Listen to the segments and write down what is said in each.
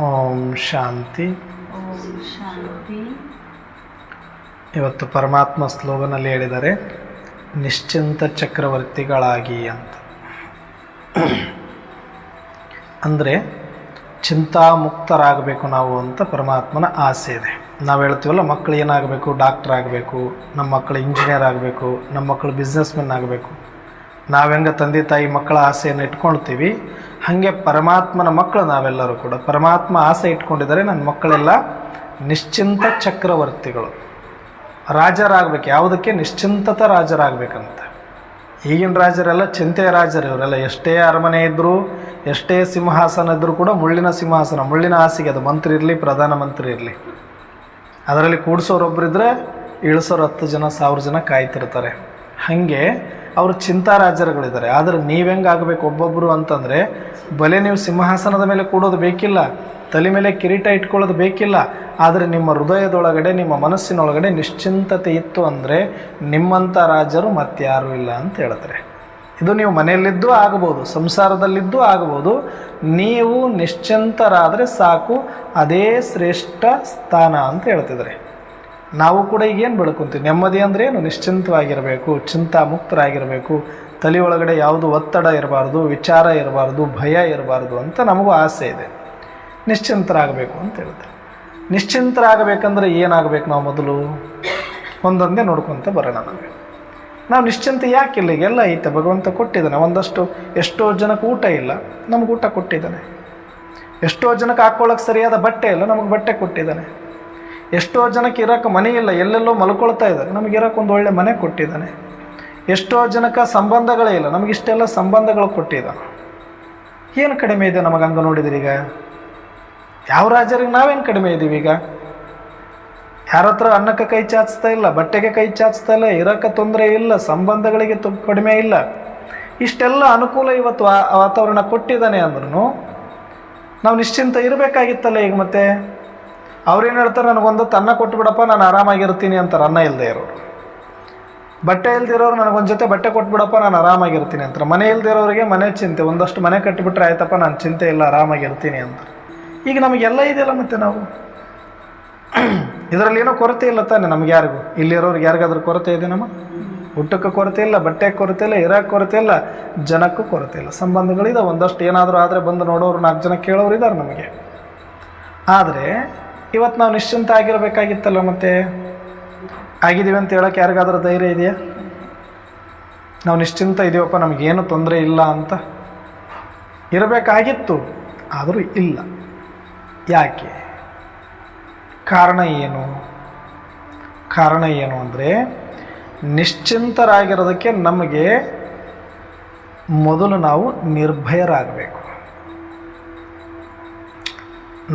ಓಂ ಶಾಂತಿ. ಓಂ ಶಾಂತಿ. ಇವತ್ತು ಪರಮಾತ್ಮ ಸ್ಲೋಗನಲ್ಲಿ ಹೇಳಿದ್ದಾರೆ, ನಿಶ್ಚಿಂತ ಚಕ್ರವರ್ತಿಗಳಾಗಿ ಅಂತ. ಅಂದರೆ ಚಿಂತಾಮುಕ್ತರಾಗಬೇಕು ನಾವು ಅಂತ ಪರಮಾತ್ಮನ ಆಸೆ ಇದೆ. ನಾವು ಹೇಳ್ತೀವಲ್ಲ, ಮಕ್ಕಳು ಏನಾಗಬೇಕು, ಡಾಕ್ಟರ್ ಆಗಬೇಕು, ನಮ್ಮ ಮಕ್ಕಳು ಇಂಜಿನಿಯರ್ ಆಗಬೇಕು, ನಮ್ಮ ಮಕ್ಕಳು ಬಿಸ್ನೆಸ್ಮೆನ್ ಆಗಬೇಕು. ನಾವು ಹೆಂಗೆ ತಂದೆ ತಾಯಿ ಮಕ್ಕಳ ಆಸೆಯನ್ನು ಇಟ್ಕೊಳ್ತೀವಿ, ಹಾಗೆ ಪರಮಾತ್ಮನ ಮಕ್ಕಳು ನಾವೆಲ್ಲರೂ ಕೂಡ ಪರಮಾತ್ಮ ಆಸೆ ಇಟ್ಕೊಂಡಿದ್ದಾರೆ. ನನ್ನ ಮಕ್ಕಳೆಲ್ಲ ನಿಶ್ಚಿಂತ ಚಕ್ರವರ್ತಿಗಳು, ರಾಜರಾಗಬೇಕು. ಯಾವುದಕ್ಕೆ? ನಿಶ್ಚಿಂತತ ರಾಜರಾಗಬೇಕಂತ. ಈಗಿನ ರಾಜರೆಲ್ಲ ಚಿಂತೆಯ ರಾಜರು. ಇವರೆಲ್ಲ ಎಷ್ಟೇ ಅರಮನೆ ಇದ್ದರೂ, ಎಷ್ಟೇ ಸಿಂಹಾಸನ ಇದ್ದರೂ ಕೂಡ ಮುಳ್ಳಿನ ಸಿಂಹಾಸನ, ಮುಳ್ಳಿನ ಹಾಸಿಗೆ. ಅದು ಮಂತ್ರಿ ಇರಲಿ, ಪ್ರಧಾನಮಂತ್ರಿ ಇರಲಿ, ಅದರಲ್ಲಿ ಕೂಡಿಸೋರೊಬ್ಬರಿದ್ದರೆ ಇಳಿಸೋರು 10 ಜನ 1000 ಜನ ಕಾಯ್ತಿರ್ತಾರೆ. ಹಾಗೆ ಅವರು ಚಿಂತಾರಾಜರುಗಳಿದ್ದಾರೆ. ಆದರೆ ನೀವೆಂಗೆ ಆಗಬೇಕು ಒಬ್ಬೊಬ್ಬರು ಅಂತಂದರೆ, ಬಲೆ ನೀವು ಸಿಂಹಾಸನದ ಮೇಲೆ ಕೂಡೋದು ಬೇಕಿಲ್ಲ, ತಲೆ ಮೇಲೆ ಕಿರೀಟ ಇಟ್ಕೊಳ್ಳೋದು ಬೇಕಿಲ್ಲ. ಆದರೆ ನಿಮ್ಮ ಹೃದಯದೊಳಗಡೆ, ನಿಮ್ಮ ಮನಸ್ಸಿನೊಳಗಡೆ ನಿಶ್ಚಿಂತತೆ ಇತ್ತು ಅಂದರೆ ನಿಮ್ಮಂಥ ರಾಜರು ಮತ್ತಾರೂ ಇಲ್ಲ ಅಂತ ಹೇಳ್ತಾರೆ. ಇದು ನೀವು ಮನೆಯಲ್ಲಿದ್ದೂ ಆಗ್ಬೋದು, ಸಂಸಾರದಲ್ಲಿದ್ದೂ ಆಗ್ಬೋದು. ನೀವು ನಿಶ್ಚಿಂತರಾದರೆ ಸಾಕು, ಅದೇ ಶ್ರೇಷ್ಠ ಸ್ಥಾನ ಅಂತ ಹೇಳ್ತಿದ್ದಾರೆ. ನಾವು ಕೂಡ ಈಗೇನು ಬೆಳ್ಕೊತೀವಿ? ನೆಮ್ಮದಿ ಅಂದರೆ ಏನು? ನಿಶ್ಚಿಂತವಾಗಿರಬೇಕು, ಚಿಂತಾಮುಕ್ತರಾಗಿರಬೇಕು, ತಲೆಯೊಳಗಡೆ ಯಾವುದು ಒತ್ತಡ ಇರಬಾರ್ದು, ವಿಚಾರ ಇರಬಾರ್ದು, ಭಯ ಇರಬಾರ್ದು ಅಂತ ನಮಗೂ ಆಸೆ ಇದೆ. ನಿಶ್ಚಿಂತರಾಗಬೇಕು ಅಂತ ಹೇಳ್ತಾರೆ. ನಿಶ್ಚಿಂತರಾಗಬೇಕಂದ್ರೆ ಏನಾಗಬೇಕು? ನಾವು ಮೊದಲು ಒಂದೊಂದೇ ನೋಡ್ಕೊತ ಬರೋಣ. ನಾವು ನಿಶ್ಚಿಂತ ಯಾಕಿಲ್ಲ? ಈಗೆಲ್ಲ ಐತೆ, ಭಗವಂತ ಕೊಟ್ಟಿದ್ದಾನೆ. ಎಷ್ಟೋ ಜನಕ್ಕೆ ಊಟ ಇಲ್ಲ, ನಮ್ಗೆ ಊಟ ಕೊಟ್ಟಿದ್ದಾನೆ. ಎಷ್ಟೋ ಜನಕ್ಕೆ ಹಾಕ್ಕೊಳ್ಳೋಕೆ ಸರಿಯಾದ ಬಟ್ಟೆ ಇಲ್ಲ, ನಮಗೆ ಬಟ್ಟೆ ಕೊಟ್ಟಿದ್ದಾನೆ. ಎಷ್ಟೋ ಜನಕ್ಕೆ ಇರೋಕ್ಕೆ ಮನೆ ಇಲ್ಲ, ಎಲ್ಲೆಲ್ಲೋ ಮಲ್ಕೊಳ್ತಾ ಇದ್ದಾರೆ, ನಮಗೆ ಇರೋಕ್ಕೆ ಒಂದು ಒಳ್ಳೆ ಮನೆ ಕೊಟ್ಟಿದ್ದಾನೆ. ಎಷ್ಟೋ ಜನಕ್ಕೆ ಸಂಬಂಧಗಳೇ ಇಲ್ಲ, ನಮಗಿಷ್ಟೆಲ್ಲ ಸಂಬಂಧಗಳು ಕೊಟ್ಟಿದ್ದಾನೆ. ಏನು ಕಡಿಮೆ ಇದೆ ನಮಗೆ? ಹಂಗೆ ನೋಡಿದ್ರಿ ಈಗ ಯಾವ ರಾಜರಿಗೆ ನಾವೇನು ಕಡಿಮೆ ಇದ್ದೀವಿ? ಈಗ ಯಾರ ಹತ್ರ ಅನ್ನಕ್ಕೆ ಕೈ ಚಾಚ್ತಾ ಇಲ್ಲ, ಬಟ್ಟೆಗೆ ಕೈ ಚಾಚ್ತಾ ಇಲ್ಲ, ಇರೋಕ್ಕೆ ತೊಂದರೆ ಇಲ್ಲ, ಸಂಬಂಧಗಳಿಗೆ ಕಡಿಮೆ ಇಲ್ಲ. ಇಷ್ಟೆಲ್ಲ ಅನುಕೂಲ ಇವತ್ತು ವಾತಾವರಣ ಕೊಟ್ಟಿದ್ದಾನೆ ಅಂದ್ರೂ ನಾವು ನಿಶ್ಚಿಂತ ಇರಬೇಕಾಗಿತ್ತಲ್ಲ. ಈಗ ಮತ್ತೆ ಅವ್ರೇನು ಹೇಳ್ತಾರೆ? ನನಗೊಂದು ಅನ್ನ ಕೊಟ್ಬಿಡಪ್ಪ, ನಾನು ಆರಾಮಾಗಿರ್ತೀನಿ ಅಂತಾರೆ. ಅನ್ನ ಇಲ್ಲದೆ ಇರೋರು, ಬಟ್ಟೆ ಇಲ್ದಿರೋರು ನನಗೊಂದು ಜೊತೆ ಬಟ್ಟೆ ಕೊಟ್ಬಿಡಪ್ಪ, ನಾನು ಆರಾಮಾಗಿರ್ತೀನಿ ಅಂತಾರೆ. ಮನೆ ಇಲ್ದಿರೋರಿಗೆ ಮನೆ ಚಿಂತೆ, ಒಂದಷ್ಟು ಮನೆ ಕಟ್ಟಿಬಿಟ್ರೆ ಆಯ್ತಪ್ಪ, ನಾನು ಚಿಂತೆ ಇಲ್ಲ, ಆರಾಮಾಗಿರ್ತೀನಿ ಅಂತಾರೆ. ಈಗ ನಮಗೆಲ್ಲ ಇದೆಯಲ್ಲ, ಮತ್ತು ನಾವು ಇದರಲ್ಲಿ ಏನೋ ಕೊರತೆ ಇಲ್ಲ ತಾನೆ ನಮ್ಗೆ? ಯಾರಿಗೂ ಇಲ್ಲಿರೋರಿಗೆ ಯಾರಿಗಾದ್ರೂ ಕೊರತೆ ಇದೆ? ನಮ್ಮ ಊಟಕ್ಕೆ ಕೊರತೆ ಇಲ್ಲ, ಬಟ್ಟೆಗೆ ಕೊರತೆ ಇಲ್ಲ, ಇರೋಕ್ಕೆ ಕೊರತೆ ಇಲ್ಲ, ಜನಕ್ಕೂ ಕೊರತೆ ಇಲ್ಲ. ಸಂಬಂಧಗಳಿದೆ, ಒಂದಷ್ಟು ಏನಾದರೂ ಆದರೆ ಬಂದು ನೋಡೋರು 4 ಜನ ಕೇಳೋರು ಇದ್ದಾರೆ ನಮಗೆ. ಆದರೆ ಇವತ್ತು ನಾವು ನಿಶ್ಚಿಂತ ಆಗಿರಬೇಕಾಗಿತ್ತಲ್ಲ. ಮತ್ತೆ ಆಗಿದ್ದೀವಿ ಅಂತ ಹೇಳೋಕ್ಕೆ ಯಾರಿಗಾದ್ರೂ ಧೈರ್ಯ ಇದೆಯಾ? ನಾವು ನಿಶ್ಚಿಂತ ಇದೀವಪ್ಪ, ನಮಗೇನು ತೊಂದರೆ ಇಲ್ಲ ಅಂತ ಇರಬೇಕಾಗಿತ್ತು, ಆದರೂ ಇಲ್ಲ. ಯಾಕೆ? ಕಾರಣ ಏನು? ಕಾರಣ ಏನು ಅಂದರೆ, ನಿಶ್ಚಿಂತರಾಗಿರೋದಕ್ಕೆ ನಮಗೆ ಮೊದಲು ನಾವು ನಿರ್ಭಯರಾಗಬೇಕು.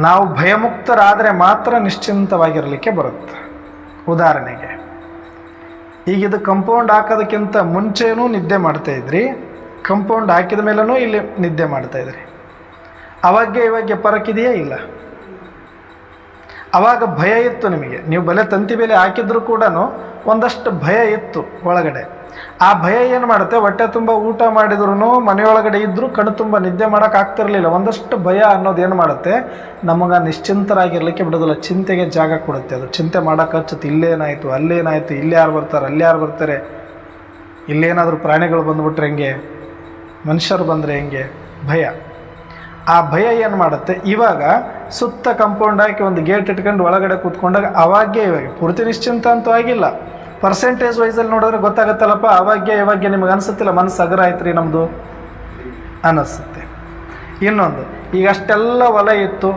ನಾವು ಭಯಮುಕ್ತರಾದರೆ ಮಾತ್ರ ನಿಶ್ಚಿಂತವಾಗಿರಲಿಕ್ಕೆ ಬರುತ್ತೆ. ಉದಾಹರಣೆಗೆ, ಈಗ ಇದು ಕಂಪೌಂಡ್ ಹಾಕೋದಕ್ಕಿಂತ ಮುಂಚೆನೂ ನಿದ್ದೆ ಮಾಡ್ತಾಯಿದ್ರಿ, ಕಂಪೌಂಡ್ ಹಾಕಿದ ಮೇಲೂ ಇಲ್ಲಿ ನಿದ್ದೆ ಮಾಡ್ತಾಯಿದ್ರಿ. ಅವಾಗೆ ಇವಾಗ ಪರಕ್ಕಿದೆಯಾ? ಇಲ್ಲ. ಆವಾಗ ಭಯ ಇತ್ತು ನಿಮಗೆ, ನೀವು ಬಲೆ ತಂತಿ ಬೇಲೆ ಹಾಕಿದ್ರೂ ಕೂಡ ಒಂದಷ್ಟು ಭಯ ಇತ್ತು ಒಳಗಡೆ. ಆ ಭಯ ಏನು ಮಾಡುತ್ತೆ? ಹೊಟ್ಟೆ ತುಂಬ ಊಟ ಮಾಡಿದ್ರೂ, ಮನೆಯೊಳಗಡೆ ಇದ್ದರೂ ಕಣ್ಣು ತುಂಬ ನಿದ್ದೆ ಮಾಡೋಕ್ಕಾಗ್ತಿರ್ಲಿಲ್ಲ. ಒಂದಷ್ಟು ಭಯ ಅನ್ನೋದು ಏನು ಮಾಡುತ್ತೆ? ನಮಗೆ ನಿಶ್ಚಿಂತರಾಗಿರ್ಲಿಕ್ಕೆ ಬಿಡೋದಿಲ್ಲ, ಚಿಂತೆಗೆ ಜಾಗ ಕೊಡುತ್ತೆ. ಅದು ಚಿಂತೆ ಮಾಡೋಕೆ ಹಚ್ಚುತ್ತೆ. ಇಲ್ಲೇನಾಯಿತು, ಅಲ್ಲೇನಾಯಿತು, ಇಲ್ಲಿ ಯಾರು ಬರ್ತಾರೆ, ಅಲ್ಲಿ ಯಾರು ಬರ್ತಾರೆ, ಇಲ್ಲೇನಾದರೂ ಪ್ರಾಣಿಗಳು ಬಂದುಬಿಟ್ರೆ ಹೆಂಗೆ, ಮನುಷ್ಯರು ಬಂದರೆ ಹೆಂಗೆ? ಭಯ. ಆ ಭಯ ಏನು ಮಾಡುತ್ತೆ? ಇವಾಗ ಸುತ್ತ ಕಂಪೌಂಡ್ ಹಾಕಿ ಒಂದು ಗೇಟ್ ಇಟ್ಕೊಂಡು ಒಳಗಡೆ ಕೂತ್ಕೊಂಡಾಗ ಅವಾಗೇ ಇವಾಗ ಪೂರ್ತಿ ನಿಶ್ಚಿಂತ ಅಂತೂ ಆಗಿಲ್ಲ, ಪರ್ಸೆಂಟೇಜ್ ವೈಸಲ್ಲಿ ನೋಡಿದ್ರೆ ಗೊತ್ತಾಗತ್ತಲ್ಲಪ್ಪ. ಇವಾಗೆ ನಿಮಗೆ ಅನಿಸುತ್ತಿಲ್ಲ, ಮನಸ್ಸು ಅಗರ ಆಯ್ತು ರೀ ನಮ್ಮದು ಅನ್ನಿಸುತ್ತೆ. ಇನ್ನೊಂದು, ಈಗ ಅಷ್ಟೆಲ್ಲ ಹೊಲ ಇತ್ತು,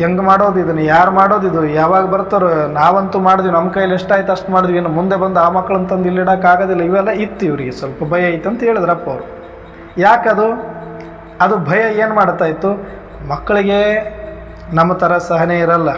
ಹೆಂಗೆ ಮಾಡೋದು ಇದನ್ನು, ಯಾರು ಮಾಡೋದಿದು, ಯಾವಾಗ ಬರ್ತಾರೋ? ನಾವಂತೂ ಮಾಡಿದ್ವಿ, ನಮ್ಮ ಕೈಲಿ ಎಷ್ಟಾಯ್ತು ಅಷ್ಟು ಮಾಡಿದ್ವಿ, ಇನ್ನು ಮುಂದೆ ಬಂದು ಆ ಮಕ್ಕಳನ್ನ ತಂದು ಇಲ್ಲಿ ಇಡೋಕ್ಕಾಗೋದಿಲ್ಲ. ಇವೆಲ್ಲ ಇತ್ತು. ಇವರಿಗೆ ಸ್ವಲ್ಪ ಭಯ ಐತೆ ಅಂತ ಹೇಳಿದ್ರಪ್ಪ ಅವರು. ಯಾಕದು? ಅದು ಭಯ ಏನು ಮಾಡ್ತಾಯಿತ್ತು? ಮಕ್ಕಳಿಗೆ ನಮ್ಮ ಥರ ಸಹನೆ ಇರಲ್ಲ,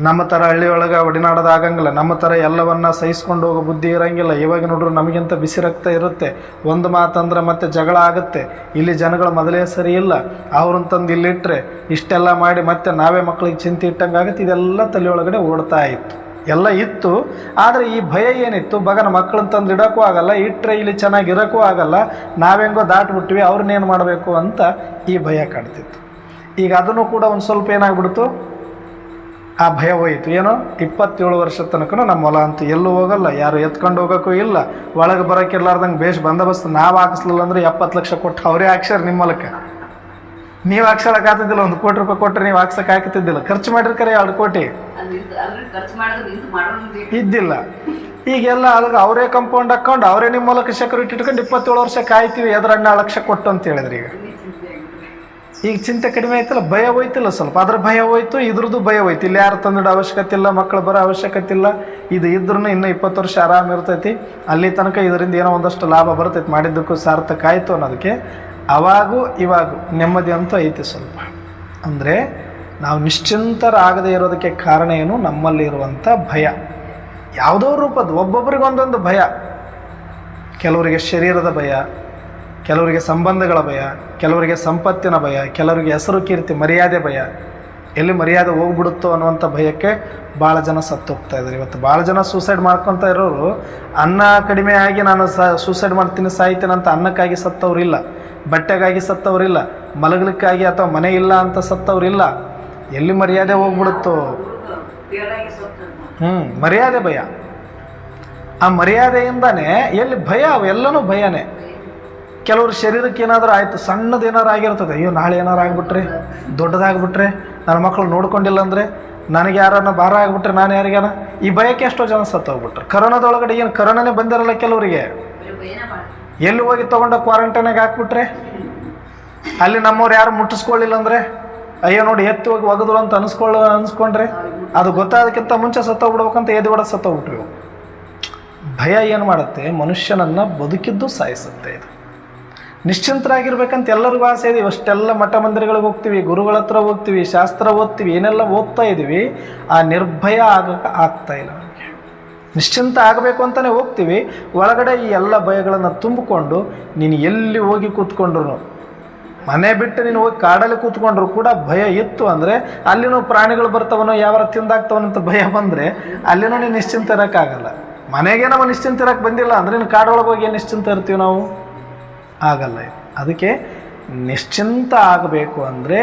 ನಮ್ಮ ಥರ ಹಳ್ಳಿಯೊಳಗೆ ಒಡಿನಾಡೋದಾಗಂಗಿಲ್ಲ, ನಮ್ಮ ಥರ ಎಲ್ಲವನ್ನ ಸಹಿಸ್ಕೊಂಡು ಹೋಗೋ ಬುದ್ಧಿ ಇರೋಂಗಿಲ್ಲ. ಇವಾಗ ನೋಡ್ರು ನಮಗಿಂತ ಬಿಸಿ ರಕ್ತ ಇರುತ್ತೆ, ಒಂದು ಮಾತಂದ್ರೆ ಮತ್ತೆ ಜಗಳ ಆಗುತ್ತೆ. ಇಲ್ಲಿ ಜನಗಳು ಮೊದಲೇ ಸರಿ ಇಲ್ಲ, ಅವ್ರನ್ನ ತಂದು ಇಲ್ಲಿಟ್ಟರೆ ಇಷ್ಟೆಲ್ಲ ಮಾಡಿ ಮತ್ತೆ ನಾವೇ ಮಕ್ಕಳಿಗೆ ಚಿಂತೆ ಇಟ್ಟಂಗೆ ಆಗುತ್ತೆ. ಇದೆಲ್ಲ ತಲೆಯೊಳಗಡೆ ಓಡ್ತಾ ಇತ್ತು, ಎಲ್ಲ ಇತ್ತು. ಆದರೆ ಈ ಭಯ ಏನಿತ್ತು? ಬಗನ ಮಕ್ಕಳನ್ನ ತಂದು ಇಡೋಕ್ಕೂ ಆಗಲ್ಲ, ಇಟ್ಟರೆ ಇಲ್ಲಿ ಚೆನ್ನಾಗಿರೋಕ್ಕೂ ಆಗಲ್ಲ, ನಾವೆಂಗೋ ದಾಟ್ಬಿಟ್ವಿ, ಅವ್ರನ್ನೇನು ಮಾಡಬೇಕು ಅಂತ ಈ ಭಯ ಕಾಡ್ತಿತ್ತು. ಈಗ ಅದನ್ನು ಕೂಡ ಒಂದು ಸ್ವಲ್ಪ ಏನಾಗ್ಬಿಡ್ತು, ಆ ಭಯ ಹೋಯಿತು. ಏನೋ 27 ವರ್ಷದ ತನಕ ನಮ್ಮ ಹೊಲ ಅಂತೂ ಎಲ್ಲೂ ಹೋಗಲ್ಲ, ಯಾರು ಎತ್ಕೊಂಡು ಹೋಗೋಕ್ಕೂ ಇಲ್ಲ, ಒಳಗೆ ಬರೋಕೆ ಇರ್ಲಾರ್ದಂಗೆ ಬೇಷ್ ಬಂದೋಬಸ್ತ್ ನಾವು ಹಾಕಿಸ್ಲಿಲ್ಲ ಅಂದರೆ 70 ಲಕ್ಷ ಕೊಟ್ಟು ಅವರೇ ಹಾಕ್ಸ್ಯಾರ ನಿಮ್ಮ ಹೊಲಕ್ಕೆ. ನೀವು ಹಾಕ್ಸೋಕೆ ಆಗ್ತಿದ್ದಿಲ್ಲ, 1 ಕೋಟಿ ರೂಪಾಯಿ ಕೊಟ್ಟರೆ ನೀವು ಹಾಕ್ಸೋಕೆ ಆಗ್ತಿದ್ದಿಲ್ಲ, ಖರ್ಚು ಮಾಡಿರ್ಕರೆ 2 ಕೋಟಿ ಇದ್ದಿಲ್ಲ. ಈಗೆಲ್ಲ ಅದಕ್ಕೆ ಅವರೇ ಕಂಪೌಂಡ್ ಹಾಕ್ಕೊಂಡು ಅವರೇ ನಿಮ್ಮ ಮೂಲಕ ಸೆಕ್ಯೂರಿಟಿ ಇಟ್ಕೊಂಡು 27 ವರ್ಷ ಕಾಯ್ತೀವಿ, ಎದ್ರ 12 ಲಕ್ಷ ಕೊಟ್ಟು ಅಂತ ಹೇಳಿದ್ರಿ. ಈಗ ಚಿಂತೆ ಕಡಿಮೆ ಆಯ್ತಲ್ಲ, ಭಯ ಹೋಯ್ತಿಲ್ಲ ಸ್ವಲ್ಪ, ಅದ್ರ ಭಯ ಹೋಯ್ತು, ಇದ್ರದ್ದು ಭಯ ಹೋಯ್ತು. ಇಲ್ಲಿ ಯಾರು ತಂದಿಡೋ ಅವಶ್ಯಕತೆ ಇಲ್ಲ, ಮಕ್ಕಳು ಬರೋ ಅವಶ್ಯಕತೆ ಇಲ್ಲ, ಇದು ಇದ್ರೂ ಇನ್ನೂ 20 ವರ್ಷ ಆರಾಮ ಇರ್ತೈತಿ, ಅಲ್ಲಿ ತನಕ ಇದರಿಂದ ಏನೋ ಒಂದಷ್ಟು ಲಾಭ ಬರ್ತೈತಿ, ಮಾಡಿದ್ದಕ್ಕೂ ಸಾರ್ಥಕ ಆಯಿತು ಅನ್ನೋದಕ್ಕೆ ಅವಾಗೂ ಇವಾಗೂ ನೆಮ್ಮದಿ ಅಂತೂ ಐತಿ ಸ್ವಲ್ಪ. ಅಂದರೆ ನಾವು ನಿಶ್ಚಿಂತರಾಗದೇ ಇರೋದಕ್ಕೆ ಕಾರಣ ಏನು, ನಮ್ಮಲ್ಲಿ ಇರುವಂಥ ಭಯ. ಯಾವುದೋ ರೂಪದ, ಒಬ್ಬೊಬ್ಬರಿಗೆ ಒಂದೊಂದು ಭಯ. ಕೆಲವರಿಗೆ ಶರೀರದ ಭಯ, ಕೆಲವರಿಗೆ ಸಂಬಂಧಗಳ ಭಯ, ಕೆಲವರಿಗೆ ಸಂಪತ್ತಿನ ಭಯ, ಕೆಲವರಿಗೆ ಹೆಸರು ಕೀರ್ತಿ ಮರ್ಯಾದೆ ಭಯ. ಎಲ್ಲಿ ಮರ್ಯಾದೆ ಹೋಗ್ಬಿಡುತ್ತೋ ಅನ್ನುವಂಥ ಭಯಕ್ಕೆ ಭಾಳ ಜನ ಸತ್ತೋಗ್ತಾ ಇದ್ದಾರೆ. ಇವತ್ತು ಭಾಳ ಜನ ಸೂಸೈಡ್ ಮಾಡ್ಕೊತ ಇರೋರು ಅನ್ನ ಕಡಿಮೆ ಆಗಿ ನಾನು ಸೂಸೈಡ್ ಮಾಡ್ತೀನಿ ಸಾಯ್ತೀನಿ ಅಂತ ಅನ್ನಕ್ಕಾಗಿ ಸತ್ತವ್ರಿಲ್ಲ, ಬಟ್ಟೆಗಾಗಿ ಸತ್ತವ್ರಿಲ್ಲ, ಮಲಗಲಿಕ್ಕಾಗಿ ಅಥವಾ ಮನೆ ಇಲ್ಲ ಅಂತ ಸತ್ತವ್ರಿಲ್ಲ. ಎಲ್ಲಿ ಮರ್ಯಾದೆ ಹೋಗ್ಬಿಡುತ್ತೋ, ಮರ್ಯಾದೆ ಭಯ. ಆ ಮರ್ಯಾದೆಯಿಂದಾನೇ ಎಲ್ಲಿ ಭಯ, ಅವೆಲ್ಲನೂ ಭಯನೇ. ಕೆಲವರು ಶರೀರಕ್ಕೆ ಏನಾದರೂ ಆಯಿತು, ಸಣ್ಣದು ಏನಾರು ಆಗಿರ್ತದೆ, ಅಯ್ಯೋ ನಾಳೆ ಏನಾರು ಆಗಿಬಿಟ್ರೆ, ದೊಡ್ಡದಾಗ್ಬಿಟ್ರೆ, ನನ್ನ ಮಕ್ಕಳು ನೋಡ್ಕೊಂಡಿಲ್ಲ ಅಂದರೆ, ನನಗೆ ಯಾರನ್ನ ಭಾರ ಆಗಿಬಿಟ್ರೆ ನಾನು ಯಾರಿಗಾನ, ಈ ಭಯಕ್ಕೆ ಎಷ್ಟೋ ಜನ ಸತ್ತೋಗ್ಬಿಟ್ರೆ. ಕರೋನಾದೊಳಗಡೆ ಏನು ಕರೋನಾನೇ ಬಂದಿರಲ್ಲ ಕೆಲವರಿಗೆ, ಎಲ್ಲಿ ಹೋಗಿ ತೊಗೊಂಡು ಕ್ವಾರಂಟೈನಾಗ ಹಾಕ್ಬಿಟ್ರೆ, ಅಲ್ಲಿ ನಮ್ಮವ್ರು ಯಾರು ಮುಟ್ಟಿಸ್ಕೊಳ್ಳಿಲ್ಲ ಅಂದರೆ, ಅಯ್ಯೋ ನೋಡಿ ಎತ್ತು ಹೋಗಿ ಒಗದ್ರು ಅಂತ ಅನ್ಸ್ಕೊಂಡ್ರೆ, ಅದು ಗೊತ್ತಾದಕ್ಕಿಂತ ಮುಂಚೆ ಸತ್ತೋಗ್ಬಿಡ್ಬೇಕಂತ ಎದ್ದು ಬಿಡ ಸತ್ತೋಗ್ಬಿಟ್ರಿ. ಭಯ ಏನು ಮಾಡುತ್ತೆ, ಮನುಷ್ಯನನ್ನು ಬದುಕಿದ್ದು ಸಾಯಿಸುತ್ತೆ. ಇದು ನಿಶ್ಚಿಂತರಾಗಿರ್ಬೇಕಂತ ಎಲ್ಲರಿಗೂ ಆಸೆ ಇದೆ. ಅಷ್ಟೆಲ್ಲ ಮಠ ಮಂದಿರಗಳಿಗೆ ಹೋಗ್ತೀವಿ, ಗುರುಗಳ ಹತ್ರ ಹೋಗ್ತೀವಿ, ಶಾಸ್ತ್ರ ಓದ್ತೀವಿ, ಏನೆಲ್ಲ ಓದ್ತಾ ಇದ್ದೀವಿ, ಆ ನಿರ್ಭಯ ಆಗ್ತಾ ಇಲ್ಲ ನಮಗೆ. ನಿಶ್ಚಿಂತ ಆಗಬೇಕು ಅಂತಲೇ ಹೋಗ್ತೀವಿ, ಒಳಗಡೆ ಈ ಎಲ್ಲ ಭಯಗಳನ್ನು ತುಂಬಿಕೊಂಡು ನೀನು ಎಲ್ಲಿ ಹೋಗಿ ಕೂತ್ಕೊಂಡ್ರು, ಮನೆ ಬಿಟ್ಟು ನೀನು ಹೋಗಿ ಕಾಡಲ್ಲಿ ಕೂತ್ಕೊಂಡ್ರು ಕೂಡ ಭಯ ಇತ್ತು ಅಂದರೆ, ಅಲ್ಲಿನೂ ಪ್ರಾಣಿಗಳು ಬರ್ತಾವನೋ ಯಾವಾರ ತಿಂದಾಗ್ತಾವನಂತ ಭಯ ಬಂದರೆ ಅಲ್ಲಿನೂ ನೀನು ನಿಶ್ಚಿಂತ ಇರೋಕ್ಕಾಗಲ್ಲ. ಮನೆಗೆ ನಾವು ನಿಶ್ಚಿಂತ ಇರೋಕ್ಕೆ ಬಂದಿಲ್ಲ ಅಂದರೆ ನೀನು ಕಾಡೊಳಗೆ ಹೋಗಿ ಏನು ನಿಶ್ಚಿಂತ ಇರ್ತೀವಿ ನಾವು, ಆಗಲ್ಲ. ಅದಕ್ಕೆ ನಿಶ್ಚಿಂತ ಆಗಬೇಕು ಅಂದರೆ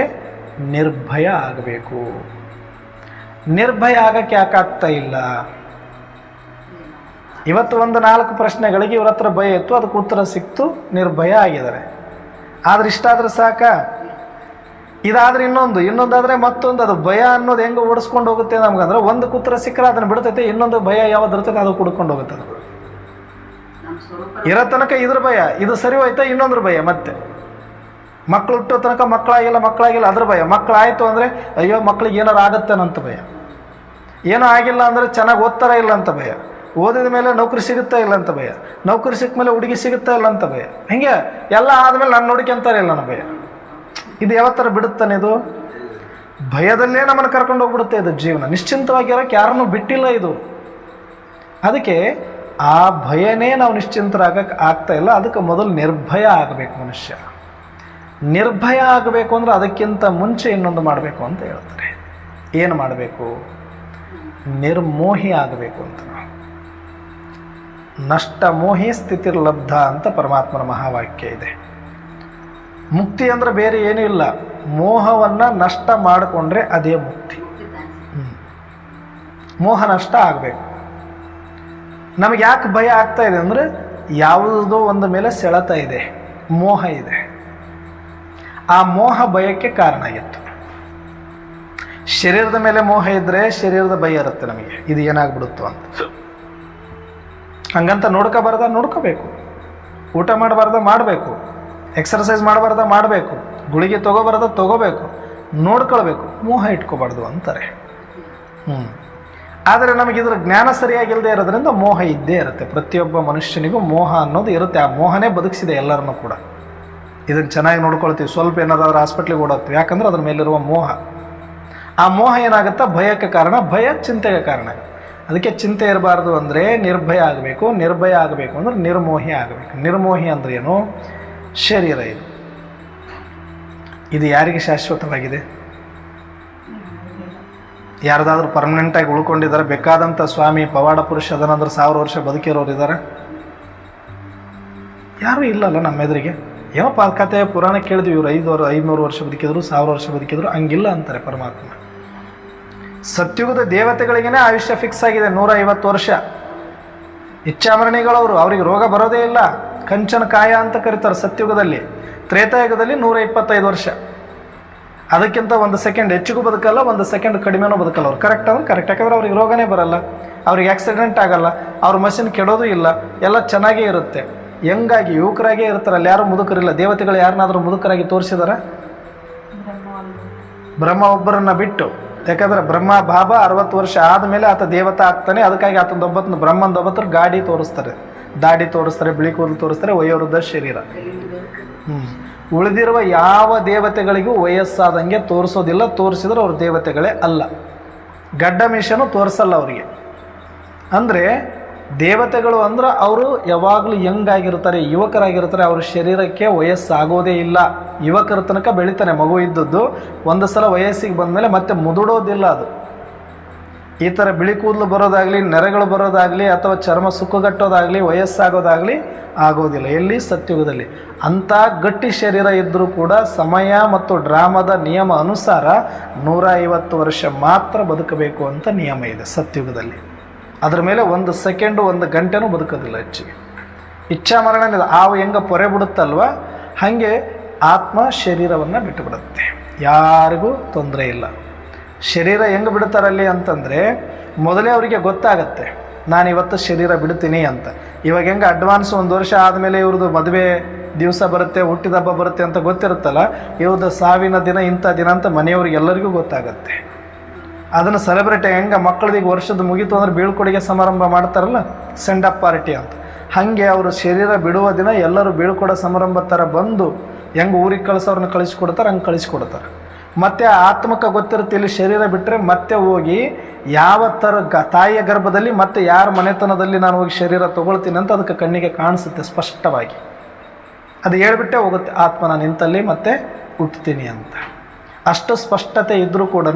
ನಿರ್ಭಯ ಆಗಬೇಕು. ನಿರ್ಭಯ ಆಗಕ್ಕೆ ಯಾಕಾಗ್ತಾ ಇಲ್ಲ? ಇವತ್ತು ಒಂದು 4 ಪ್ರಶ್ನೆಗಳಿಗೆ ಇವ್ರ ಹತ್ರ ಭಯ ಇತ್ತು, ಅದಕ್ಕೆ ಉತ್ತರ ಸಿಕ್ತು, ನಿರ್ಭಯ ಆಗಿದ್ದಾರೆ. ಆದ್ರೆ ಇಷ್ಟಾದ್ರೆ ಸಾಕ? ಇದಾದ್ರೆ ಇನ್ನೊಂದಾದ್ರೆ ಮತ್ತೊಂದು. ಅದು ಭಯ ಅನ್ನೋದು ಹೆಂಗೆ ಓಡಿಸ್ಕೊಂಡು ಹೋಗುತ್ತೆ ನಮ್ಗಂದ್ರೆ, ಒಂದು ಉತ್ತರ ಸಿಕ್ಕರೆ ಅದನ್ನು ಬಿಡ್ತೈತೆ, ಇನ್ನೊಂದು ಭಯ ಯಾವ್ದು ಇರ್ತೈತೆ ಅದು ಕುಡ್ಕೊಂಡು ಹೋಗುತ್ತೆ. ಅದು ಇರೋ ತನಕ ಇದ್ರ ಭಯ, ಇದು ಸರಿ ಹೋಯ್ತಾ ಇನ್ನೊಂದ್ರ ಭಯ, ಮತ್ತೆ ಮಕ್ಕಳು ಹುಟ್ಟೋ ತನಕ ಮಕ್ಕಳಾಗಿಲ್ಲ ಅದ್ರ ಭಯ, ಮಕ್ಕಳಾಯಿತು ಅಂದರೆ ಅಯ್ಯೋ ಮಕ್ಳಿಗೆ ಏನಾರು ಆಗತ್ತೇನಂತ ಭಯ, ಏನೋ ಆಗಿಲ್ಲ ಅಂದರೆ ಚೆನ್ನಾಗಿ ಓದ್ತಾರ ಇಲ್ಲ ಅಂತ ಭಯ, ಓದಿದ ಮೇಲೆ ನೌಕರಿ ಸಿಗುತ್ತಾ ಇಲ್ಲ ಅಂತ ಭಯ, ನೌಕರಿ ಸಿಕ್ಕ ಮೇಲೆ ಹುಡುಗಿ ಸಿಗುತ್ತಾ ಇಲ್ಲ ಅಂತ ಭಯ. ಹಿಂಗೆ ಎಲ್ಲ ಆದಮೇಲೆ ನಾನು ನೋಡ್ಕೊಂತಾರೆ ಇಲ್ಲ ನನ್ನ ಭಯ. ಇದು ಯಾವ ಥರ ಬಿಡುತ್ತಾನೆ? ಇದು ಭಯದಲ್ಲೇ ನಮ್ಮನ್ನು ಕರ್ಕೊಂಡು ಹೋಗ್ಬಿಡುತ್ತೆ. ಇದು ಜೀವನ ನಿಶ್ಚಿಂತವಾಗಿರೋಕ್ಕೆ ಯಾರನ್ನೂ ಬಿಟ್ಟಿಲ್ಲ ಇದು. ಅದಕ್ಕೆ ಆ ಭಯನೇ ನಾವು ನಿಶ್ಚಿಂತರಾಗಕ್ಕೆ ಆಗ್ತಾ ಇಲ್ಲ. ಅದಕ್ಕೆ ಮೊದಲು ನಿರ್ಭಯ ಆಗಬೇಕು ಮನುಷ್ಯ. ನಿರ್ಭಯ ಆಗಬೇಕು ಅಂದರೆ ಅದಕ್ಕಿಂತ ಮುಂಚೆ ಇನ್ನೊಂದು ಮಾಡಬೇಕು ಅಂತ ಹೇಳ್ತಾರೆ. ಏನು ಮಾಡಬೇಕು? ನಿರ್ಮೋಹಿ ಆಗಬೇಕು ಅಂತ. ನಷ್ಟ ಮೋಹಿ ಸ್ಥಿತಿರ್ಲಬ್ಧ ಅಂತ ಪರಮಾತ್ಮನ ಮಹಾವಾಕ್ಯ ಇದೆ. ಮುಕ್ತಿ ಅಂದರೆ ಬೇರೆ ಏನೂ ಇಲ್ಲ, ಮೋಹವನ್ನು ನಷ್ಟ ಮಾಡಿಕೊಂಡ್ರೆ ಅದೇ ಮುಕ್ತಿ. ಮೋಹ ನಷ್ಟ ಆಗಬೇಕು. ನಮಗೆ ಯಾಕೆ ಭಯ ಆಗ್ತಾ ಇದೆ ಅಂದರೆ, ಯಾವುದೋ ಒಂದು ಮೇಲೆ ಸೆಳೆತ ಇದೆ, ಮೋಹ ಇದೆ. ಆ ಮೋಹ ಭಯಕ್ಕೆ ಕಾರಣ ಆಗಿತ್ತು. ಶರೀರದ ಮೇಲೆ ಮೋಹ ಇದ್ದರೆ ಶರೀರದ ಭಯ ಇರುತ್ತೆ ನಮಗೆ, ಇದು ಏನಾಗ್ಬಿಡುತ್ತೋ ಅಂತ. ಹಂಗಂತ ನೋಡ್ಕೋಬೇಕು. ಊಟ ಮಾಡಬೇಕು, ಎಕ್ಸರ್ಸೈಸ್ ಮಾಡಬೇಕು, ಗುಳಿಗೆ ತಗೋಬೇಕು, ನೋಡ್ಕೊಳ್ಬೇಕು, ಮೋಹ ಇಟ್ಕೋಬಾರ್ದು ಅಂತಾರೆ. ಆದರೆ ನಮಗಿದ್ರ ಜ್ಞಾನ ಸರಿಯಾಗಿಲ್ಲದೆ ಇರೋದ್ರಿಂದ ಮೋಹ ಇದ್ದೇ ಇರುತ್ತೆ. ಪ್ರತಿಯೊಬ್ಬ ಮನುಷ್ಯನಿಗೂ ಮೋಹ ಅನ್ನೋದು ಇರುತ್ತೆ. ಆ ಮೋಹನೇ ಬದುಕಿಸಿದೆ ಎಲ್ಲರನ್ನೂ ಕೂಡ. ಇದನ್ನು ಚೆನ್ನಾಗಿ ನೋಡ್ಕೊಳ್ತೀವಿ. ಸ್ವಲ್ಪ ಏನಾದರೂ ಹಾಸ್ಪಿಟ್ಲಿಗೆ ಓಡೋಗ್ತೀವಿ, ಯಾಕಂದ್ರೆ ಅದ್ರ ಮೇಲಿರುವ ಮೋಹ. ಆ ಮೋಹ ಏನಾಗುತ್ತಾ? ಭಯಕ್ಕೆ ಕಾರಣ, ಭಯ ಚಿಂತೆಗೆ ಕಾರಣ. ಅದಕ್ಕೆ ಚಿಂತೆ ಇರಬಾರ್ದು ಅಂದರೆ ನಿರ್ಭಯ ಆಗಬೇಕು. ನಿರ್ಭಯ ಆಗಬೇಕು ಅಂದರೆ ನಿರ್ಮೋಹಿ ಆಗಬೇಕು. ನಿರ್ಮೋಹಿ ಅಂದರೆ ಏನು? ಶರೀರ ಇದು ಯಾರಿಗೆ ಶಾಶ್ವತವಾಗಿದೆ? ಯಾರ್ದಾದ್ರೂ ಪರ್ಮನೆಂಟಾಗಿ ಉಳ್ಕೊಂಡಿದ್ದಾರೆ? ಬೇಕಾದಂಥ ಸ್ವಾಮಿ ಪವಾಡ ಪುರುಷ ಅದನಂದ್ರೆ 1000 ವರ್ಷ ಬದುಕಿರೋರು ಇದ್ದಾರೆ? ಯಾರೂ ಇಲ್ಲಲ್ಲ ನಮ್ಮ ಎದುರಿಗೆ. ಏನೋ ಕಥೆ ಪುರಾಣ ಕೇಳಿದ್ವಿ, ಇವ್ರು 500 ವರ್ಷ ಬದುಕಿದ್ರು, 1000 ವರ್ಷ ಬದುಕಿದ್ರು, ಹಂಗಿಲ್ಲ ಅಂತಾರೆ ಪರಮಾತ್ಮ. ಸತ್ಯುಗದ ದೇವತೆಗಳಿಗೇ ಆಯುಷ್ಯ ಫಿಕ್ಸ್ ಆಗಿದೆ 150 ವರ್ಷ. ಇಚ್ಛಾಮರಣಿಗಳವರು, ಅವ್ರಿಗೆ ರೋಗ ಬರೋದೇ ಇಲ್ಲ. ಕಂಚನ ಕಾಯ ಅಂತ ಕರೀತಾರೆ ಸತ್ಯುಗದಲ್ಲಿ. ತ್ರೇತಾಯುಗದಲ್ಲಿ 125 ವರ್ಷ. ಅದಕ್ಕಿಂತ 1 ಸೆಕೆಂಡ್ ಹೆಚ್ಚಿಗೂ ಬದುಕಲ್ಲ, 1 ಸೆಕೆಂಡ್ ಕಡಿಮೆನೂ ಬದುಕಲ್ಲ. ಅವ್ರು ಕರೆಕ್ಟ್ ಅಂದ್ರೆ ಕರೆಕ್ಟ್, ಯಾಕಂದ್ರೆ ಅವ್ರಿಗೆ ರೋಗನೇ ಬರಲ್ಲ, ಅವ್ರಿಗೆ ಆಕ್ಸಿಡೆಂಟ್ ಆಗಲ್ಲ, ಅವ್ರ ಮಷಿನ್ ಕೆಡೋದು ಇಲ್ಲ, ಎಲ್ಲ ಚೆನ್ನಾಗೇ ಇರುತ್ತೆ. ಹೆಂಗಾಗಿ ಯುವಕರಾಗೇ ಇರ್ತಾರೆ, ಅಲ್ಲಿ ಯಾರು ಮುದುಕರಿಲ್ಲ. ದೇವತೆಗಳು ಯಾರನ್ನಾದರೂ ಮುದುಕರಾಗಿ ತೋರಿಸಿದಾರ? ಬ್ರಹ್ಮ ಒಬ್ಬರನ್ನ ಬಿಟ್ಟು. ಯಾಕಂದ್ರೆ ಬ್ರಹ್ಮ ಬಾಬಾ 60 ವರ್ಷ ಆದಮೇಲೆ ಆತ ದೇವತಾ ಆಗ್ತಾನೆ. ಅದಕ್ಕಾಗಿ ಆತನ ಬ್ರಹ್ಮಂದೊಬ್ಬತ್ರ ಗಾಡಿ ತೋರಿಸ್ತಾರೆ, ದಾಡಿ ತೋರಿಸ್ತಾರೆ, ಬಿಳಿ ಕೂದಲು ತೋರಿಸ್ತಾರೆ, ವಯೋವೃದ್ಧ ಶರೀರ. ಉಳಿದಿರುವ ಯಾವ ದೇವತೆಗಳಿಗೂ ವಯಸ್ಸಾದಂಗೆ ತೋರಿಸೋದಿಲ್ಲ. ತೋರಿಸಿದ್ರೆ ಅವ್ರ ದೇವತೆಗಳೇ ಅಲ್ಲ. ಗಡ್ಡ ಮೀಶನು ತೋರಿಸಲ್ಲ ಅವರಿಗೆ. ಅಂದರೆ ದೇವತೆಗಳು ಅಂದ್ರೆ ಅವರು ಯಾವಾಗಲೂ ಯಂಗಾಗಿರ್ತಾರೆ, ಯುವಕರಾಗಿರ್ತಾರೆ. ಅವ್ರ ಶರೀರಕ್ಕೆ ವಯಸ್ಸಾಗೋದೇ ಇಲ್ಲ. ಯುವಕರ ತನಕ ಬೆಳಿತಾನೆ. ಮಗು ಇದ್ದದ್ದು ಒಂದು ಸಲ ವಯಸ್ಸಿಗೆ ಬಂದಮೇಲೆ ಮತ್ತೆ ಮುದುಡೋದಿಲ್ಲ ಅದು. ಈ ಥರ ಬಿಳಿ ಕೂದಲು ಬರೋದಾಗಲಿ, ನೆರೆಗಳು ಬರೋದಾಗಲಿ, ಅಥವಾ ಚರ್ಮ ಸುಕ್ಕುಗಟ್ಟೋದಾಗಲಿ, ವಯಸ್ಸಾಗೋದಾಗಲಿ ಆಗೋದಿಲ್ಲ. ಎಲ್ಲಿ? ಸತ್ಯುಗದಲ್ಲಿ. ಅಂಥ ಗಟ್ಟಿ ಶರೀರ ಇದ್ದರೂ ಕೂಡ ಸಮಯ ಮತ್ತು ಡ್ರಾಮದ ನಿಯಮ ಅನುಸಾರ 150 ವರ್ಷ ಮಾತ್ರ ಬದುಕಬೇಕು ಅಂತ ನಿಯಮ ಇದೆ ಸತ್ಯುಗದಲ್ಲಿ. ಅದ್ರ ಮೇಲೆ 1 ಸೆಕೆಂಡು 1 ಗಂಟೆನೂ ಬದುಕೋದಿಲ್ಲ ಹೆಚ್ಚಿಗೆ. ಇಚ್ಛಾ ಮರಣ ಆವು ಹೆಂಗೆ ಪೊರೆ ಬಿಡುತ್ತಲ್ವ, ಹಾಗೆ ಆತ್ಮ ಶರೀರವನ್ನು ಬಿಟ್ಟು ಬಿಡುತ್ತೆ. ಯಾರಿಗೂ ತೊಂದರೆ ಇಲ್ಲ. ಶರೀರ ಹೆಂಗೆ ಬಿಡ್ತಾರಲ್ಲಿ ಅಂತಂದರೆ, ಮೊದಲೇ ಅವರಿಗೆ ಗೊತ್ತಾಗತ್ತೆ ನಾನಿವತ್ತು ಶರೀರ ಬಿಡ್ತೀನಿ ಅಂತ. ಇವಾಗ ಹೆಂಗೆ ಅಡ್ವಾನ್ಸ್ 1 ವರ್ಷ ಆದಮೇಲೆ ಇವ್ರದ್ದು ಮದುವೆ ದಿವಸ ಬರುತ್ತೆ, ಹುಟ್ಟಿದ ಹಬ್ಬ ಬರುತ್ತೆ ಅಂತ ಗೊತ್ತಿರುತ್ತಲ್ಲ, ಇವ್ರದ್ದು ಸಾವಿನ ದಿನ ಇಂಥ ದಿನ ಅಂತ ಮನೆಯವ್ರಿಗೆ ಎಲ್ಲರಿಗೂ ಗೊತ್ತಾಗತ್ತೆ. ಅದನ್ನು ಸೆಲೆಬ್ರೇಟ್ ಹೆಂಗೆ ಮಕ್ಕಳಿಗೆ ವರ್ಷದ ಮುಗೀತು ಅಂದ್ರೆ ಬೀಳ್ಕೊಡುಗೆ ಸಮಾರಂಭ ಮಾಡ್ತಾರಲ್ಲ, ಸೆಂಡ್ ಅಪ್ ಪಾರ್ಟಿ ಅಂತ. ಹಾಗೆ ಅವರು ಶರೀರ ಬಿಡುವ ದಿನ ಎಲ್ಲರೂ ಬೀಳ್ಕೊಡೋ ಸಮಾರಂಭ ಥರ ಬಂದು ಹೆಂಗೆ ಊರಿಗೆ ಕಳಿಸೋರನ್ನ ಕಳಿಸ್ಕೊಡ್ತಾರೆ, ಹಂಗೆ ಕಳಿಸ್ಕೊಡ್ತಾರೆ. ಮತ್ತು ಆತ್ಮಕ್ಕೆ ಗೊತ್ತಿರುತ್ತೆ ಇಲ್ಲಿ ಶರೀರ ಬಿಟ್ಟರೆ ಮತ್ತೆ ಹೋಗಿ ಯಾವ ಥರ ತಾಯಿಯ ಗರ್ಭದಲ್ಲಿ ಮತ್ತೆ ಯಾರ ಮನೆತನದಲ್ಲಿ ನಾನು ಹೋಗಿ ಶರೀರ ತೊಗೊಳ್ತೀನಿ ಅಂತ ಅದಕ್ಕೆ ಕಣ್ಣಿಗೆ ಕಾಣಿಸುತ್ತೆ ಸ್ಪಷ್ಟವಾಗಿ. ಅದು ಹೇಳ್ಬಿಟ್ಟೆ ಹೋಗುತ್ತೆ, ಆತ್ಮ ನಾನು ನಿಂತಲ್ಲಿ ಮತ್ತೆ ಹುಟ್ಟುತ್ತೀನಿ ಅಂತ. ಅಷ್ಟು ಸ್ಪಷ್ಟತೆ ಇದ್ದರೂ ಕೂಡ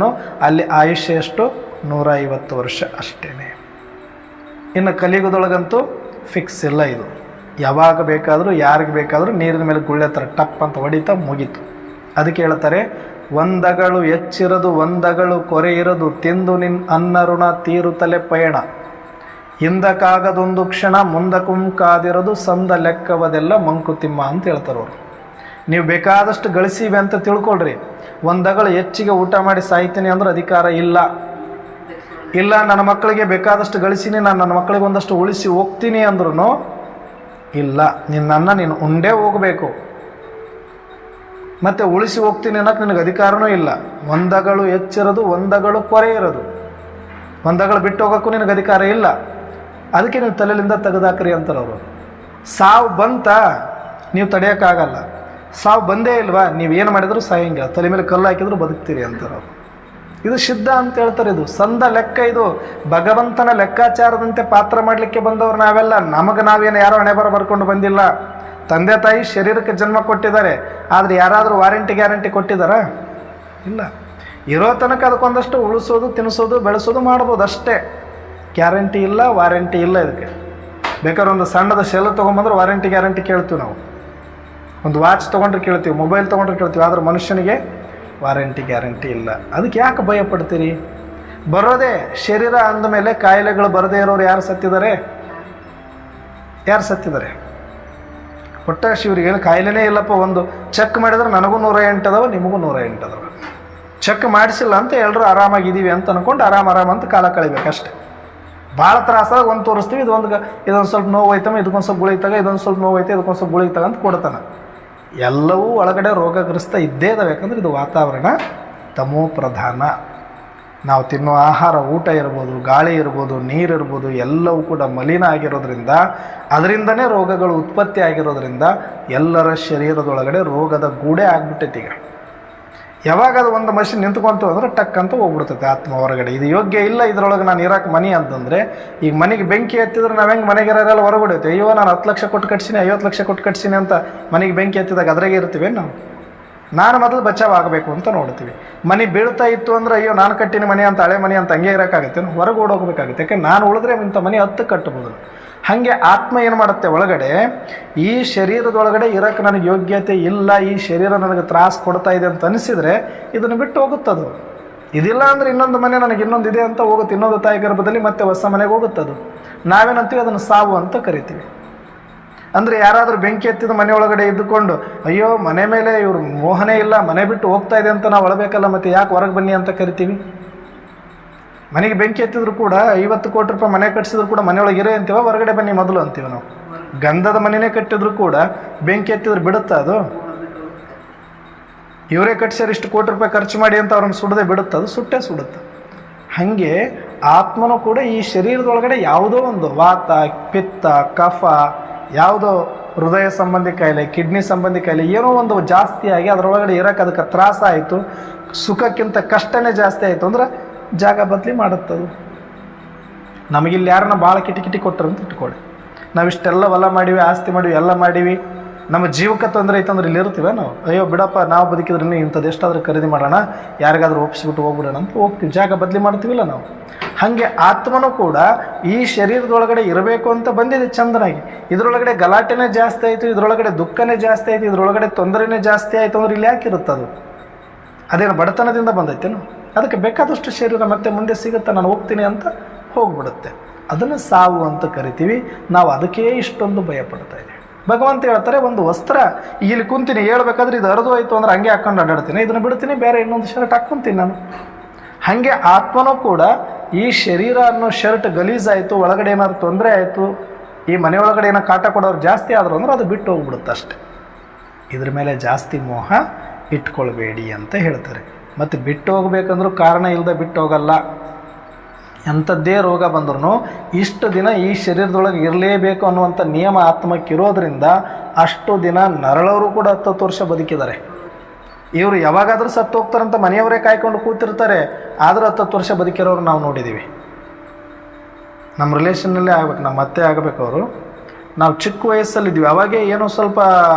ಅಲ್ಲಿ ಆಯುಷ್ಯ ಎಷ್ಟು? 150 ವರ್ಷ ಅಷ್ಟೇ. ಇನ್ನು ಕಲಿಯುಗದೊಳಗಂತೂ ಫಿಕ್ಸ್ ಇಲ್ಲ. ಇದು ಯಾವಾಗ ಬೇಕಾದರೂ ಯಾರಿಗೆ ಬೇಕಾದರೂ ನೀರಿನ ಮೇಲೆ ಗುಳ್ಳೆ ಥರ ಟಪ್ ಅಂತ ಹೊಡಿತಾ ಮುಗೀತು. ಅದಕ್ಕೆ ಹೇಳ್ತಾರೆ, ಒಂದಗಳು ಎಚ್ಚಿರದು ಒಂದಗಳು ಕೊರೆ ಇರದು, ತಿಂದು ನಿನ್ ಅನ್ನ ಋಣ ತೀರುತ್ತಲೆ ಪಯಣ, ಹಿಂದಕ್ಕಾಗದೊಂದು ಕ್ಷಣ ಮುಂದಕ್ಕೂ ಕಾದಿರೋದು, ಸಂದ ಲೆಕ್ಕವದೆಲ್ಲ ಮಂಕುತಿಮ್ಮ ಅಂತ ಹೇಳ್ತಾರೆ ಅವರು. ನೀವು ಬೇಕಾದಷ್ಟು ಗಳಿಸಿವೆ ಅಂತ ತಿಳ್ಕೊಳ್ರಿ, ಒಂದಗಳು ಹೆಚ್ಚಿಗೆ ಊಟ ಮಾಡಿ ಸಾಯ್ತೀನಿ ಅಂದ್ರೆ ಅಧಿಕಾರ ಇಲ್ಲ. ಇಲ್ಲ ನನ್ನ ಮಕ್ಕಳಿಗೆ ಬೇಕಾದಷ್ಟು ಗಳಿಸಿನಿ, ನಾನು ನನ್ನ ಮಕ್ಕಳಿಗೆ ಒಂದಷ್ಟು ಉಳಿಸಿ ಹೋಗ್ತೀನಿ ಅಂದ್ರೂ ಇಲ್ಲ. ನಿನ್ನನ್ನು ನೀನು ಉಂಡೇ ಹೋಗಬೇಕು. ಮತ್ತು ಉಳಿಸಿ ಹೋಗ್ತೀನಿ ಅನ್ನೋಕ್ಕೆ ನಿನಗೆ ಅಧಿಕಾರನೂ ಇಲ್ಲ. ಒಂದಗಳು ಹೆಚ್ಚಿರೋದು ಒಂದಗಳು ಕೊರೆ ಇರೋದು, ಒಂದಗಳು ಬಿಟ್ಟು ಹೋಗೋಕ್ಕೂ ನಿನಗೆ ಅಧಿಕಾರ ಇಲ್ಲ. ಅದಕ್ಕೆ ನೀವು ತಲೆಯಿಂದ ತೆಗೆದಾಕ್ರಿ ಅಂತಾರೆ ಅವರು. ಸಾವು ಬಂತ ನೀವು ತಡೆಯೋಕ್ಕಾಗಲ್ಲ. ಸಾವು ಬಂದೇ ಇಲ್ವಾ, ನೀವೇನು ಮಾಡಿದ್ರು ಸಾಯಂಗಿಲ್ಲ, ತಲೆ ಮೇಲೆ ಕಲ್ಲು ಹಾಕಿದ್ರು ಬದುಕ್ತೀರಿ ಅಂತಾರೆ ಅವರು. ಇದು ಸಿದ್ಧ ಅಂತ ಹೇಳ್ತಾರೆ. ಇದು ಸಂದ ಲೆಕ್ಕ. ಇದು ಭಗವಂತನ ಲೆಕ್ಕಾಚಾರದಂತೆ ಪಾತ್ರ ಮಾಡಲಿಕ್ಕೆ ಬಂದವರು ನಾವೆಲ್ಲ. ನಮಗೆ ನಾವೇನು ಯಾರೋ ಹಣೆಬರ ಬರ್ಕೊಂಡು ಬಂದಿಲ್ಲ. ತಂದೆ ತಾಯಿ ಶರೀರಕ್ಕೆ ಜನ್ಮ ಕೊಟ್ಟಿದ್ದಾರೆ, ಆದರೆ ಯಾರಾದರೂ ವಾರಂಟಿ ಗ್ಯಾರಂಟಿ ಕೊಟ್ಟಿದ್ದಾರಾ? ಇಲ್ಲ. ಇರೋ ತನಕ ಅದಕ್ಕೊಂದಷ್ಟು ಉಳಿಸೋದು, ತಿನ್ನಿಸೋದು, ಬೆಳೆಸೋದು ಮಾಡ್ಬೋದು ಅಷ್ಟೇ. ಗ್ಯಾರಂಟಿ ಇಲ್ಲ, ವಾರಂಟಿ ಇಲ್ಲ ಇದಕ್ಕೆ. ಬೇಕಾದ್ರೆ ಒಂದು ಸಣ್ಣದ ಶೆಲ್ ತೊಗೊಂಬಂದ್ರೆ ವಾರಂಟಿ ಗ್ಯಾರಂಟಿ ಕೇಳ್ತೀವಿ ನಾವು. ಒಂದು ವಾಚ್ ತೊಗೊಂಡ್ರೆ ಕೇಳ್ತೀವಿ, ಮೊಬೈಲ್ ತೊಗೊಂಡ್ರೆ ಕೇಳ್ತೀವಿ. ಆದರೆ ಮನುಷ್ಯನಿಗೆ ವಾರಂಟಿ ಗ್ಯಾರಂಟಿ ಇಲ್ಲ. ಅದಕ್ಕೆ ಯಾಕೆ ಭಯ ಪಡ್ತೀರಿ? ಬರೋದೇ ಶರೀರ ಅಂದಮೇಲೆ ಕಾಯಿಲೆಗಳು ಬರದೇ ಇರೋರು ಯಾರು ಸತ್ತಿದ್ದಾರೆ? ಯಾರು ಸತ್ತಿದ್ದಾರೆ? ಒಟ್ಟ ಶಿವರಿಗೆ ಕಾಯಿಲೆನೇ ಇಲ್ಲಪ್ಪ. ಒಂದು ಚೆಕ್ ಮಾಡಿದ್ರೆ ನನಗೂ 108 ಅದಾವ, ನಿಮಗೂ 108 ಅದಾವ. ಚೆಕ್ ಮಾಡಿಸಿಲ್ಲ ಅಂತ ಎಲ್ಲರೂ ಆರಾಮಾಗಿದ್ದೀವಿ ಅಂತ ಅಂದ್ಕೊಂಡು ಆರಾಮ ಅಂತ ಕಾಲ ಕಳಿಬೇಕಷ್ಟೆ. ಭಾಳ ತ್ರಾಸಾಗಿ ಒಂದು ತೋರಿಸ್ತೀವಿ, ಇದೊಂದು ಸ್ವಲ್ಪ ನೋವು ಐತಮ್ಮ, ಇದಕ್ಕೊಂದು ಸ್ವಲ್ಪ ಗುಳಿಗೆ ತಗ, ಇದೊಂದು ಸ್ವಲ್ಪ ನೋವು ಐತೆ, ಇದಕ್ಕೊಂದು ಸ್ವಲ್ಪ ಗುಳಿಗೆ ತಗ ಅಂತ ಕೊಡ್ತಾನೆ. ಎಲ್ಲವೂ ಒಳಗಡೆ ರೋಗಗ್ರಸ್ತ ಇದ್ದೇ ಇದಾವೆ. ಯಾಕಂದರೆ ಇದು ವಾತಾವರಣ ತಮೋ ಪ್ರಧಾನ. ನಾವು ತಿನ್ನೋ ಆಹಾರ, ಊಟ ಇರ್ಬೋದು, ಗಾಳಿ ಇರ್ಬೋದು, ನೀರಿರ್ಬೋದು, ಎಲ್ಲವೂ ಕೂಡ ಮಲಿನ ಆಗಿರೋದ್ರಿಂದ, ಅದರಿಂದನೇ ರೋಗಗಳು ಉತ್ಪತ್ತಿ ಆಗಿರೋದ್ರಿಂದ ಎಲ್ಲರ ಶರೀರದೊಳಗಡೆ ರೋಗದ ಗೂಡೆ ಆಗ್ಬಿಟ್ಟೈತಿ. ಈಗ ಯಾವಾಗ ಅದು ಒಂದು ಮಷಿನ್ ನಿಂತ್ಕೊಂತು ಅಂದ್ರೆ ಟಕ್ ಅಂತ ಹೋಗ್ಬಿಡ್ತೈತೆ ಆತ್ಮ ಹೊರಗಡೆ. ಇದು ಯೋಗ್ಯ ಇಲ್ಲ ಇದರೊಳಗೆ ನಾನು ಇರೋಕೆ ಮನೆ ಅಂತಂದರೆ, ಈಗ ಮನೆಗೆ ಬೆಂಕಿ ಹತ್ತಿದ್ರೆ ನಾವು ಹೆಂಗೆ ಮನೆಗಿರೋರೆಲ್ಲ ಹೊರಗಡೆ ಅಯ್ಯೋ ನಾನು 10 ಲಕ್ಷ ಕೊಟ್ಟು ಕಟ್ಸೀನಿ, 50 ಲಕ್ಷ ಕೊಟ್ಟು ಕಟ್ಸೀನಿ ಅಂತ ಮನೆಗೆ ಬೆಂಕಿ ಹತ್ತಿದಾಗ ಅದ್ರಾಗೆ ಇರ್ತೀವಿ ನಾವು. ನಾನು ಮೊದಲು ಬಚಾವ್ ಆಗಬೇಕು ಅಂತ ನೋಡ್ತೀವಿ. ಮನೆ ಬೀಳ್ತಾ ಇತ್ತು ಅಂದ್ರೆ ಅಯ್ಯೋ ನಾನು ಕಟ್ಟಿನ ಮನೆ ಅಂತ ಹಳೆ ಮನೆ ಅಂತ ಹಂಗೆ ಇರೋಕ್ಕಾಗುತ್ತೆ, ಹೊರಗೆ ಓಡೋಗ್ಬೇಕಾಗುತ್ತೆ. ಯಾಕೆ ನಾನು ಉಳಿದ್ರೆ ಇಂಥ ಮನೆ 10 ಕಟ್ಟಬಹುದು. ಹಾಗೆ ಆತ್ಮ ಏನು ಮಾಡುತ್ತೆ, ಒಳಗಡೆ ಈ ಶರೀರದೊಳಗಡೆ ಇರೋಕ್ಕೆ ನನಗೆ ಯೋಗ್ಯತೆ ಇಲ್ಲ, ಈ ಶರೀರ ನನಗೆ ತ್ರಾಸು ಕೊಡ್ತಾ ಇದೆ ಅಂತ ಅನಿಸಿದರೆ ಇದನ್ನು ಬಿಟ್ಟು ಹೋಗುತ್ತದು. ಇದಿಲ್ಲ ಅಂದರೆ ಇನ್ನೊಂದು ಮನೆ ನನಗೆ ಇನ್ನೊಂದು ಇದೆ ಅಂತ ಹೋಗುತ್ತೆ, ಇನ್ನೊಂದು ತಾಯಿ ಗರ್ಭದಲ್ಲಿ ಮತ್ತೆ ಹೊಸ ಮನೆಗೆ ಹೋಗುತ್ತದು. ನಾವೇನಂತೀವಿ ಅದನ್ನು ಸಾವು ಅಂತ ಕರಿತೀವಿ. ಅಂದರೆ ಯಾರಾದರೂ ಬೆಂಕಿ ಎತ್ತಿದ ಮನೆಯೊಳಗಡೆ ಇದ್ದುಕೊಂಡು ಅಯ್ಯೋ ಮನೆ ಮೇಲೆ ಇವ್ರು ಮೋಹನೇ ಇಲ್ಲ, ಮನೆ ಬಿಟ್ಟು ಹೋಗ್ತಾ ಇದೆ ಅಂತ ನಾವು ಒಳಬೇಕಲ್ಲ, ಮತ್ತು ಯಾಕೆ ಹೊರಗೆ ಬನ್ನಿ ಅಂತ ಕರಿತೀವಿ. ಮನೆಗೆ ಬೆಂಕಿ ಎತ್ತಿದ್ರು ಕೂಡ 50 ಕೋಟಿ ರೂಪಾಯಿ ಮನೆ ಕಟ್ಟಿಸಿದ್ರು ಕೂಡ ಮನೆಯೊಳಗೆ ಇರೇ ಅಂತೀವ, ಹೊರಗಡೆ ಬನ್ನಿ ಮೊದಲು ಅಂತೀವಿ ನಾವು. ಗಂಧದ ಮನೆಯೇ ಕಟ್ಟಿದ್ರು ಕೂಡ ಬೆಂಕಿ ಎತ್ತಿದ್ರು ಬಿಡುತ್ತಾ ಅದು? ಇವರೇ ಕಟ್ಸ್ಯಾರ ಇಷ್ಟು ಕೋಟಿ ರೂಪಾಯಿ ಖರ್ಚು ಮಾಡಿ ಅಂತ ಅವ್ರನ್ನ ಸುಡದೆ ಬಿಡುತ್ತೆ, ಅದು ಸುಟ್ಟೇ ಸುಡುತ್ತೆ. ಹಾಗೆ ಆತ್ಮನೂ ಕೂಡ ಈ ಶರೀರದೊಳಗಡೆ ಯಾವುದೋ ಒಂದು ವಾತ, ಪಿತ್ತ, ಕಫ, ಯಾವುದೋ ಹೃದಯ ಸಂಬಂಧಿ ಕಾಯಿಲೆ, ಕಿಡ್ನಿ ಸಂಬಂಧಿ ಕಾಯಿಲೆ ಏನೋ ಒಂದು ಜಾಸ್ತಿ ಆಗಿ ಅದರೊಳಗಡೆ ಇರೋಕ್ಕೆ ಅದಕ್ಕೆ ತ್ರಾಸ ಆಯಿತು, ಸುಖಕ್ಕಿಂತ ಕಷ್ಟನೇ ಜಾಸ್ತಿ ಆಯಿತು ಅಂದ್ರೆ ಜಾಗ ಬದಲಿ ಮಾಡುತ್ತದು. ನಮಗಿಲ್ಲಿ ಯಾರನ್ನ ಭಾಳ ಕಿಟಿ ಕೊಟ್ಟರು ಅಂತ ಇಟ್ಕೊಳ್ಳಿ, ನಾವಿಷ್ಟೆಲ್ಲ ಹೊಲ ಮಾಡೀವಿ, ಆಸ್ತಿ ಮಾಡೀವಿ, ಎಲ್ಲ ಮಾಡೀವಿ, ನಮ್ಮ ಜೀವಕ್ಕೆ ತೊಂದರೆ ಐತೆ ಅಂದ್ರೆ ಇಲ್ಲಿ ಇರ್ತೀವ ನಾವು. ಅಯ್ಯೋ ಬಿಡಪ್ಪ, ನಾವು ಬದುಕಿದ್ರೆ ಇಂಥದ್ದು ಎಷ್ಟಾದರೂ ಖರೀದಿ ಮಾಡೋಣ, ಯಾರಿಗಾದ್ರೂ ಒಪ್ಪಿಸ್ಬಿಟ್ಟು ಹೋಗ್ಬಿಡೋಣ ಅಂತ ಹೋಗ್ತೀವಿ, ಜಾಗ ಬದಲಿ ಮಾಡ್ತೀವಿಲ್ಲ ನಾವು. ಹಾಗೆ ಆತ್ಮನೂ ಕೂಡ ಈ ಶರೀರದೊಳಗಡೆ ಇರಬೇಕು ಅಂತ ಬಂದಿದೆ ಚಂದನಾಗಿ. ಇದರೊಳಗಡೆ ಗಲಾಟೆನೇ ಜಾಸ್ತಿ ಆಯಿತು, ಇದರೊಳಗಡೆ ದುಃಖನೇ ಜಾಸ್ತಿ ಆಯಿತು, ಇದರೊಳಗಡೆ ತೊಂದರೆನೇ ಜಾಸ್ತಿ ಆಯಿತು ಅಂದ್ರೆ ಇಲ್ಲಿ ಯಾಕೆ ಇರುತ್ತದು? ಅದೇನು ಬಡತನದಿಂದ ಬಂದೈತೇನು? ಅದಕ್ಕೆ ಬೇಕಾದಷ್ಟು ಶರೀರ ಮತ್ತೆ ಮುಂದೆ ಸಿಗುತ್ತೆ, ನಾನು ಹೋಗ್ತೀನಿ ಅಂತ ಹೋಗ್ಬಿಡುತ್ತೆ. ಅದನ್ನು ಸಾವು ಅಂತ ಕರಿತೀವಿ ನಾವು. ಅದಕ್ಕೇ ಇಷ್ಟೊಂದು ಭಯ ಪಡ್ತಾ ಇದ್ದೀವಿ. ಭಗವಂತ ಹೇಳ್ತಾರೆ, ಒಂದು ವಸ್ತ್ರ ಇಲ್ಲಿ ಕುಂತೀನಿ ಹೇಳ್ಬೇಕಾದ್ರೆ ಇದು ಹರಿದು ಆಯಿತು ಅಂದ್ರೆ ಹಂಗೆ ಹಾಕೊಂಡು ಅಡ್ಡಾಡ್ತೀನಿ, ಇದನ್ನು ಬಿಡ್ತೀನಿ, ಬೇರೆ ಇನ್ನೊಂದು ಶರ್ಟ್ ಹಾಕ್ಕೊಂತೀನಿ ನಾನು. ಹಾಗೆ ಆತ್ಮನೂ ಕೂಡ ಈ ಶರೀರ ಅನ್ನೋ ಶರ್ಟ್ ಗಲೀಜಾಯಿತು, ಒಳಗಡೆ ಏನಾದ್ರು ತೊಂದರೆ ಆಯಿತು, ಈ ಮನೆಯೊಳಗಡೆ ಏನೋ ಕಾಟ ಕೊಡೋರು ಜಾಸ್ತಿ ಆದರು ಅಂದ್ರೆ ಅದು ಬಿಟ್ಟು ಹೋಗ್ಬಿಡುತ್ತೆ ಅಷ್ಟೆ. ಇದ್ರ ಮೇಲೆ ಜಾಸ್ತಿ ಮೋಹ ಇಟ್ಕೊಳ್ಬೇಡಿ ಅಂತ ಹೇಳ್ತಾರೆ. ಮತ್ತು ಬಿಟ್ಟು ಹೋಗ್ಬೇಕಂದ್ರೂ ಕಾರಣ ಇಲ್ಲದೆ ಬಿಟ್ಟು ಹೋಗಲ್ಲ. ಎಂಥದ್ದೇ ರೋಗ ಬಂದ್ರೂ ಇಷ್ಟು ದಿನ ಈ ಶರೀರದೊಳಗೆ ಇರಲೇಬೇಕು ಅನ್ನುವಂಥ ನಿಯಮ ಆತ್ಮಕ್ಕಿರೋದ್ರಿಂದ ಅಷ್ಟು ದಿನ ನರಳವರು ಕೂಡ 10 ವರ್ಷ ಬದುಕಿದ್ದಾರೆ. ಇವರು ಯಾವಾಗಾದರೂ ಸತ್ತು ಹೋಗ್ತಾರಂತ ಮನೆಯವರೇ ಕಾಯ್ಕೊಂಡು ಕೂತಿರ್ತಾರೆ, ಆದರೂ 10 ವರ್ಷ ಬದುಕಿರೋರು ನಾವು ನೋಡಿದ್ದೀವಿ. ನಮ್ಮ ರಿಲೇಷನ್ನಲ್ಲೇ ಆಗ್ಬೇಕು, ನಮ್ಮ ಅತ್ತೆ ಆಗಬೇಕು ಅವರು. ನಾವು ಚಿಕ್ಕ ವಯಸ್ಸಲ್ಲಿದ್ವಿ, ಅವಾಗೇ ಏನೋ ಸ್ವಲ್ಪ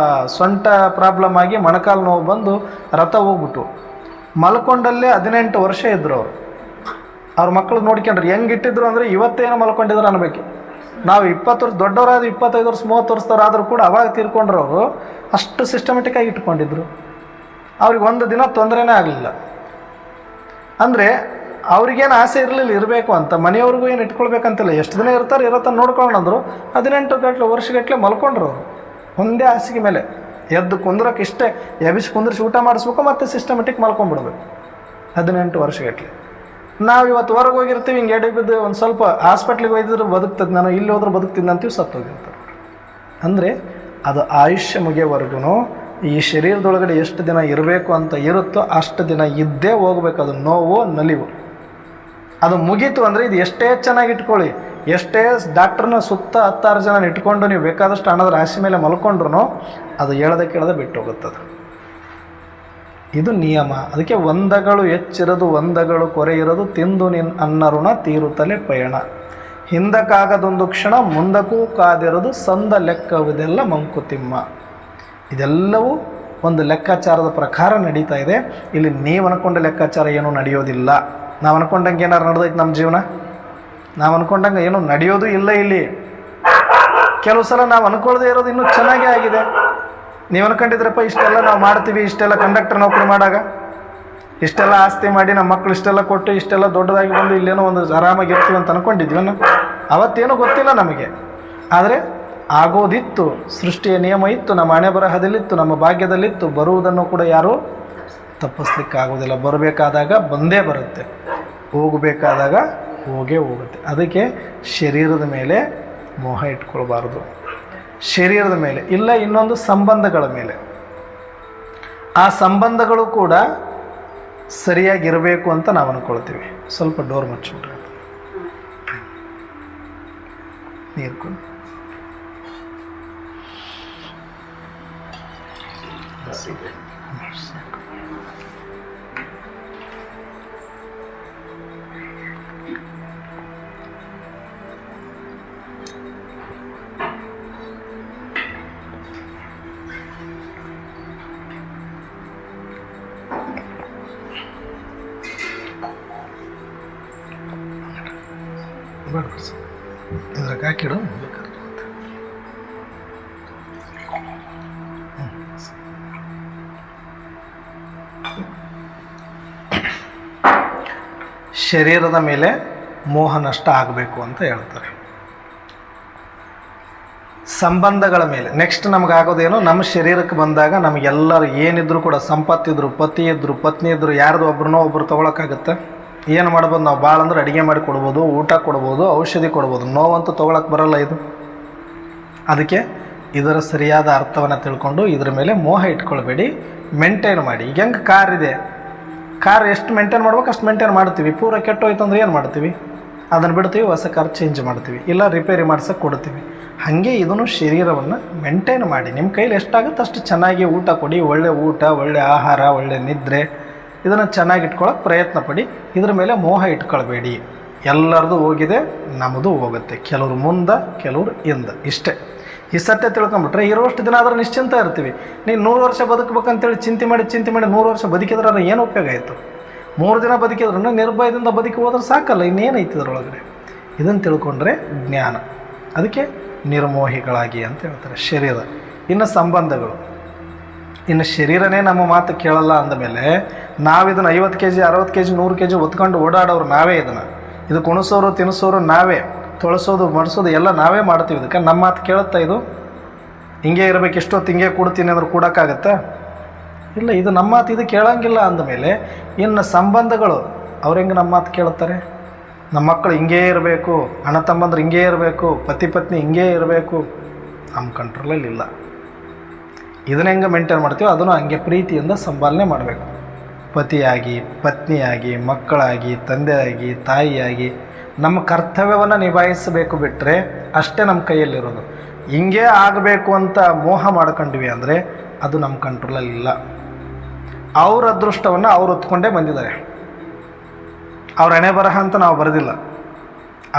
ಸೊಂಟ ಪ್ರಾಬ್ಲಮ್ ಆಗಿ ಮೊಣಕಾಲು ನೋವು ಬಂದು ರಥ ಹೋಗ್ಬಿಟ್ಟು ಮಲ್ಕೊಂಡಲ್ಲೇ 18 ವರ್ಷ ಇದ್ದರು ಅವರು. ಅವ್ರ ಮಕ್ಕಳು ನೋಡ್ಕೊಂಡ್ರಿ ಹೆಂಗಿಟ್ಟಿದ್ರು ಅಂದರೆ ಇವತ್ತೇನೋ ಮಲ್ಕೊಂಡಿದ್ರು ಅನ್ಬೇಕು. ನಾವು 20 ವರ್ಷ ದೊಡ್ಡವರಾದ 25 ವರ್ಷ 30 ವರ್ಷದವ್ರಾದರೂ ಕೂಡ ಅವಾಗ ತೀರ್ಕೊಂಡ್ರು ಅವರು. ಅಷ್ಟು ಸಿಸ್ಟಮೆಟಿಕ್ಕಾಗಿ ಇಟ್ಕೊಂಡಿದ್ರು. ಅವ್ರಿಗೆ ಒಂದು ದಿನ ತೊಂದರೆನೇ ಆಗಲಿಲ್ಲ. ಅಂದರೆ ಅವ್ರಿಗೇನು ಆಸೆ ಇರಲಿಲ್ಲ ಇರಬೇಕು ಅಂತ, ಮನೆಯವ್ರಿಗೂ ಏನು ಇಟ್ಕೊಳ್ಬೇಕಂತಿಲ್ಲ, ಎಷ್ಟು ದಿನ ಇರ್ತಾರೆ ಇರತ್ತ ನೋಡ್ಕೊಳ್ಳೋಣಂದ್ರು. 18 ವರ್ಷಗಟ್ಟಲೆ ಮಲ್ಕೊಂಡ್ರು ಅವರು ಒಂದೇ ಹಾಸಿಗೆ ಮೇಲೆ. ಎದ್ದು ಕುಂದ್ರಕ್ಕೆ ಇಷ್ಟೇ ಎಬಿಸಿ ಕುಂದ್ರಿಸಿ ಊಟ ಮಾಡಿಸ್ಬೇಕು, ಮತ್ತು ಸಿಸ್ಟಮೆಟಿಕ್ ಮಲ್ಕೊಂಡ್ಬಿಡ್ಬೇಕು 18 ವರ್ಷಗಟ್ಟಲೆ. ನಾವು ಇವತ್ತು ಹೊರಗೆ ಹೋಗಿರ್ತೀವಿ, ಹಿಂಗೆ ಎಡೆ ಬಿದ್ದು ಒಂದು ಸ್ವಲ್ಪ ಹಾಸ್ಪಿಟ್ಲಿಗೆ ಹೋಗಿದ್ರು ಬದುಕ್ತದೆ, ನಾನು ಇಲ್ಲಿ ಹೋದ್ರೆ ಬದುಕ್ತೀನಿ ಅಂತೀವಿ, ಸತ್ತೋಗಿರ್ತಾರೆ. ಅಂದರೆ ಅದು ಆಯುಷ್ಯ ಮುಗಿಯೋವರೆಗೂ ಈ ಶರೀರದೊಳಗಡೆ ಎಷ್ಟು ದಿನ ಇರಬೇಕು ಅಂತ ಇರುತ್ತೋ ಅಷ್ಟು ದಿನ ಇದ್ದೇ ಹೋಗ್ಬೇಕು. ಅದು ನೋವು ನಲಿವು ಅದು ಮುಗೀತು ಅಂದರೆ ಇದು ಎಷ್ಟೇ ಚೆನ್ನಾಗಿ ಇಟ್ಕೊಳ್ಳಿ, ಎಷ್ಟೇ ಡಾಕ್ಟ್ರನ್ನ ಸುತ್ತ 10 ಜನ ಇಟ್ಕೊಂಡು ನೀವು ಬೇಕಾದಷ್ಟು ಹಣದ ರಾಶಿ ಮೇಲೆ ಮಲ್ಕೊಂಡ್ರು ಅದು ಹೇಳದೆ ಕೇಳದೆ ಬಿಟ್ಟು ಹೋಗುತ್ತದೆ. ಇದು ನಿಯಮ. ಅದಕ್ಕೆ ಒಂದಗಳು ಹೆಚ್ಚಿರೋದು ಒಂದಗಳು ಕೊರೆ ಇರೋದು, ತಿಂದು ನಿನ್ನ ಅನ್ನ ಋಣ ತೀರುತ್ತಲೇ ಪಯಣ. ಹಿಂದಕ್ಕಾಗದೊಂದು ಕ್ಷಣ ಮುಂದಕ್ಕೂ ಕಾದಿರೋದು, ಸಂದ ಲೆಕ್ಕವಿದೆಲ್ಲ ಮಂಕುತಿಮ್ಮ. ಇದೆಲ್ಲವೂ ಒಂದು ಲೆಕ್ಕಾಚಾರದ ಪ್ರಕಾರ ನಡೀತಾ ಇದೆ. ಇಲ್ಲಿ ನೀವು ಅನ್ಕೊಂಡ ಲೆಕ್ಕಾಚಾರ ಏನೂ ನಡೆಯೋದಿಲ್ಲ. ನಾವು ಅನ್ಕೊಂಡಂಗೆ ಏನಾರು ನಡೆದೈತೆ ನಮ್ಮ ಜೀವನ? ನಾವು ಅನ್ಕೊಂಡಂಗೆ ಏನೂ ನಡೆಯೋದು ಇಲ್ಲ. ಇಲ್ಲಿ ಕೆಲವು ಸಲ ನಾವು ಅನ್ಕೊಳ್ಳದೆ ಇರೋದು ಇನ್ನೂ ಚೆನ್ನಾಗೇ ಆಗಿದೆ. ನೀವು ಅನ್ಕೊಂಡಿದ್ರಪ್ಪ ಇಷ್ಟೆಲ್ಲ ನಾವು ಮಾಡ್ತೀವಿ, ಇಷ್ಟೆಲ್ಲ ಕಂಡಕ್ಟರ್ ನೌಕರಿ ಮಾಡಾಗ ಇಷ್ಟೆಲ್ಲ ಆಸ್ತಿ ಮಾಡಿ ನಮ್ಮ ಮಕ್ಕಳು ಇಷ್ಟೆಲ್ಲ ಕೊಟ್ಟು ಇಷ್ಟೆಲ್ಲ ದೊಡ್ಡದಾಗಿ ಬಂದು ಇಲ್ಲೇನೋ ಒಂದು ಆರಾಮಾಗಿ ಇರ್ತೀವಿ ಅಂತ ಅಂದ್ಕೊಂಡಿದ್ವಿ. ಅವತ್ತೇನೂ ಗೊತ್ತಿಲ್ಲ ನಮಗೆ, ಆದರೆ ಆಗೋದಿತ್ತು. ಸೃಷ್ಟಿಯ ನಿಯಮ ಇತ್ತು, ನಮ್ಮ ಹಣೆ ಬರಹದಲ್ಲಿತ್ತು, ನಮ್ಮ ಭಾಗ್ಯದಲ್ಲಿತ್ತು. ಬರುವುದನ್ನು ಕೂಡ ಯಾರೂ ತಪ್ಪಿಸ್ಲಿಕ್ಕಾಗೋದಿಲ್ಲ. ಬರಬೇಕಾದಾಗ ಬಂದೇ ಬರುತ್ತೆ, ಹೋಗಬೇಕಾದಾಗ ಹೋಗೇ ಹೋಗುತ್ತೆ. ಅದಕ್ಕೆ ಶರೀರದ ಮೇಲೆ ಮೋಹ ಇಟ್ಕೊಳ್ಬಾರ್ದು. ಶರೀರದ ಮೇಲೆ ಇಲ್ಲ, ಇನ್ನೊಂದು ಸಂಬಂಧಗಳ ಮೇಲೆ. ಆ ಸಂಬಂಧಗಳು ಕೂಡ ಸರಿಯಾಗಿರಬೇಕು ಅಂತ ನಾವು ಅಂದ್ಕೊಳ್ತೀವಿ. ಸ್ವಲ್ಪ ಡೋರ್ ಮುಚ್ಚಿಬಿಟ್ರೆ ನೀರು ಬೇಡ ಸರ್, ಇದ್ರಾಗ ಹಾಕಿಡು ಬೇಕಾದ್ರೆ ಮತ್ತೆ. ಶರೀರದ ಮೇಲೆ ಮೋಹ ನಷ್ಟ ಆಗಬೇಕು ಅಂತ ಹೇಳ್ತಾರೆ. ಸಂಬಂಧಗಳ ಮೇಲೆ ನೆಕ್ಸ್ಟ್ ನಮಗಾಗೋದೇನು, ನಮ್ಮ ಶರೀರಕ್ಕೆ ಬಂದಾಗ ನಮಗೆಲ್ಲರೂ ಏನಿದ್ರು ಕೂಡ ಸಂಪತ್ತಿದ್ರು, ಪತಿ ಇದ್ರು, ಪತ್ನಿ ಇದ್ರು, ಯಾರ್ದು ಒಬ್ರು ತೊಗೊಳಕ್ಕಾಗತ್ತೆ? ಏನು ಮಾಡ್ಬೋದು ನಾವು? ಭಾಳ ಅಂದ್ರೆ ಅಡುಗೆ ಮಾಡಿ ಕೊಡ್ಬೋದು, ಊಟ ಕೊಡ್ಬೋದು, ಔಷಧಿ ಕೊಡ್ಬೋದು. ನೋವಂತೂ ತೊಗೊಳಕ್ಕೆ ಬರಲ್ಲ ಇದು. ಅದಕ್ಕೆ ಇದರ ಸರಿಯಾದ ಅರ್ಥವನ್ನು ತಿಳ್ಕೊಂಡು ಇದ್ರ ಮೇಲೆ ಮೋಹ ಇಟ್ಕೊಳ್ಬೇಡಿ, ಮೇಂಟೈನ್ ಮಾಡಿ. ಈಗ ಹೆಂಗೆ ಕಾರ್ ಇದೆ, ಕಾರ್ ಎಷ್ಟು ಮೇಂಟೈನ್ ಮಾಡ್ಬೇಕು ಅಷ್ಟು ಮೇಂಟೈನ್ ಮಾಡ್ತೀವಿ. ಪೂರ ಕೆಟ್ಟೋಯ್ತು ಅಂದ್ರೆ ಏನು ಮಾಡ್ತೀವಿ? ಅದನ್ನು ಬಿಡ್ತೀವಿ, ಹೊಸ ಕಾರ್ ಚೇಂಜ್ ಮಾಡ್ತೀವಿ, ಇಲ್ಲ ರಿಪೇರಿ ಮಾಡ್ಸೋಕೆ ಕೊಡ್ತೀವಿ. ಹಾಗೆ ಇದನ್ನು ಶರೀರವನ್ನು ಮೇಂಟೈನ್ ಮಾಡಿ. ನಿಮ್ಮ ಕೈಲಿ ಎಷ್ಟಾಗುತ್ತೆ ಅಷ್ಟು ಚೆನ್ನಾಗಿ ಊಟ ಕೊಡಿ. ಒಳ್ಳೆ ಊಟ, ಒಳ್ಳೆ ಆಹಾರ, ಒಳ್ಳೆ ನಿದ್ರೆ, ಇದನ್ನು ಚೆನ್ನಾಗಿ ಇಟ್ಕೊಳ್ಳೋಕೆ ಪ್ರಯತ್ನ ಪಡಿ. ಇದ್ರ ಮೇಲೆ ಮೋಹ ಇಟ್ಕೊಳ್ಬೇಡಿ. ಎಲ್ಲರದು ಹೋಗಿದೆ, ನಮ್ಮದು ಹೋಗುತ್ತೆ. ಕೆಲವ್ರು ಮುಂದೆ, ಕೆಲವ್ರು ಹಿಂದೆ, ಇಷ್ಟೇ. ಈ ಸತ್ಯ ತಿಳ್ಕೊಂಬಿಟ್ರೆ ಇರೋಷ್ಟು ದಿನ ಆದ್ರೆ ನಿಶ್ಚಿಂತ ಇರ್ತೀವಿ. ನೀನು 100 ವರ್ಷ ಬದುಕಬೇಕಂತೇಳಿ ಚಿಂತೆ ಮಾಡಿ 100 ವರ್ಷ ಬದುಕಿದ್ರೆ ಏನು ಉಪಯೋಗ ಆಯಿತು? 3 ದಿನ ಬದುಕಿದ್ರೂ ನಿರ್ಭಯದಿಂದ ಬದುಕಿ ಹೋದ್ರೆ ಸಾಕಲ್ಲ, ಇನ್ನೇನೈತಿ ಅದರೊಳಗಡೆ? ಇದನ್ನು ತಿಳ್ಕೊಂಡ್ರೆ ಜ್ಞಾನ. ಅದಕ್ಕೆ ನಿರ್ಮೋಹಿಗಳಾಗಿ ಅಂತ ಹೇಳ್ತಾರೆ. ಶರೀರ, ಇನ್ನು ಸಂಬಂಧಗಳು. ಇನ್ನು ಶರೀರನೇ ನಮ್ಮ ಮಾತು ಕೇಳಲ್ಲ ಅಂದಮೇಲೆ ನಾವಿದನ್ನು 50 kg 60 kg 100 kg ಹೊತ್ಕೊಂಡು ಓಡಾಡೋರು ನಾವೇ. ಇದು ಕುಣಿಸೋರು ತಿನ್ನಿಸೋರು ನಾವೇ, ತೊಳಸೋದು ಮಾಡಿಸೋದು ಎಲ್ಲ ನಾವೇ ಮಾಡ್ತೀವಿ. ಇದಕ್ಕೆ ನಮ್ಮ ಮಾತು ಕೇಳುತ್ತಾ? ಇದು ಹಿಂಗೆ ಇರಬೇಕು, ಎಷ್ಟೊತ್ತು ಹಿಂಗೆ ಕೊಡ್ತೀನಿ ಅಂದ್ರೆ ಕೊಡೋಕ್ಕಾಗತ್ತಾ? ಇಲ್ಲ, ಇದು ನಮ್ಮ ಮಾತು ಇದು ಕೇಳೋಂಗಿಲ್ಲ ಅಂದಮೇಲೆ ಇನ್ನು ಸಂಬಂಧಗಳು ಅವ್ರು ಹೆಂಗೆ ನಮ್ಮ ಮಾತು ಕೇಳುತ್ತಾರೆ? ನಮ್ಮ ಮಕ್ಕಳು ಹಿಂಗೇ ಇರಬೇಕು, ಅಣ್ಣ ತಮ್ಮಂದ್ರೆ ಹಿಂಗೇ ಇರಬೇಕು, ಪತಿ ಪತ್ನಿ ಹಿಂಗೇ ಇರಬೇಕು, ನಮ್ಮ ಕಂಟ್ರೋಲಲ್ಲಿ ಇಲ್ಲ. ಇದನ್ನ ಹೆಂಗೆ ಮೇಂಟೈನ್ ಮಾಡ್ತೀವೋ ಅದನ್ನು ಹಂಗೆ ಪ್ರೀತಿಯಿಂದ ಸಂಪಾಲನೆ ಮಾಡಬೇಕು. ಪತಿಯಾಗಿ, ಪತ್ನಿಯಾಗಿ, ಮಕ್ಕಳಾಗಿ, ತಂದೆಯಾಗಿ, ತಾಯಿಯಾಗಿ ನಮ್ಮ ಕರ್ತವ್ಯವನ್ನು ನಿಭಾಯಿಸಬೇಕು. ಬಿಟ್ಟರೆ ಅಷ್ಟೇ ನಮ್ಮ ಕೈಯಲ್ಲಿರೋದು. ಹಿಂಗೇ ಆಗಬೇಕು ಅಂತ ಮೋಹ ಮಾಡ್ಕೊಂಡ್ವಿ ಅಂದರೆ ಅದು ನಮ್ಮ ಕಂಟ್ರೋಲಲ್ಲಿ ಇಲ್ಲ. ಅವ್ರ ಅದೃಷ್ಟವನ್ನು ಅವ್ರು ಹೊತ್ಕೊಂಡೇ ಬಂದಿದ್ದಾರೆ. ಅವ್ರ ಹಣೆ ಬರಹ ಅಂತ ನಾವು ಬರೆದಿಲ್ಲ.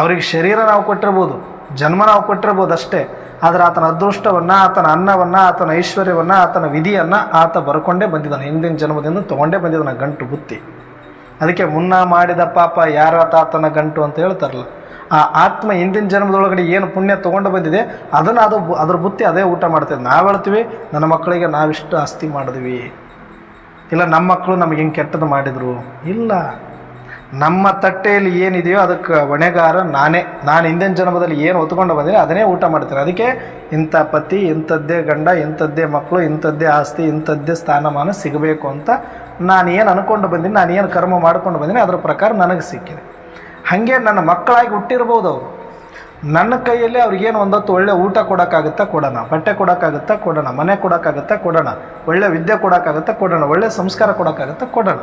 ಅವ್ರಿಗೆ ಶರೀರ ನಾವು ಕೊಟ್ಟಿರ್ಬೋದು, ಜನ್ಮ ನಾವು ಕೊಟ್ಟಿರ್ಬೋದು ಅಷ್ಟೇ. ಆದರೆ ಆತನ ಅದೃಷ್ಟವನ್ನು, ಆತನ ಅನ್ನವನ್ನು, ಆತನ ಐಶ್ವರ್ಯವನ್ನು, ಆತನ ವಿಧಿಯನ್ನು ಆತ ಬರ್ಕೊಂಡೇ ಬಂದಿದ್ದಾನೆ. ಹಿಂದಿನ ಜನ್ಮದಿಂದ ತೊಗೊಂಡೇ ಬಂದಿದ್ದಾನೆ ಗಂಟು ಬುತ್ತಿ. ಅದಕ್ಕೆ ಮುನ್ನ ಮಾಡಿದ ಪಾಪ ಯಾರ ಆತನ ಗಂಟು ಅಂತ ಹೇಳ್ತಾರಲ್ಲ, ಆ ಆತ್ಮ ಹಿಂದಿನ ಜನ್ಮದೊಳಗಡೆ ಏನು ಪುಣ್ಯ ತೊಗೊಂಡು ಬಂದಿದೆ ಅದನ್ನು ಅದ್ರ ಬುತ್ತಿ ಅದೇ ಊಟ ಮಾಡ್ತೇವೆ. ನಾವು ಹೇಳ್ತೀವಿ ನನ್ನ ಮಕ್ಕಳಿಗೆ ನಾವಿಷ್ಟು ಆಸ್ತಿ ಮಾಡಿದ್ವಿ, ಇಲ್ಲ ನಮ್ಮ ಮಕ್ಕಳು ನಮಗೆ ಹಿಂಗೆ ಕೆಟ್ಟದ್ದು ಮಾಡಿದರು. ಇಲ್ಲ, ನಮ್ಮ ತಟ್ಟೆಯಲ್ಲಿ ಏನಿದೆಯೋ ಅದಕ್ಕೆ ಹೊಣೆಗಾರ ನಾನೇ. ನಾನು ಹಿಂದಿನ ಜನ್ಮದಲ್ಲಿ ಏನು ಹೊತ್ಕೊಂಡು ಬಂದಿದೆ ಅದನ್ನೇ ಊಟ ಮಾಡ್ತೇನೆ. ಅದಕ್ಕೆ ಇಂಥ ಪತಿ, ಇಂಥದ್ದೇ ಗಂಡ, ಇಂಥದ್ದೇ ಮಕ್ಕಳು, ಇಂಥದ್ದೇ ಆಸ್ತಿ, ಇಂಥದ್ದೇ ಸ್ಥಾನಮಾನ ಸಿಗಬೇಕು ಅಂತ ನಾನು ಏನು ಅಂದ್ಕೊಂಡು ಬಂದೀನಿ, ನಾನು ಏನು ಕರ್ಮ ಮಾಡ್ಕೊಂಡು ಬಂದೀನಿ ಅದರ ಪ್ರಕಾರ ನನಗೆ ಸಿಕ್ಕಿದೆ. ಹಾಗೆ ನನ್ನ ಮಕ್ಕಳಾಗಿ ಹುಟ್ಟಿರ್ಬೋದು ಅವರು. ನನ್ನ ಕೈಯಲ್ಲಿ ಅವ್ರಿಗೇನು ಒಂದೊತ್ತು ಒಳ್ಳೆ ಊಟ ಕೊಡೋಕ್ಕಾಗುತ್ತಾ ಕೊಡೋಣ, ಬಟ್ಟೆ ಕೊಡೋಕ್ಕಾಗುತ್ತಾ ಕೊಡೋಣ, ಮನೆ ಕೊಡೋಕ್ಕಾಗುತ್ತಾ ಕೊಡೋಣ, ಒಳ್ಳೆ ವಿದ್ಯೆ ಕೊಡೋಕ್ಕಾಗುತ್ತಾ ಕೊಡೋಣ, ಒಳ್ಳೆ ಸಂಸ್ಕಾರ ಕೊಡೋಕ್ಕಾಗುತ್ತಾ ಕೊಡೋಣ.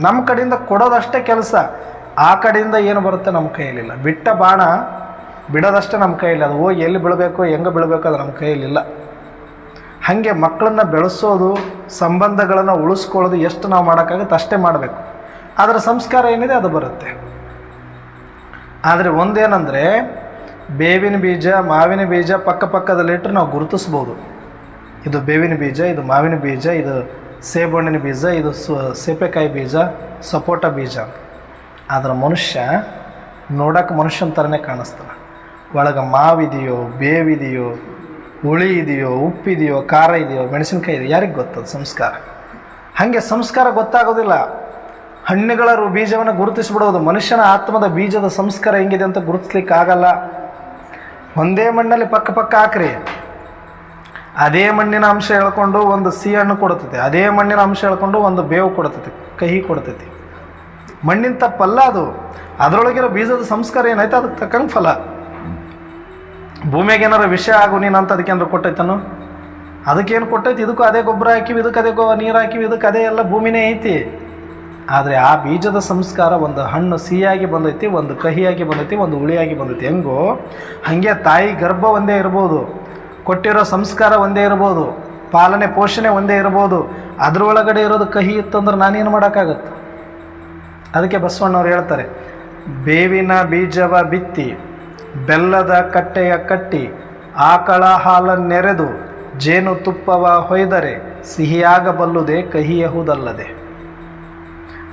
ನಮ್ಮ ಕಡೆಯಿಂದ ಕೊಡೋದಷ್ಟೇ ಕೆಲಸ. ಆ ಕಡೆಯಿಂದ ಏನು ಬರುತ್ತೆ ನಮ್ಮ ಕೈಯಲ್ಲಿಲ್ಲ. ಬಿಟ್ಟ ಬಾಣ ಬಿಡೋದಷ್ಟೇ ನಮ್ಮ ಕೈಯಲ್ಲಿ. ಅದು ಹೋಗಿ ಎಲ್ಲಿ ಬೀಳಬೇಕು, ಹೆಂಗೆ ಬೀಳಬೇಕು ಅದು ನಮ್ಮ ಕೈಯಲ್ಲಿಲ್ಲ. ಹಾಗೆ ಮಕ್ಕಳನ್ನ ಬೆಳೆಸೋದು, ಸಂಬಂಧಗಳನ್ನು ಉಳಿಸ್ಕೊಳ್ಳೋದು ಎಷ್ಟು ನಾವು ಮಾಡೋಕ್ಕಾಗುತ್ತೆ ಅಷ್ಟೇ ಮಾಡಬೇಕು. ಅದರ ಸಂಸ್ಕಾರ ಏನಿದೆ ಅದು ಬರುತ್ತೆ. ಆದರೆ ಒಂದೇನೆಂದರೆ ಬೇವಿನ ಬೀಜ, ಮಾವಿನ ಬೀಜ ಪಕ್ಕದಲ್ಲಿಟ್ಟರೆ ನಾವು ಗುರುತಿಸ್ಬೋದು. ಇದು ಬೇವಿನ ಬೀಜ, ಇದು ಮಾವಿನ ಬೀಜ, ಇದು ಸೇಬಣ್ಣಿನ ಬೀಜ, ಇದು ಸೇಪೆಕಾಯಿ ಬೀಜ, ಸಪೋಟ ಬೀಜ. ಆದರೆ ಮನುಷ್ಯ ನೋಡೋಕೆ ಮನುಷ್ಯನ ಥರನೇ ಕಾಣಿಸ್ತಾನೆ. ಒಳಗೆ ಮಾವಿದೆಯೋ, ಬೇವಿದೆಯೋ, ಹುಳಿ ಇದೆಯೋ, ಉಪ್ಪಿದೆಯೋ, ಖಾರ ಇದೆಯೋ, ಮೆಣಸಿನ್ಕಾಯಿ ಇದೆಯೋ, ಯಾರಿಗೆ ಗೊತ್ತದು ಸಂಸ್ಕಾರ? ಹಾಗೆ ಸಂಸ್ಕಾರ ಗೊತ್ತಾಗೋದಿಲ್ಲ. ಹಣ್ಣುಗಳ ಬೀಜವನ್ನು ಗುರುತಿಸ್ಬಿಡೋದು. ಮನುಷ್ಯನ ಆತ್ಮದ ಬೀಜದ ಸಂಸ್ಕಾರ ಹೆಂಗಿದೆ ಅಂತ ಗುರುತಿಸ್ಲಿಕ್ಕೆ ಆಗಲ್ಲ. ಒಂದೇ ಮಣ್ಣಲ್ಲಿ ಪಕ್ಕ ಹಾಕ್ರಿ, ಅದೇ ಮಣ್ಣಿನ ಅಂಶ ಹೇಳ್ಕೊಂಡು ಒಂದು ಸಿಹಿ ಹಣ್ಣು ಕೊಡ್ತೈತಿ, ಅದೇ ಮಣ್ಣಿನ ಅಂಶ ಹೇಳ್ಕೊಂಡು ಒಂದು ಬೇವು ಕೊಡ್ತೈತಿ, ಕಹಿ ಕೊಡ್ತೈತಿ. ಮಣ್ಣಿನ ತಪ್ಪಲ್ಲ ಅದು. ಅದರೊಳಗಿರೋ ಬೀಜದ ಸಂಸ್ಕಾರ ಏನಾಯ್ತು ಅದಕ್ಕೆ ತಕ್ಕಂಗೆ ಫಲ. ಭೂಮಿಯಾಗ ಏನಾರು ವಿಷ ಆಗು ನೀನು ಅಂತ ಅದಕ್ಕೇನಾರು ಕೊಟ್ಟೈತನು? ಅದಕ್ಕೇನು ಕೊಟ್ಟೈತಿ? ಇದಕ್ಕೂ ಅದೇ ಗೊಬ್ಬರ ಹಾಕಿವಿ, ಇದಕ್ಕೆ ಅದೇ ನೀರು ಹಾಕಿವಿ, ಇದಕ್ಕೆ ಅದೇ ಎಲ್ಲ ಭೂಮಿನೇ ಐತಿ. ಆದರೆ ಆ ಬೀಜದ ಸಂಸ್ಕಾರ, ಒಂದು ಹಣ್ಣು ಸಿಹಿಯಾಗಿ ಬಂದೈತಿ, ಒಂದು ಕಹಿಯಾಗಿ ಬಂದೈತಿ, ಒಂದು ಹುಳಿಯಾಗಿ ಬಂದೈತಿ. ಹೆಂಗೋ ಹಾಗೆ ತಾಯಿ ಗರ್ಭ ಒಂದೇ ಇರ್ಬೋದು, ಕೊಟ್ಟಿರೋ ಸಂಸ್ಕಾರ ಒಂದೇ ಇರ್ಬೋದು, ಪಾಲನೆ ಪೋಷಣೆ ಒಂದೇ ಇರ್ಬೋದು. ಅದರೊಳಗಡೆ ಇರೋದು ಕಹಿ ಇತ್ತಂದ್ರೆ ನಾನೇನು ಮಾಡೋಕ್ಕಾಗತ್ತೆ? ಅದಕ್ಕೆ ಬಸವಣ್ಣವ್ರು ಹೇಳ್ತಾರೆ, ಬೇವಿನ ಬೀಜವ ಬಿತ್ತಿ, ಬೆಲ್ಲದ ಕಟ್ಟೆಯ ಕಟ್ಟಿ, ಆಕಳ ಹಾಲನ್ನೆರೆದು, ಜೇನು ತುಪ್ಪವ ಹೊಯ್ದರೆ, ಸಿಹಿಯಾಗಬಲ್ಲುದೇ ಕಹಿಯಹುದಲ್ಲದೆ.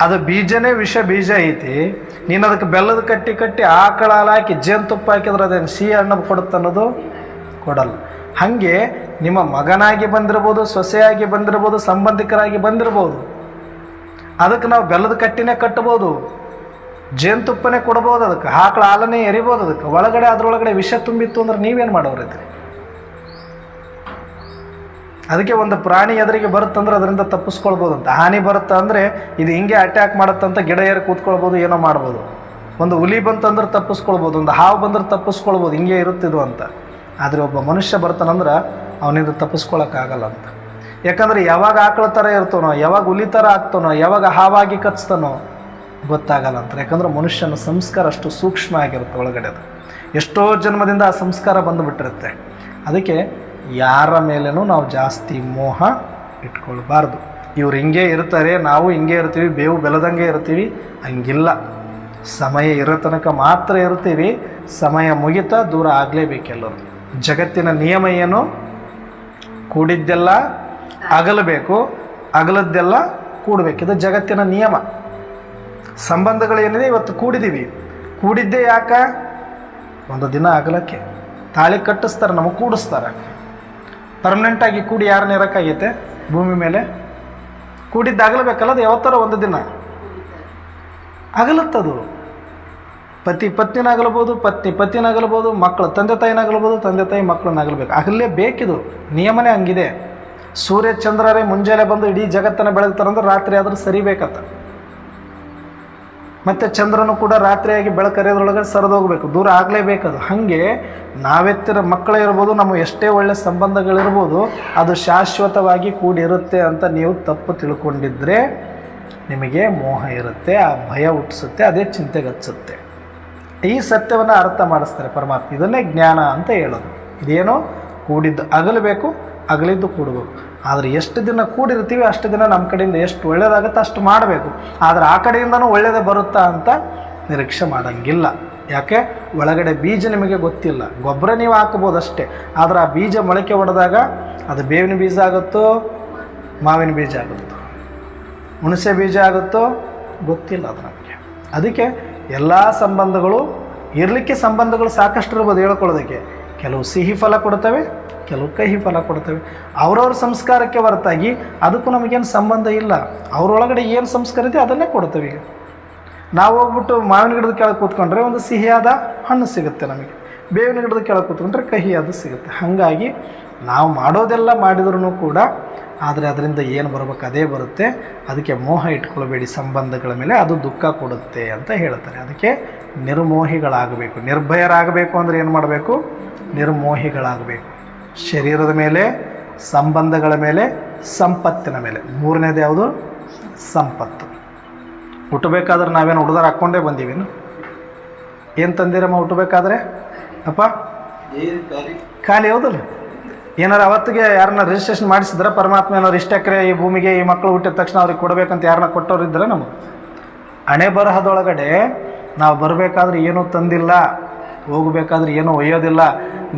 ಅದು ಬೀಜನೇ ಬೀಜ ಐತಿ. ನೀನು ಅದಕ್ಕೆ ಬೆಲ್ಲದ ಕಟ್ಟಿ ಆಕಳ ಹಾಲು ಹಾಕಿ ಜೇನುತುಪ್ಪ ಹಾಕಿದ್ರೆ ಅದೇನು ಸಿಹಿ ಹಣ್ಣು ಕೊಡುತ್ತೆ ಅನ್ನೋದು ಕೊಡಲ್ಲ. ಹಾಗೆ ನಿಮ್ಮ ಮಗನಾಗಿ ಬಂದಿರ್ಬೋದು, ಸೊಸೆಯಾಗಿ ಬಂದಿರ್ಬೋದು, ಸಂಬಂಧಿಕರಾಗಿ ಬಂದಿರ್ಬೋದು, ಅದಕ್ಕೆ ನಾವು ಬೆಲ್ಲದ ಕಟ್ಟಿನೇ ಕಟ್ಬೋದು, ಜೇನುತುಪ್ಪನೇ ಕೊಡ್ಬೋದು, ಅದಕ್ಕೆ ಆಕಳ ಹಾಲನ್ನೇ ಎರಿಬೋದು. ಅದಕ್ಕೆ ಒಳಗಡೆ ಅದರೊಳಗಡೆ ವಿಷ ತುಂಬಿತ್ತು ಅಂದ್ರೆ ನೀವೇನು ಮಾಡೋರೈತ್ರಿ? ಅದಕ್ಕೆ ಒಂದು ಪ್ರಾಣಿ ಎದುರಿಗೆ ಬರುತ್ತಂದ್ರೆ ಅದರಿಂದ ತಪ್ಪಿಸ್ಕೊಳ್ಬೋದು ಅಂತ. ಹಾನಿ ಬರುತ್ತೆ ಅಂದರೆ ಇದು ಹಿಂಗೆ ಅಟ್ಯಾಕ್ ಮಾಡುತ್ತಂತ ಗಿಡ ಏರಿ ಕೂತ್ಕೊಳ್ಬೋದು, ಏನೋ ಮಾಡ್ಬೋದು. ಒಂದು ಹುಲಿ ಬಂತಂದ್ರೆ ತಪ್ಪಿಸ್ಕೊಳ್ಬೋದು, ಒಂದು ಹಾವು ಬಂದ್ರೆ ತಪ್ಪಿಸ್ಕೊಳ್ಬೋದು, ಹಿಂಗೆ ಇರುತ್ತಿದ್ದು ಅಂತ. ಆದರೆ ಒಬ್ಬ ಮನುಷ್ಯ ಬರ್ತಾನಂದ್ರೆ ಅವನಿಂದ ತಪ್ಪಿಸ್ಕೊಳಕ್ಕಾಗಲ್ಲ ಅಂತ. ಯಾಕಂದರೆ ಯಾವಾಗ ಆಕಳ ಥರ ಇರ್ತಾನೋ, ಯಾವಾಗ ಹುಲಿ ಥರ ಆಗ್ತಾನೋ, ಯಾವಾಗ ಹಾವಾಗಿ ಕಚ್ತಾನೋ ಗೊತ್ತಾಗಲ್ಲ ಅಂತ. ಯಾಕಂದ್ರೆ ಮನುಷ್ಯನ ಸಂಸ್ಕಾರ ಅಷ್ಟು ಸೂಕ್ಷ್ಮ ಆಗಿರುತ್ತೆ ಒಳಗಡೆ. ಅದು ಎಷ್ಟೋ ಜನ್ಮದಿಂದ ಆ ಸಂಸ್ಕಾರ ಬಂದುಬಿಟ್ಟಿರುತ್ತೆ. ಅದಕ್ಕೆ ಯಾರ ಮೇಲೇನೂ ನಾವು ಜಾಸ್ತಿ ಮೋಹ ಇಟ್ಕೊಳ್ಬಾರ್ದು. ಇವ್ರು ಹಿಂಗೆ ಇರ್ತಾರೆ, ನಾವು ಹಿಂಗೆ ಇರ್ತೀವಿ, ಬೇವು ಬೆಳೆದಂಗೆ ಇರ್ತೀವಿ, ಹಂಗಿಲ್ಲ. ಸಮಯ ಇರೋ ತನಕ ಮಾತ್ರ ಇರ್ತೀವಿ, ಸಮಯ ಮುಗಿತಾ ದೂರ ಆಗಲೇಬೇಕೆಲ್ಲರೂ. ಜಗತ್ತಿನ ನಿಯಮ ಏನು? ಕೂಡಿದ್ದೆಲ್ಲ ಅಗಲಬೇಕು, ಅಗಲದ್ದೆಲ್ಲ ಕೂಡಬೇಕು. ಇದು ಜಗತ್ತಿನ ನಿಯಮ. ಸಂಬಂಧಗಳೇನಿದೆ ಇವತ್ತು ಕೂಡಿದ್ದೀವಿ, ಕೂಡಿದ್ದೇ ಯಾಕ? ಒಂದು ದಿನ ಅಗಲಕ್ಕೆ. ತಾಳಿ ಕಟ್ಟಿಸ್ತಾರೆ, ನಮಗೆ ಕೂಡಿಸ್ತಾರೆ. ಪರ್ಮನೆಂಟಾಗಿ ಕೂಡಿ ಯಾರನ್ನ ಇರೋಕ್ಕಾಗೈತೆ ಭೂಮಿ ಮೇಲೆ? ಕೂಡಿದ್ದು ಆಗಲೇಬೇಕಲ್ಲ, ಅದು ಯಾವತ್ತರ ಒಂದು ದಿನ ಅಗಲತ್ತದು. ಪತಿ ಪತ್ನಿನಾಗಲ್ಬೋದು, ಪತ್ನಿ ಪತಿನಾಗಲ್ಬೋದು, ಮಕ್ಕಳು ತಂದೆ ತಾಯಿನಾಗಲ್ಬೋದು, ತಂದೆ ತಾಯಿ ಮಕ್ಕಳನ್ನಾಗಲ್ಬೇಕು. ಆಗಲೇ ಬೇಕಿದು, ನಿಯಮನೇ ಹಂಗಿದೆ. ಸೂರ್ಯ ಚಂದ್ರರೇ ಮುಂಜಾನೆ ಬಂದು ಇಡೀ ಜಗತ್ತನ್ನು ಬೆಳಗ್ತಾರಂದ್ರೆ ರಾತ್ರಿ ಆದರೂ ಸರಿಬೇಕತ್ತ. ಮತ್ತು ಚಂದ್ರನು ಕೂಡ ರಾತ್ರಿಯಾಗಿ ಬೆಳಕರಿಯೋದ್ರೊಳಗೆ ಸರಿದೋಗ್ಬೇಕು, ದೂರ ಆಗಲೇಬೇಕದು. ಹಾಗೆ ನಾವೆತ್ತಿರ ಮಕ್ಕಳೇ ಇರ್ಬೋದು, ನಮ್ಮ ಎಷ್ಟೇ ಒಳ್ಳೆ ಸಂಬಂಧಗಳಿರ್ಬೋದು, ಅದು ಶಾಶ್ವತವಾಗಿ ಕೂಡಿರುತ್ತೆ ಅಂತ ನೀವು ತಪ್ಪು ತಿಳ್ಕೊಂಡಿದ್ರೆ ನಿಮಗೆ ಮೋಹ ಇರುತ್ತೆ, ಆ ಭಯ ಹುಟ್ಟಿಸುತ್ತೆ, ಅದೇ ಚಿಂತೆಗಚ್ಚುತ್ತೆ. ಈ ಸತ್ಯವನ್ನು ಅರ್ಥ ಮಾಡಿಸ್ತಾರೆ ಪರಮಾತ್ಮ. ಇದನ್ನೇ ಜ್ಞಾನ ಅಂತ ಹೇಳೋದು. ಇದೇನೋ ಕೂಡಿದ್ದು ಅಗಲಬೇಕು, ಅಗಲಿದ್ದು ಕೂಡಬೇಕು. ಆದರೆ ಎಷ್ಟು ದಿನ ಕೂಡಿರ್ತೀವಿ ಅಷ್ಟು ದಿನ ನಮ್ಮ ಕಡೆಯಿಂದ ಎಷ್ಟು ಒಳ್ಳೇದಾಗುತ್ತೆ ಅಷ್ಟು ಮಾಡಬೇಕು. ಆದರೆ ಆ ಕಡೆಯಿಂದನೂ ಒಳ್ಳೆಯದೇ ಬರುತ್ತಾ ಅಂತ ನಿರೀಕ್ಷೆ ಮಾಡೋಂಗಿಲ್ಲ. ಯಾಕೆ? ಒಳಗಡೆ ಬೀಜ ನಿಮಗೆ ಗೊತ್ತಿಲ್ಲ. ಗೊಬ್ಬರ ನೀವು ಹಾಕ್ಬೋದು ಅಷ್ಟೇ, ಆದರೆ ಆ ಬೀಜ ಮೊಳಕೆ ಹೊಡೆದಾಗ ಅದು ಬೇವಿನ ಬೀಜ ಆಗುತ್ತೋ, ಮಾವಿನ ಬೀಜ ಆಗುತ್ತೋ, ಹುಣಸೆ ಬೀಜ ಆಗುತ್ತೋ ಗೊತ್ತಿಲ್ಲ ಅದು ನಮಗೆ. ಅದಕ್ಕೆ ಎಲ್ಲ ಸಂಬಂಧಗಳು ಇರಲಿಕ್ಕೆ ಸಂಬಂಧಗಳು ಸಾಕಷ್ಟು ಇರ್ಬೋದು ಹೇಳ್ಕೊಳ್ಳೋದಕ್ಕೆ. ಕೆಲವು ಸಿಹಿ ಫಲ ಕೊಡ್ತವೆ, ಕೆಲವು ಕಹಿ ಫಲ ಕೊಡ್ತವೆ. ಅವ್ರವ್ರ ಸಂಸ್ಕಾರಕ್ಕೆ ಹೊರತಾಗಿ ಅದಕ್ಕೂ ನಮಗೇನು ಸಂಬಂಧ ಇಲ್ಲ. ಅವ್ರೊಳಗಡೆ ಏನು ಸಂಸ್ಕಾರ ಇದೆ ಅದನ್ನೇ ಕೊಡ್ತೇವೆ. ಈಗ ನಾವು ಹೋಗ್ಬಿಟ್ಟು ಮಾವಿನ ಗಿಡದ ಕೆಳಗೆ ಕೂತ್ಕೊಂಡ್ರೆ ಒಂದು ಸಿಹಿಯಾದ ಹಣ್ಣು ಸಿಗುತ್ತೆ ನಮಗೆ, ಬೇವಿನ ಗಿಡದ ಕೆಳಗೆ ಕೂತ್ಕೊಂಡ್ರೆ ಕಹಿಯಾದ ಸಿಗುತ್ತೆ. ಹಾಗಾಗಿ ನಾವು ಮಾಡೋದೆಲ್ಲ ಮಾಡಿದ್ರೂ ಕೂಡ ಆದರೆ ಅದರಿಂದ ಏನು ಬರಬೇಕು ಅದೇ ಬರುತ್ತೆ. ಅದಕ್ಕೆ ಮೋಹ ಇಟ್ಕೊಳ್ಬೇಡಿ ಸಂಬಂಧಗಳ ಮೇಲೆ, ಅದು ದುಃಖ ಕೊಡುತ್ತೆ ಅಂತ ಹೇಳ್ತಾರೆ. ಅದಕ್ಕೆ ನಿರ್ಮೋಹಿಗಳಾಗಬೇಕು. ನಿರ್ಭಯರಾಗಬೇಕು ಅಂದರೆ ಏನು ಮಾಡಬೇಕು? ನಿರ್ಮೋಹಿಗಳಾಗಬೇಕು. ಶರೀರದ ಮೇಲೆ, ಸಂಬಂಧಗಳ ಮೇಲೆ, ಸಂಪತ್ತಿನ ಮೇಲೆ. ಮೂರನೇದು ಯಾವುದು? ಸಂಪತ್ತು. ಹುಟ್ಟಬೇಕಾದ್ರೆ ನಾವೇನು ಹುಡುಗರು ಹಾಕ್ಕೊಂಡೇ ಬಂದೀವೇನು? ಏನು ತಂದಿರಮ್ಮ ಹುಟ್ಟಬೇಕಾದ್ರೆ? ಅಪ್ಪ ಖಾಲಿ ಹೌದಲ್ಲ? ಏನಾರು ಅವತ್ತಿಗೆ ಯಾರನ್ನ ರಿಜಿಸ್ಟ್ರೇಷನ್ ಮಾಡಿಸಿದ್ರೆ ಪರಮಾತ್ಮ ಏನಾರು ಇಷ್ಟ ಎಕರೆ ಈ ಭೂಮಿಗೆ ಈ ಮಕ್ಕಳು ಹುಟ್ಟಿದ ತಕ್ಷಣ ಅವ್ರಿಗೆ ಕೊಡಬೇಕಂತ ಯಾರನ್ನ ಕೊಟ್ಟವ್ರು ಇದ್ರೆ ನಮಗೆ ಹಣೆ ಬರಹದೊಳಗಡೆ ನಾವು ಬರಬೇಕಾದ್ರೆ ಏನೂ ತಂದಿಲ್ಲ, ಹೋಗಬೇಕಾದ್ರೆ ಏನೂ ಒಯ್ಯೋದಿಲ್ಲ.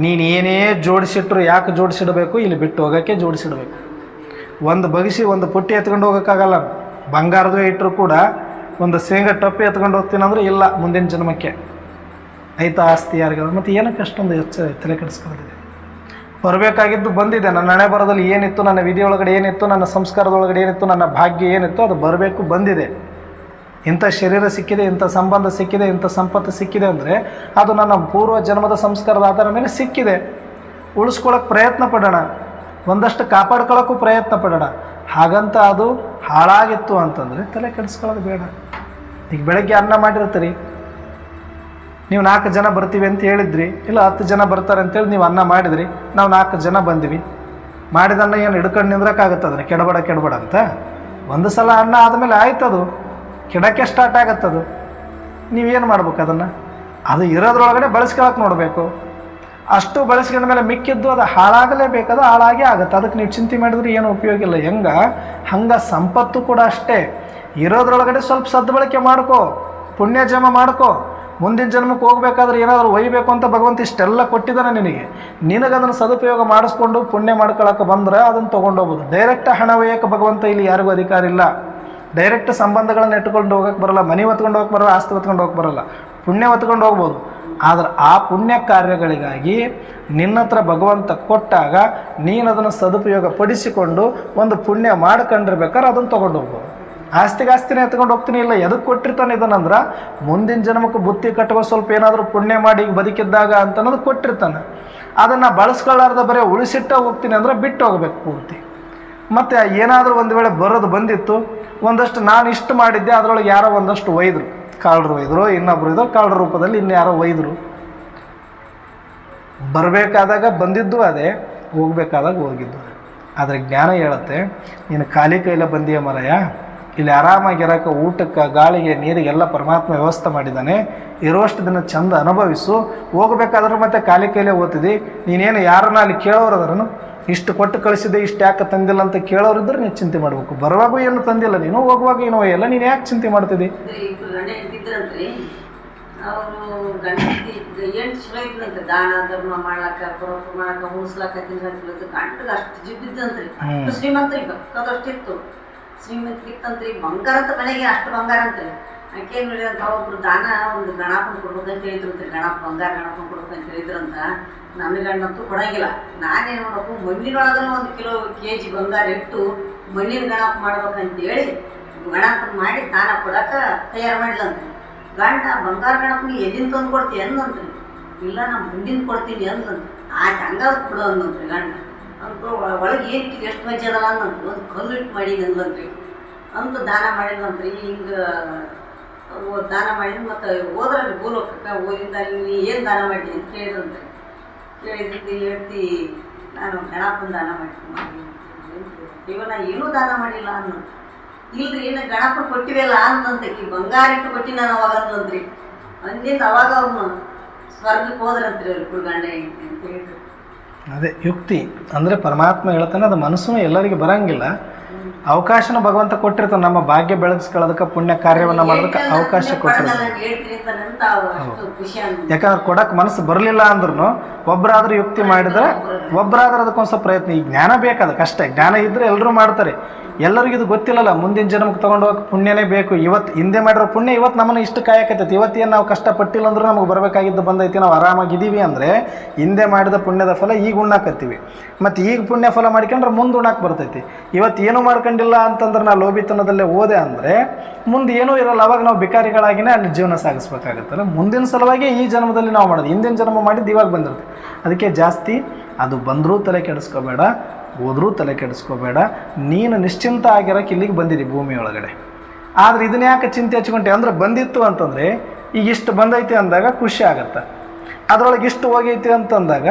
ನೀನು ಏನೇ ಜೋಡಿಸಿಟ್ರು ಯಾಕೆ ಜೋಡಿಸಿಡಬೇಕು? ಇಲ್ಲಿ ಬಿಟ್ಟು ಹೋಗೋಕ್ಕೆ ಜೋಡಿಸಿಡಬೇಕು. ಒಂದು ಬಗಿಸಿ ಒಂದು ಪುಟ್ಟಿ ಎತ್ಕೊಂಡು ಹೋಗೋಕ್ಕಾಗಲ್ಲ. ಬಂಗಾರದೇ ಇಟ್ಟರು ಕೂಡ ಒಂದು ಶೇಂಗಾ ಟಪ್ಪಿ ಎತ್ಕೊಂಡು ಹೋಗ್ತೀನಂದ್ರೆ ಇಲ್ಲ, ಮುಂದಿನ ಜನ್ಮಕ್ಕೆ ಆಯ್ತಾ ಆಸ್ತಿ ಯಾರಿಗಾದ. ಮತ್ತು ಏನಕ್ಕೆ ಅಷ್ಟೊಂದು ತಲೆ ಕೆಡಿಸ್ಕೊಂಡಿದೆ? ಬರಬೇಕಾಗಿದ್ದು ಬಂದಿದೆ. ನನ್ನ ಹಣೆ ಬರದಲ್ಲಿ ಏನಿತ್ತು, ನನ್ನ ವಿಧಿಯೊಳಗಡೆ ಏನಿತ್ತು, ನನ್ನ ಸಂಸ್ಕಾರದೊಳಗಡೆ ಏನಿತ್ತು, ನನ್ನ ಭಾಗ್ಯ ಏನಿತ್ತು ಅದು ಬರಬೇಕು, ಬಂದಿದೆ. ಇಂಥ ಶರೀರ ಸಿಕ್ಕಿದೆ, ಇಂಥ ಸಂಬಂಧ ಸಿಕ್ಕಿದೆ, ಇಂಥ ಸಂಪತ್ತು ಸಿಕ್ಕಿದೆ ಅಂದರೆ ಅದು ನನ್ನ ಪೂರ್ವ ಜನ್ಮದ ಸಂಸ್ಕಾರದ ಆಧಾರ ಮೇಲೆ ಸಿಕ್ಕಿದೆ. ಉಳಿಸ್ಕೊಳ್ಳೋಕೆ ಪ್ರಯತ್ನ ಪಡೋಣ, ಒಂದಷ್ಟು ಕಾಪಾಡ್ಕೊಳ್ಳೋಕ್ಕೂ ಪ್ರಯತ್ನ ಪಡೋಣ. ಹಾಗಂತ ಅದು ಹಾಳಾಗಿತ್ತು ಅಂತಂದರೆ ತಲೆ ಕೆಡಿಸ್ಕೊಳ್ಳೋದು ಬೇಡ. ಈಗ ಬೆಳಗ್ಗೆ ಅನ್ನ ಮಾಡಿರ್ತೀರಿ, ನೀವು 4 ಜನ ಬರ್ತೀವಿ ಅಂತ ಹೇಳಿದ್ರಿ, ಇಲ್ಲ 10 ಜನ ಬರ್ತಾರೆ ಅಂತೇಳಿ ನೀವು ಅನ್ನ ಮಾಡಿದ್ರಿ, ನಾವು 4 ಜನ ಬಂದ್ವಿ. ಮಾಡಿದನ್ನ ಏನು ಹಿಡ್ಕೊಂಡು ನಿಂದ್ರಕ್ಕಾಗತ್ತದ್ರೆ ಕೆಡಬೇಡ ಅಂತ? ಒಂದು ಸಲ ಅನ್ನ ಆದಮೇಲೆ ಆಯ್ತದು ಕೆಡಕ್ಕೆ ಸ್ಟಾರ್ಟ್ ಆಗತ್ತದು. ನೀವೇನು ಮಾಡ್ಬೇಕು? ಅದನ್ನು ಅದು ಇರೋದ್ರೊಳಗಡೆ ಬಳಸ್ಕೊಳಕ್ಕೆ ನೋಡಬೇಕು. ಅಷ್ಟು ಬಳಸ್ಕೊಂಡ ಮೇಲೆ ಮಿಕ್ಕಿದ್ದು ಅದು ಹಾಳಾಗಲೇಬೇಕು, ಅದು ಹಾಳಾಗೇ ಆಗುತ್ತೆ. ಅದಕ್ಕೆ ನೀವು ಚಿಂತೆ ಮಾಡಿದ್ರೆ ಏನು ಉಪಯೋಗ ಇಲ್ಲ. ಹಂಗೆ ಸಂಪತ್ತು ಕೂಡ ಅಷ್ಟೇ. ಇರೋದ್ರೊಳಗಡೆ ಸ್ವಲ್ಪ ಸದ್ಬಳಕೆ ಮಾಡ್ಕೋ, ಪುಣ್ಯ ಜಮ ಮಾಡ್ಕೋ. ಮುಂದಿನ ಜನ್ಮಕ್ಕೆ ಹೋಗ್ಬೇಕಾದ್ರೆ ಏನಾದರೂ ಒಯ್ಯಬೇಕು ಅಂತ ಭಗವಂತ ಇಷ್ಟೆಲ್ಲ ಕೊಟ್ಟಿದ್ದಾನೆ ನಿನಗೆ. ನಿನಗದನ್ನು ಸದುಪಯೋಗ ಮಾಡಿಸ್ಕೊಂಡು ಪುಣ್ಯ ಮಾಡ್ಕೊಳಕ್ಕೆ ಬಂದರೆ ಅದನ್ನು ತೊಗೊಂಡೋಗ್ಬೋದು. ಡೈರೆಕ್ಟ್ ಹಣ ಒಯ್ಯೋಕ್ಕೆ ಭಗವಂತ ಇಲ್ಲಿ ಯಾರಿಗೂ ಅಧಿಕಾರ ಇಲ್ಲ. ಡೈರೆಕ್ಟ್ ಸಂಬಂಧಗಳನ್ನ ಇಟ್ಕೊಂಡು ಹೋಗಕ್ಕೆ ಬರಲ್ಲ, ಮನೆ ಹೊತ್ಕೊಂಡು ಹೋಗಕ್ಕೆ ಬರಲ್ಲ, ಆಸ್ತಿ ಹೊತ್ಕೊಂಡು ಹೋಗಕ್ಕೆ ಬರಲ್ಲ, ಪುಣ್ಯ ಹೊತ್ಕೊಂಡು ಹೋಗ್ಬೋದು. ಆದರೆ ಆ ಪುಣ್ಯ ಕಾರ್ಯಗಳಿಗಾಗಿ ನಿನ್ನ ಹತ್ರ ಭಗವಂತ ಕೊಟ್ಟಾಗ ನೀನು ಅದನ್ನು ಸದುಪಯೋಗ ಪಡಿಸಿಕೊಂಡು ಒಂದು ಪುಣ್ಯ ಮಾಡ್ಕೊಂಡಿರ್ಬೇಕಾದ್ರೆ ಅದನ್ನು ತೊಗೊಂಡು ಹೋಗ್ಬೋದು. ಆಸ್ತಿನೇ ಎತ್ಕೊಂಡು ಹೋಗ್ತೀನಿ ಇಲ್ಲ, ಎದಕ್ಕೆ ಕೊಟ್ಟಿರ್ತಾನೆ ಇದನ್ನಂದ್ರೆ ಮುಂದಿನ ಜನ್ಮಕ್ಕೆ ಬುತ್ತಿ ಕಟ್ಟುವ ಸ್ವಲ್ಪ ಏನಾದರೂ ಪುಣ್ಯ ಮಾಡಿ ಈಗ ಬದುಕಿದ್ದಾಗ ಅಂತ ಅನ್ನೋದು ಕೊಟ್ಟಿರ್ತಾನೆ. ಅದನ್ನು ಬಳಸ್ಕೊಳ್ಳಾರ್ದ ಬರೀ ಉಳಿಸಿಟ್ಟ ಹೋಗ್ತೀನಿ ಅಂದರೆ ಬಿಟ್ಟು ಹೋಗ್ಬೇಕು ಪೂರ್ತಿ. ಮತ್ತು ಏನಾದರೂ ಒಂದು ವೇಳೆ ಬರೋದು ಬಂದಿತ್ತು, ಒಂದಷ್ಟು ನಾನು ಇಷ್ಟು ಮಾಡಿದ್ದೆ, ಅದರೊಳಗೆ ಯಾರೋ ಒಂದಷ್ಟು ಒಯ್ದರು, ಕಾಳರು ಒಯ್ದರು, ಇನ್ನೊಬ್ರು ಇದ್ರು ಕಾಳರ ರೂಪದಲ್ಲಿ ಇನ್ಯಾರೋ ಒಯ್ದರು. ಬರಬೇಕಾದಾಗ ಬಂದಿದ್ದು ಅದೇ, ಹೋಗ್ಬೇಕಾದಾಗ ಹೋಗಿದ್ದು ಅದೇ. ಆದರೆ ಜ್ಞಾನ ಹೇಳುತ್ತೆ, ನೀನು ಖಾಲಿ ಕೈಲೇ ಬಂದೀಯ ಮರಯ್ಯ, ಇಲ್ಲಿ ಆರಾಮಾಗಿರೋಕೆ ಊಟಕ್ಕೆ ಗಾಳಿಗೆ ನೀರಿಗೆಲ್ಲ ಪರಮಾತ್ಮ ವ್ಯವಸ್ಥೆ ಮಾಡಿದ್ದಾನೆ, ಇರುವಷ್ಟು ದಿನ ಚಂದ ಅನುಭವಿಸು. ಹೋಗ್ಬೇಕಾದ್ರೆ ಮತ್ತೆ ಖಾಲಿ ಕೈಲೇ ಓದ್ತಿದ್ದಿ, ನೀನೇನು ಯಾರನ್ನ ಅಲ್ಲಿ ಕೇಳೋರದ್ರೂ ಇಷ್ಟು ಕೊಟ್ಟು ಕಳಿಸಿದೆ, ಇಷ್ಟು ಯಾಕೆ ತಂದಿಲ್ಲ ಅಂತ ಕೇಳೋರಿದ್ರೆ ನೀನು ಚಿಂತೆ ಮಾಡಬೇಕು. ಬರುವಾಗೂ ಏನು ತಂದಿಲ್ಲ ನೀನು, ಹೋಗುವಾಗ ಏನೋ ಎಲ್ಲ ನೀನು ಯಾಕೆ ಚಿಂತೆ ಮಾಡ್ತಿದ್ದಿ? ಅವರು ಏನು ಚಲೋ ಇದ್ರಂತೆ, ದಾನ ಧರ್ಮ ಮಾಡ್ಲಾಕ ಪರೋಪ ಮಾಡಾಕ ಉಣಿಸ್ಲಾಕ ತಿನ್ಲಾಕ ಗಂಟಗೆ ಅಷ್ಟು ಜಿಬ್ಬಿದ್ದಂತ್ರಿ. ಅಷ್ಟು ಶ್ರೀಮಂತರಿ ಬೇಕಾದಷ್ಟಿತ್ತು, ಶ್ರೀಮಂತರಿತ್ತಂತ್ರಿ. ಬಂಗಾರ ಅಂತ ಮನೆಗೆ ಅಷ್ಟು ಬಂಗಾರ ಅಂತ್ರಿ. ಆಕೆ ನೋಡಿ ಅಂತ ಒಬ್ರು ದಾನ ಒಂದು ಗಣಪನ ಕೊಡ್ಬೇಕಂತ ಹೇಳಿದ್ರಂತ್ರಿ. ಬಂಗಾರ ಗಣಪನ ಕೊಡ್ಬೇಕಂತ ಹೇಳಿದ್ರಂತ. ನನ್ನ ಗಂಡಂತೂ ಕೊಡಂಗಿಲ್ಲ. ನಾನೇನು ಮಾಡಬೇಕು, ಮಣ್ಣಿನೊಳಗನ 1 kg ಬಂಗಾರ ಇಟ್ಟು ಮಣ್ಣಿನ ಗಣಪ ಮಾಡ್ಬೇಕಂತೇಳಿ ಗಣಪನ ಮಾಡಿ ದಾನ ಕೊಡಕ್ಕೆ ತಯಾರು ಮಾಡಿದಂತ್ರಿ. ಗಂಡ ಬಂಗಾರ ಗಣಪನಿಗೆ ಎಲ್ಲಿಂದ ತಂದು ಕೊಡ್ತೀವಿ ಅಂದಂತ್ರಿ. ಇಲ್ಲ ನಾನು ಮಣ್ಣಿನ ಕೊಡ್ತೀನಿ ಅಂದಂತ. ಹಂಗಾದ್ರು ಕೊಡು ಅಂದಂತ್ರಿ ಗಂಡ. ಅಂತ ಒಳಗೆ ಏನಿಟ್ಟಿಗೆ ಎಷ್ಟು ಮಜ್ಜೆ ಅದಲ್ಲ ಅಂದಂತ್ರಿ. ಒಂದು ಕಲ್ಲು ಇಟ್ಟು ಮಾಡೀನಿ ಅಂದಂತ್ರಿ. ಅಂತ ದಾನ ಮಾಡಿದಂತ್ರಿ. ಹಿಂಗೆ ದಾನ ಮಾಡಿದ್ ಮತ್ತು ಹೋದ್ರಲ್ಲಿ ಭೂಲೋಕಕ್ಕೆ ಓದಿಂದ ನೀನು ಏನು ದಾನ ಮಾಡಿ ಅಂತ ಕೇಳಿದ್ರಂತ್ರಿ. ಕೇಳಿದ್ದು ಹೇಳ್ತಿ, ನಾನು ಗಣಪನ ದಾನ ಮಾಡ್ತೀನಿ. ಇವಾಗ ನಾ ಏನೂ ದಾನ ಮಾಡಿಲ್ಲ ಅನ್ನೋ. ಇಲ್ರಿ ಏನು ಗಣಪನ ಕೊಟ್ಟಿವೆಲ್ಲ ಅಂದಂತೆ, ಬಂಗಾರ ಇಟ್ಟು ಕೊಟ್ಟು ನಾನು ಅವಾಗ ಅಂದಂತ್ರಿ. ಅಂದಿಂದ ಅವಾಗ ಅವನು ಸ್ವರ್ಗಕ್ಕೆ ಹೋದ್ರಂತ್ರಿ ಅವ್ರು ಗಂಡ ಹೆಂಡತಿ ಅಂತ ಹೇಳಿದ್ರು. ಅದೇ ಯುಕ್ತಿ ಅಂದರೆ ಪರಮಾತ್ಮ ಹೇಳ್ತಾನೆ, ಅದು ಮನಸ್ಸು ಎಲ್ಲರಿಗೆ ಬರಂಗಿಲ್ಲ. ಅವಕಾಶನ ಭಗವಂತ ಕೊಟ್ಟಿರ್ತಾನೆ. ನಮ್ಮ ಭಾಗ್ಯ ಬೆಳಗಿಸ್ಕೊಳ್ಳೋದಕ್ಕೆ, ಪುಣ್ಯ ಕಾರ್ಯವನ್ನು ಮಾಡೋದಕ್ಕೆ ಅವಕಾಶ ಕೊಟ್ಟಿರ್ತಾನೆ. ಯಾಕಂದ್ರೆ ಕೊಡಕ್ಕೆ ಮನಸ್ಸು ಬರಲಿಲ್ಲ ಅಂದ್ರೂ ಒಬ್ಬರಾದ್ರೂ ಯುಕ್ತಿ ಮಾಡಿದ್ರೆ, ಒಬ್ಬರಾದ್ರೂ ಅದಕ್ಕೊಂದು ಸ್ವಲ್ಪ ಪ್ರಯತ್ನ. ಈ ಜ್ಞಾನ ಬೇಕಾದಕ್ಕೆ ಅಷ್ಟೇ. ಜ್ಞಾನ ಇದ್ದರೆ ಎಲ್ಲರೂ ಮಾಡ್ತಾರೆ. ಎಲ್ಲರಿಗೂ ಇದು ಗೊತ್ತಿಲ್ಲಲ್ಲ, ಮುಂದಿನ ಜನ್ಮಕ್ಕೆ ತೊಗೊಂಡು ಹೋಗಕ್ಕೆ ಪುಣ್ಯನೇ ಬೇಕು. ಇವತ್ತು ಹಿಂದೆ ಮಾಡಿರೋ ಪುಣ್ಯ ಇವತ್ತು ನಮ್ಮನ್ನು ಇಷ್ಟು ಕಾಯಕತ್ತೈತಿ. ಇವತ್ತೇನು ನಾವು ಕಷ್ಟಪಟ್ಟಿಲ್ಲ ಅಂದ್ರೂ ನಮಗೆ ಬರಬೇಕಾಗಿದ್ದು ಬಂದೈತಿ, ನಾವು ಆರಾಮಾಗಿದ್ದೀವಿ ಅಂದರೆ ಹಿಂದೆ ಮಾಡಿದ ಪುಣ್ಯದ ಫಲ ಈಗ ಉಣ್ಣಾಕತ್ತೀವಿ. ಮತ್ತು ಈಗ ಪುಣ್ಯ ಫಲ ಮಾಡ್ಕೊಂಡ್ರೆ ಮುಂದೆ ಉಣ್ಣಾಕೆ ಬರ್ತೈತಿ. ಇವತ್ತು ಏನೂ ಮಾಡ್ಕೊಂಡಿಲ್ಲ ಅಂತಂದ್ರೆ ನಾವು ಲೋಭಿತನದಲ್ಲೇ ಹೋದೆ ಅಂದರೆ ಮುಂದೆ ಏನೂ ಇರಲ್ಲ. ಅವಾಗ ನಾವು ಬಿಕಾರಿಗಳಾಗಿನೇ ಅಲ್ಲಿ ಜೀವನ ಸಾಗಿಸ್ಬೇಕಾಗತ್ತಲ್ಲ. ಮುಂದಿನ ಸಲುವಾಗಿ ಈ ಜನ್ಮದಲ್ಲಿ ನಾವು ಮಾಡೋದು, ಹಿಂದಿನ ಜನ್ಮ ಮಾಡಿದ್ದು ಇವಾಗ ಬಂದಿರುತ್ತೆ. ಅದಕ್ಕೆ ಜಾಸ್ತಿ ಅದು ಬಂದರೂ ತಲೆ ಕೆಡಿಸ್ಕೋಬೇಡ, ಹೋದ್ರೂ ತಲೆ ಕೆಡಿಸ್ಕೋಬೇಡ. ನೀನು ನಿಶ್ಚಿಂತ ಆಗಿರೋಕೆ ಇಲ್ಲಿಗೆ ಬಂದಿದ್ದಿ ಭೂಮಿಯೊಳಗಡೆ. ಆದರೆ ಇದನ್ನ ಯಾಕೆ ಚಿಂತೆ ಹಚ್ಕೊಂಡೆ ಅಂದರೆ, ಬಂದಿತ್ತು ಅಂತಂದರೆ ಈಗ ಇಷ್ಟು ಬಂದೈತಿ ಅಂದಾಗ ಖುಷಿ ಆಗತ್ತೆ. ಅದರೊಳಗೆ ಇಷ್ಟು ಹೋಗೈತಿ ಅಂತಂದಾಗ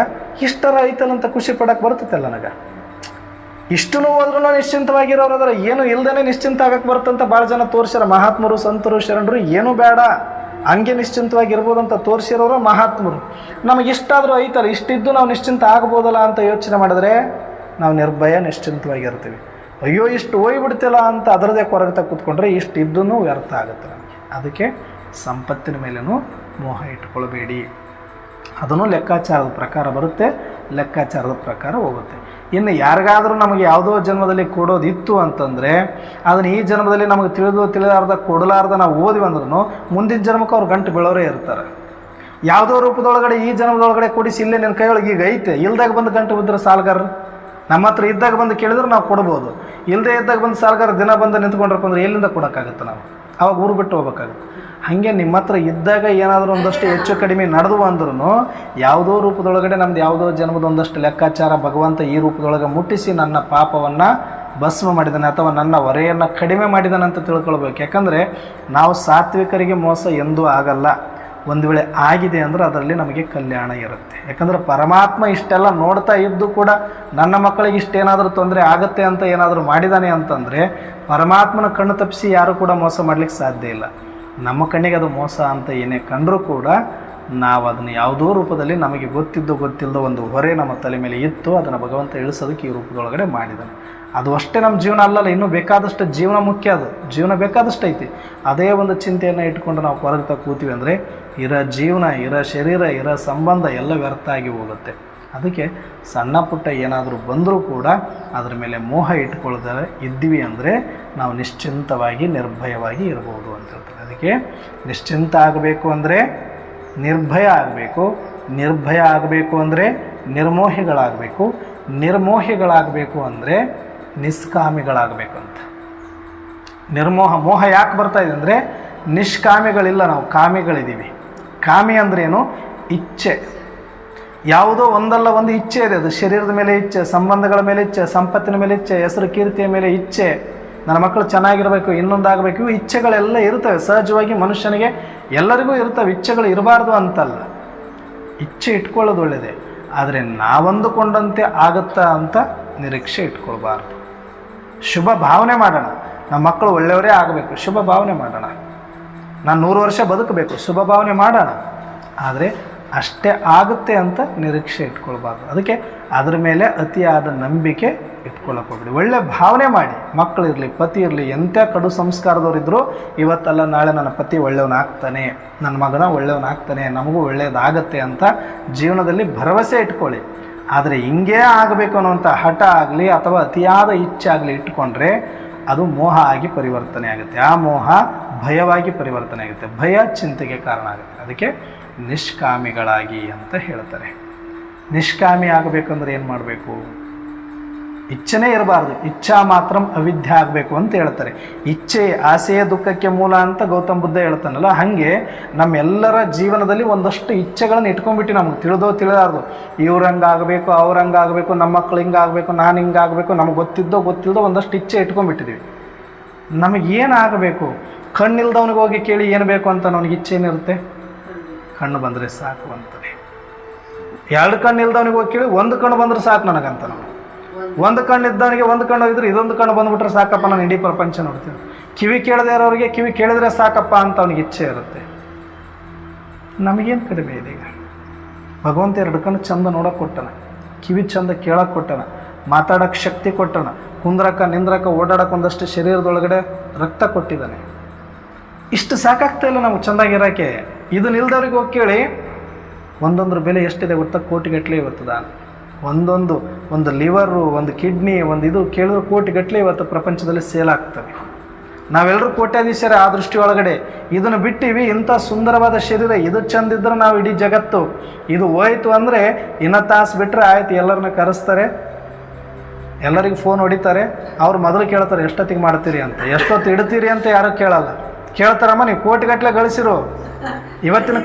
ಇಷ್ಟರ ಐತಲ್ಲ ಅಂತ ಖುಷಿ ಪಡೋಕೆ ಬರ್ತೈತಲ್ಲ ನನಗೆ. ಇಷ್ಟೂ ಹೋದ್ರೂ ನಿಶ್ಚಿಂತವಾಗಿರೋರು ಅದರ ಏನು ಇಲ್ದೇ ನಿಶ್ಚಿಂತ ಆಗಕ್ಕೆ ಬರ್ತಂತ ಭಾಳ ಜನ ತೋರಿಸ್ಯಾರ. ಮಹಾತ್ಮರು, ಸಂತರು, ಶರಣರು ಏನೂ ಬೇಡ ಹಂಗೆ ನಿಶ್ಚಿಂತವಾಗಿರ್ಬೋದಂತ ತೋರಿಸಿರೋರು ಮಹಾತ್ಮರು. ನಮಗೆ ಇಷ್ಟಾದರೂ ಐತಲ್ಲ, ಇಷ್ಟಿದ್ದು ನಾವು ನಿಶ್ಚಿಂತ ಆಗ್ಬೋದಲ್ಲ ಅಂತ ಯೋಚನೆ ಮಾಡಿದ್ರೆ ನಾವು ನಿರ್ಭಯ ನಿಶ್ಚಿಂತವಾಗಿರ್ತೀವಿ. ಅಯ್ಯೋ ಇಷ್ಟು ಹೋಗ್ಬಿಡ್ತಿಲ್ಲ ಅಂತ ಅದರದೇ ಕೊರಗ್ತಾ ಕೂತ್ಕೊಂಡ್ರೆ ಇಷ್ಟು ಇದ್ದೂ ವ್ಯರ್ಥ ಆಗುತ್ತೆ ನಮಗೆ. ಅದಕ್ಕೆ ಸಂಪತ್ತಿನ ಮೇಲೇನೂ ಮೋಹ ಇಟ್ಕೊಳ್ಬೇಡಿ. ಅದನ್ನು ಲೆಕ್ಕಾಚಾರದ ಪ್ರಕಾರ ಬರುತ್ತೆ, ಲೆಕ್ಕಾಚಾರದ ಪ್ರಕಾರ ಹೋಗುತ್ತೆ. ಇನ್ನು ಯಾರಿಗಾದರೂ ನಮಗೆ ಯಾವುದೋ ಜನ್ಮದಲ್ಲಿ ಕೊಡೋದಿತ್ತು ಅಂತಂದರೆ ಅದನ್ನು ಈ ಜನ್ಮದಲ್ಲಿ ನಮಗೆ ತಿಳಿಲಾರ್ದ ಕೊಡಲಾರ್ದ ನಾವು ಓದಿವಿ ಅಂದ್ರೂ ಮುಂದಿನ ಜನ್ಮಕ್ಕೆ ಅವ್ರು ಗಂಟು ಬೀಳೋರೇ ಇರ್ತಾರೆ. ಯಾವುದೋ ರೂಪದೊಳಗಡೆ ಈ ಜನ್ಮದೊಳಗಡೆ ಕೊಡಿಸಿ ಇಲ್ಲೇ ನಿನ್ನ ಕೈಯೊಳಗೆ ಈಗ ಐತೆ, ಇಲ್ದಾಗ ಬಂದು ಗಂಟು ಬಿದ್ದರೆ ಸಾಲ್ಗಾರರು ನಮ್ಮ ಹತ್ರ ಇದ್ದಾಗ ಬಂದು ಕೇಳಿದ್ರೆ ನಾವು ಕೊಡ್ಬೋದು. ಇಲ್ಲದೆ ಇದ್ದಾಗ ಬಂದು ಸಾಲ್ಗಾರ ದಿನ ಬಂದು ನಿಂತ್ಕೊಂಡ್ರಪ್ಪ ಅಂದ್ರೆ ಎಲ್ಲಿಂದ ಕೊಡೋಕ್ಕಾಗುತ್ತೆ? ನಾವು ಅವಾಗ ಊರು ಬಿಟ್ಟು ಹೋಗ್ಬೇಕಾಗುತ್ತೆ. ಹಾಗೆ ನಿಮ್ಮ ಹತ್ರ ಇದ್ದಾಗ ಏನಾದರೂ ಒಂದಷ್ಟು ಹೆಚ್ಚು ಕಡಿಮೆ ನಡೆದು ಅಂದ್ರೂ ಯಾವುದೋ ರೂಪದೊಳಗಡೆ ನಮ್ದು ಯಾವುದೋ ಜನ್ಮದ ಒಂದಷ್ಟು ಲೆಕ್ಕಾಚಾರ ಭಗವಂತ ಈ ರೂಪದೊಳಗೆ ಮುಟ್ಟಿಸಿ ನನ್ನ ಪಾಪವನ್ನು ಭಸ್ಮ ಮಾಡಿದ್ದಾನೆ ಅಥವಾ ನನ್ನ ಹೊರೆಯನ್ನು ಕಡಿಮೆ ಮಾಡಿದ್ದಾನೆ ಅಂತ ತಿಳ್ಕೊಳ್ಬೇಕು. ಯಾಕಂದರೆ ನಾವು ಸಾತ್ವಿಕರಿಗೆ ಮೋಸ ಎಂದೂ ಆಗಲ್ಲ. ಒಂದು ವೇಳೆ ಆಗಿದೆ ಅಂದರೆ ಅದರಲ್ಲಿ ನಮಗೆ ಕಲ್ಯಾಣ ಇರುತ್ತೆ. ಯಾಕಂದರೆ ಪರಮಾತ್ಮ ಇಷ್ಟೆಲ್ಲ ನೋಡ್ತಾ ಇದ್ದು ಕೂಡ ನನ್ನ ಮಕ್ಕಳಿಗೆ ಇಷ್ಟೇನಾದರೂ ತೊಂದರೆ ಆಗುತ್ತೆ ಅಂತ ಏನಾದರೂ ಮಾಡಿದ್ದಾನೆ ಅಂತಂದರೆ ಪರಮಾತ್ಮನ ಕಣ್ಣು ತಪ್ಪಿಸಿ ಯಾರೂ ಕೂಡ ಮೋಸ ಮಾಡಲಿಕ್ಕೆ ಸಾಧ್ಯ ಇಲ್ಲ. ನಮ್ಮ ಕಣ್ಣಿಗೆ ಅದು ಮೋಸ ಅಂತ ಏನೇ ಕಂಡರೂ ಕೂಡ ನಾವು ಅದನ್ನು ಯಾವುದೋ ರೂಪದಲ್ಲಿ ನಮಗೆ ಗೊತ್ತಿದ್ದು ಗೊತ್ತಿಲ್ಲದ ಒಂದು ಹೊರೆ ನಮ್ಮ ತಲೆ ಮೇಲೆ ಇತ್ತು, ಅದನ್ನು ಭಗವಂತ ಇಳಿಸೋದಕ್ಕೆ ಈ ರೂಪದೊಳಗಡೆ ಮಾಡಿದ್ದಾನೆ. ಅದು ಅಷ್ಟೇ ನಮ್ಮ ಜೀವನ ಅಲ್ಲಲ್ಲ, ಇನ್ನೂ ಬೇಕಾದಷ್ಟು ಜೀವನ ಮುಖ್ಯ. ಅದು ಜೀವನ ಬೇಕಾದಷ್ಟು ಐತಿ. ಅದೇ ಒಂದು ಚಿಂತೆಯನ್ನು ಇಟ್ಕೊಂಡು ನಾವು ಕೊರಗ್ತಾ ಕೂತೀವಿ ಅಂದರೆ ಇರೋ ಜೀವನ, ಇರೋ ಶರೀರ, ಇರೋ ಸಂಬಂಧ ಎಲ್ಲ ವ್ಯರ್ಥ ಆಗಿ ಹೋಗುತ್ತೆ. ಅದಕ್ಕೆ ಸಣ್ಣ ಪುಟ್ಟ ಏನಾದರೂ ಬಂದರೂ ಕೂಡ ಅದರ ಮೇಲೆ ಮೋಹ ಇಟ್ಕೊಳ್ಳದೆ ಇದ್ದೀವಿ ಅಂದರೆ ನಾವು ನಿಶ್ಚಿಂತವಾಗಿ ನಿರ್ಭಯವಾಗಿ ಇರ್ಬೋದು ಅಂತ ಹೇಳ್ತಾರೆ. ಅದಕ್ಕೆ ನಿಶ್ಚಿಂತ ಆಗಬೇಕು ಅಂದರೆ ನಿರ್ಭಯ ಆಗಬೇಕು, ನಿರ್ಭಯ ಆಗಬೇಕು ಅಂದರೆ ನಿರ್ಮೋಹಿಗಳಾಗಬೇಕು, ನಿರ್ಮೋಹಿಗಳಾಗಬೇಕು ಅಂದರೆ ನಿಷ್ಕಾಮಿಗಳಾಗಬೇಕು ಅಂತ. ಮೋಹ ಯಾಕೆ ಬರ್ತಾ ಇದೆ ಅಂದರೆ ನಿಷ್ಕಾಮಿಗಳಿಲ್ಲ, ನಾವು ಕಾಮಿಗಳಿದ್ದೀವಿ. ಕಾಮಿ ಅಂದ್ರೇನು? ಇಚ್ಛೆ. ಯಾವುದೋ ಒಂದಲ್ಲ ಒಂದು ಇಚ್ಛೆ ಇದೆ. ಅದು ಶರೀರದ ಮೇಲೆ ಇಚ್ಛೆ, ಸಂಬಂಧಗಳ ಮೇಲೆ ಇಚ್ಛೆ, ಸಂಪತ್ತಿನ ಮೇಲೆ ಇಚ್ಛೆ, ಹೆಸರು ಕೀರ್ತಿಯ ಮೇಲೆ ಇಚ್ಛೆ, ನನ್ನ ಮಕ್ಕಳು ಚೆನ್ನಾಗಿರಬೇಕು, ಇನ್ನೊಂದಾಗಬೇಕು, ಇವು ಇಚ್ಛೆಗಳೆಲ್ಲ ಇರ್ತವೆ. ಸಹಜವಾಗಿ ಮನುಷ್ಯನಿಗೆ ಎಲ್ಲರಿಗೂ ಇರ್ತವೆ. ಇಚ್ಛೆಗಳು ಇರಬಾರ್ದು ಅಂತಲ್ಲ, ಇಚ್ಛೆ ಇಟ್ಕೊಳ್ಳೋದು ಒಳ್ಳೆಯದೇ. ಆದರೆ ನಾವಂದುಕೊಂಡಂತೆ ಆಗುತ್ತಾ ಅಂತ ನಿರೀಕ್ಷೆ ಇಟ್ಕೊಳ್ಬಾರ್ದು. ಶುಭ ಭಾವನೆ ಮಾಡೋಣ, ನಮ್ಮ ಮಕ್ಕಳು ಒಳ್ಳೆಯವರೇ ಆಗಬೇಕು, ಶುಭ ಭಾವನೆ ಮಾಡೋಣ. ನಾನು 100 ವರ್ಷ ಬದುಕಬೇಕು, ಶುಭ ಭಾವನೆ ಮಾಡೋಣ. ಆದರೆ ಅಷ್ಟೇ ಆಗುತ್ತೆ ಅಂತ ನಿರೀಕ್ಷೆ ಇಟ್ಕೊಳ್ಬಾರ್ದು. ಅದಕ್ಕೆ ಅದರ ಮೇಲೆ ಅತಿಯಾದ ನಂಬಿಕೆ ಇಟ್ಕೊಳ್ಳೋಕೆ ಹೋಗ್ಬಿಡಿ. ಒಳ್ಳೆ ಭಾವನೆ ಮಾಡಿ. ಮಕ್ಕಳಿರಲಿ, ಪತಿ ಇರಲಿ, ಎಂಥ ಕಡು ಸಂಸ್ಕಾರದವರಿದ್ದರೂ ಇವತ್ತಲ್ಲ ನಾಳೆ ನನ್ನ ಪತಿ ಒಳ್ಳೆಯವನಾಗ್ತಾನೆ, ನನ್ನ ಮಗನ ಒಳ್ಳೆಯವನಾಗ್ತಾನೆ, ನಮಗೂ ಒಳ್ಳೆಯದಾಗತ್ತೆ ಅಂತ ಜೀವನದಲ್ಲಿ ಭರವಸೆ ಇಟ್ಕೊಳ್ಳಿ. ಆದರೆ ಹಿಂಗೇ ಆಗಬೇಕು ಅನ್ನೋಂಥ ಹಠ ಆಗಲಿ ಅಥವಾ ಅತಿಯಾದ ಇಚ್ಛೆ ಆಗಲಿ ಇಟ್ಕೊಂಡ್ರೆ ಅದು ಮೋಹ ಆಗಿ ಪರಿವರ್ತನೆ ಆಗುತ್ತೆ. ಆ ಮೋಹ ಭಯವಾಗಿ ಪರಿವರ್ತನೆ ಆಗುತ್ತೆ. ಭಯ ಚಿಂತೆಗೆ ಕಾರಣ ಆಗುತ್ತೆ. ಅದಕ್ಕೆ ನಿಷ್ಕಾಮಿಗಳಾಗಿ ಅಂತ ಹೇಳ್ತಾರೆ. ನಿಷ್ಕಾಮಿ ಆಗಬೇಕಂದ್ರೆ ಏನು ಮಾಡಬೇಕು? ಇಚ್ಛೆನೇ ಇರಬಾರ್ದು. ಇಚ್ಛಾ ಮಾತ್ರ ಅವಿದ್ಯೆ ಆಗಬೇಕು ಅಂತ ಹೇಳ್ತಾರೆ. ಇಚ್ಛೆ ಆಸೆಯ ದುಃಖಕ್ಕೆ ಮೂಲ ಅಂತ ಗೌತಮ ಬುದ್ಧ ಹೇಳ್ತಾನಲ್ಲ, ಹಾಗೆ ನಮ್ಮೆಲ್ಲರ ಜೀವನದಲ್ಲಿ ಒಂದಷ್ಟು ಇಚ್ಛೆಗಳನ್ನು ಇಟ್ಕೊಂಡ್ಬಿಟ್ಟು ನಮ್ಗೆ ತಿಳಿದೋ ತಿಳಿದಾರ್ದು ಇವ್ರಂಗಾಗಬೇಕು, ಅವ್ರಂಗಾಗಬೇಕು, ನಮ್ಮ ಮಕ್ಳು ಹಿಂಗಾಗಬೇಕು, ನಾನು ಹಿಂಗಾಗಬೇಕು, ನಮಗೆ ಗೊತ್ತಿಲ್ಲದೋ ಒಂದಷ್ಟು ಇಚ್ಛೆ ಇಟ್ಕೊಂಡ್ಬಿಟ್ಟಿದ್ದೀವಿ. ನಮಗೇನಾಗಬೇಕು? ಕಣ್ಣಿಲ್ದವನಿಗೆ ಹೋಗಿ ಕೇಳಿ ಏನು ಬೇಕು ಅಂತ ನನಗೆ ಇಚ್ಛೆ ಏನಿರುತ್ತೆ? ಕಣ್ಣು ಬಂದರೆ ಸಾಕು ಅಂತಾನೆ. 2 ಕಣ್ಣು ಇಲ್ದವನಿಗೆ ಹೋಗಿ ಕೇಳಿ 1 ಕಣ್ಣು ಬಂದರೆ ಸಾಕು ನನಗಂತ. ನಾವು 1 ಕಣ್ಣು ಇದ್ದವನಿಗೆ 1 ಕಣ್ಣು ಇದ್ರೆ ಇದೊಂದು ಕಣ್ಣು ಬಂದುಬಿಟ್ರೆ ಸಾಕಪ್ಪ, ನಾನು ಇಡೀ ಪ್ರಪಂಚ ನೋಡ್ತೀನಿ. ಕಿವಿ ಕೇಳದೇ ಇರೋರಿಗೆ ಕಿವಿ ಕೇಳಿದ್ರೆ ಸಾಕಪ್ಪ ಅಂತ ಅವನಿಗೆ ಇಚ್ಛೆ ಇರುತ್ತೆ. ನಮಗೇನು ಕಡಿಮೆ ಇದೆ? ಈಗ ಭಗವಂತ 2 ಕಣ್ಣು ಚಂದ ನೋಡೋಕೆ ಕೊಟ್ಟಣ, ಕಿವಿ ಚಂದ ಕೇಳೋಕೆ ಕೊಟ್ಟಣ, ಮಾತಾಡೋಕ್ಕೆ ಶಕ್ತಿ ಕೊಟ್ಟಣ, ಕುಂದ್ರಕ್ಕೆ ನಿಂದ್ರಕ್ಕೆ ಓಡಾಡೋಕೆ ಒಂದಷ್ಟು ಶರೀರದೊಳಗಡೆ ರಕ್ತ ಕೊಟ್ಟಿದ್ದಾನೆ. ಇಷ್ಟು ಸಾಕಾಗ್ತಾ ಇಲ್ಲ ನಮಗೆ ಚೆಂದಾಗಿರೋಕ್ಕೆ. ಇದು ನಿಲ್ದವ್ರಿಗೆ ಹೋಗಿ ಕೇಳಿ ಒಂದೊಂದ್ರ ಬೆಲೆ ಎಷ್ಟಿದೆ ಗೊತ್ತಾ? ಕೋಟಿಗಟ್ಟಲೆ ಇವತ್ತದ. ಒಂದು ಲಿವರು, ಒಂದು ಕಿಡ್ನಿ, ಒಂದು ಇದು ಕೇಳಿದ್ರೆ ಕೋಟಿಗಟ್ಟಲೆ ಇವತ್ತು ಪ್ರಪಂಚದಲ್ಲಿ ಸೇಲ್ ಆಗ್ತವೆ. ನಾವೆಲ್ಲರೂ ಕೋಟ್ಯಾಧೀಶರೇ ಆ ದೃಷ್ಟಿ ಒಳಗಡೆ. ಇದನ್ನು ಬಿಟ್ಟಿವಿ. ಇಂಥ ಸುಂದರವಾದ ಶರೀರ ಇದು ಚಂದಿದ್ರೆ ನಾವು ಇಡೀ ಜಗತ್ತು. ಇದು ಹೋಯ್ತು ಅಂದರೆ ಇನ್ನು ತಾಸು ಬಿಟ್ಟರೆ ಆಯ್ತು, ಎಲ್ಲರನ್ನ ಕರೆಸ್ತಾರೆ, ಎಲ್ಲರಿಗೂ ಫೋನ್ ಹೊಡಿತಾರೆ. ಅವ್ರು ಮೊದಲು ಕೇಳ್ತಾರೆ ಎಷ್ಟೊತ್ತಿಗೆ ಮಾಡ್ತೀರಿ ಅಂತ. ಎಷ್ಟೊತ್ತು ಇಡ್ತೀರಿ ಅಂತ ಯಾರು ಕೇಳಲ್ಲ. ಕೇಳ್ತಾರಮ್ಮ ನೀವು ಕೋಟಿಗಟ್ಟಲೆ ಗಳಿಸಿರು. ಇವತ್ತಿನ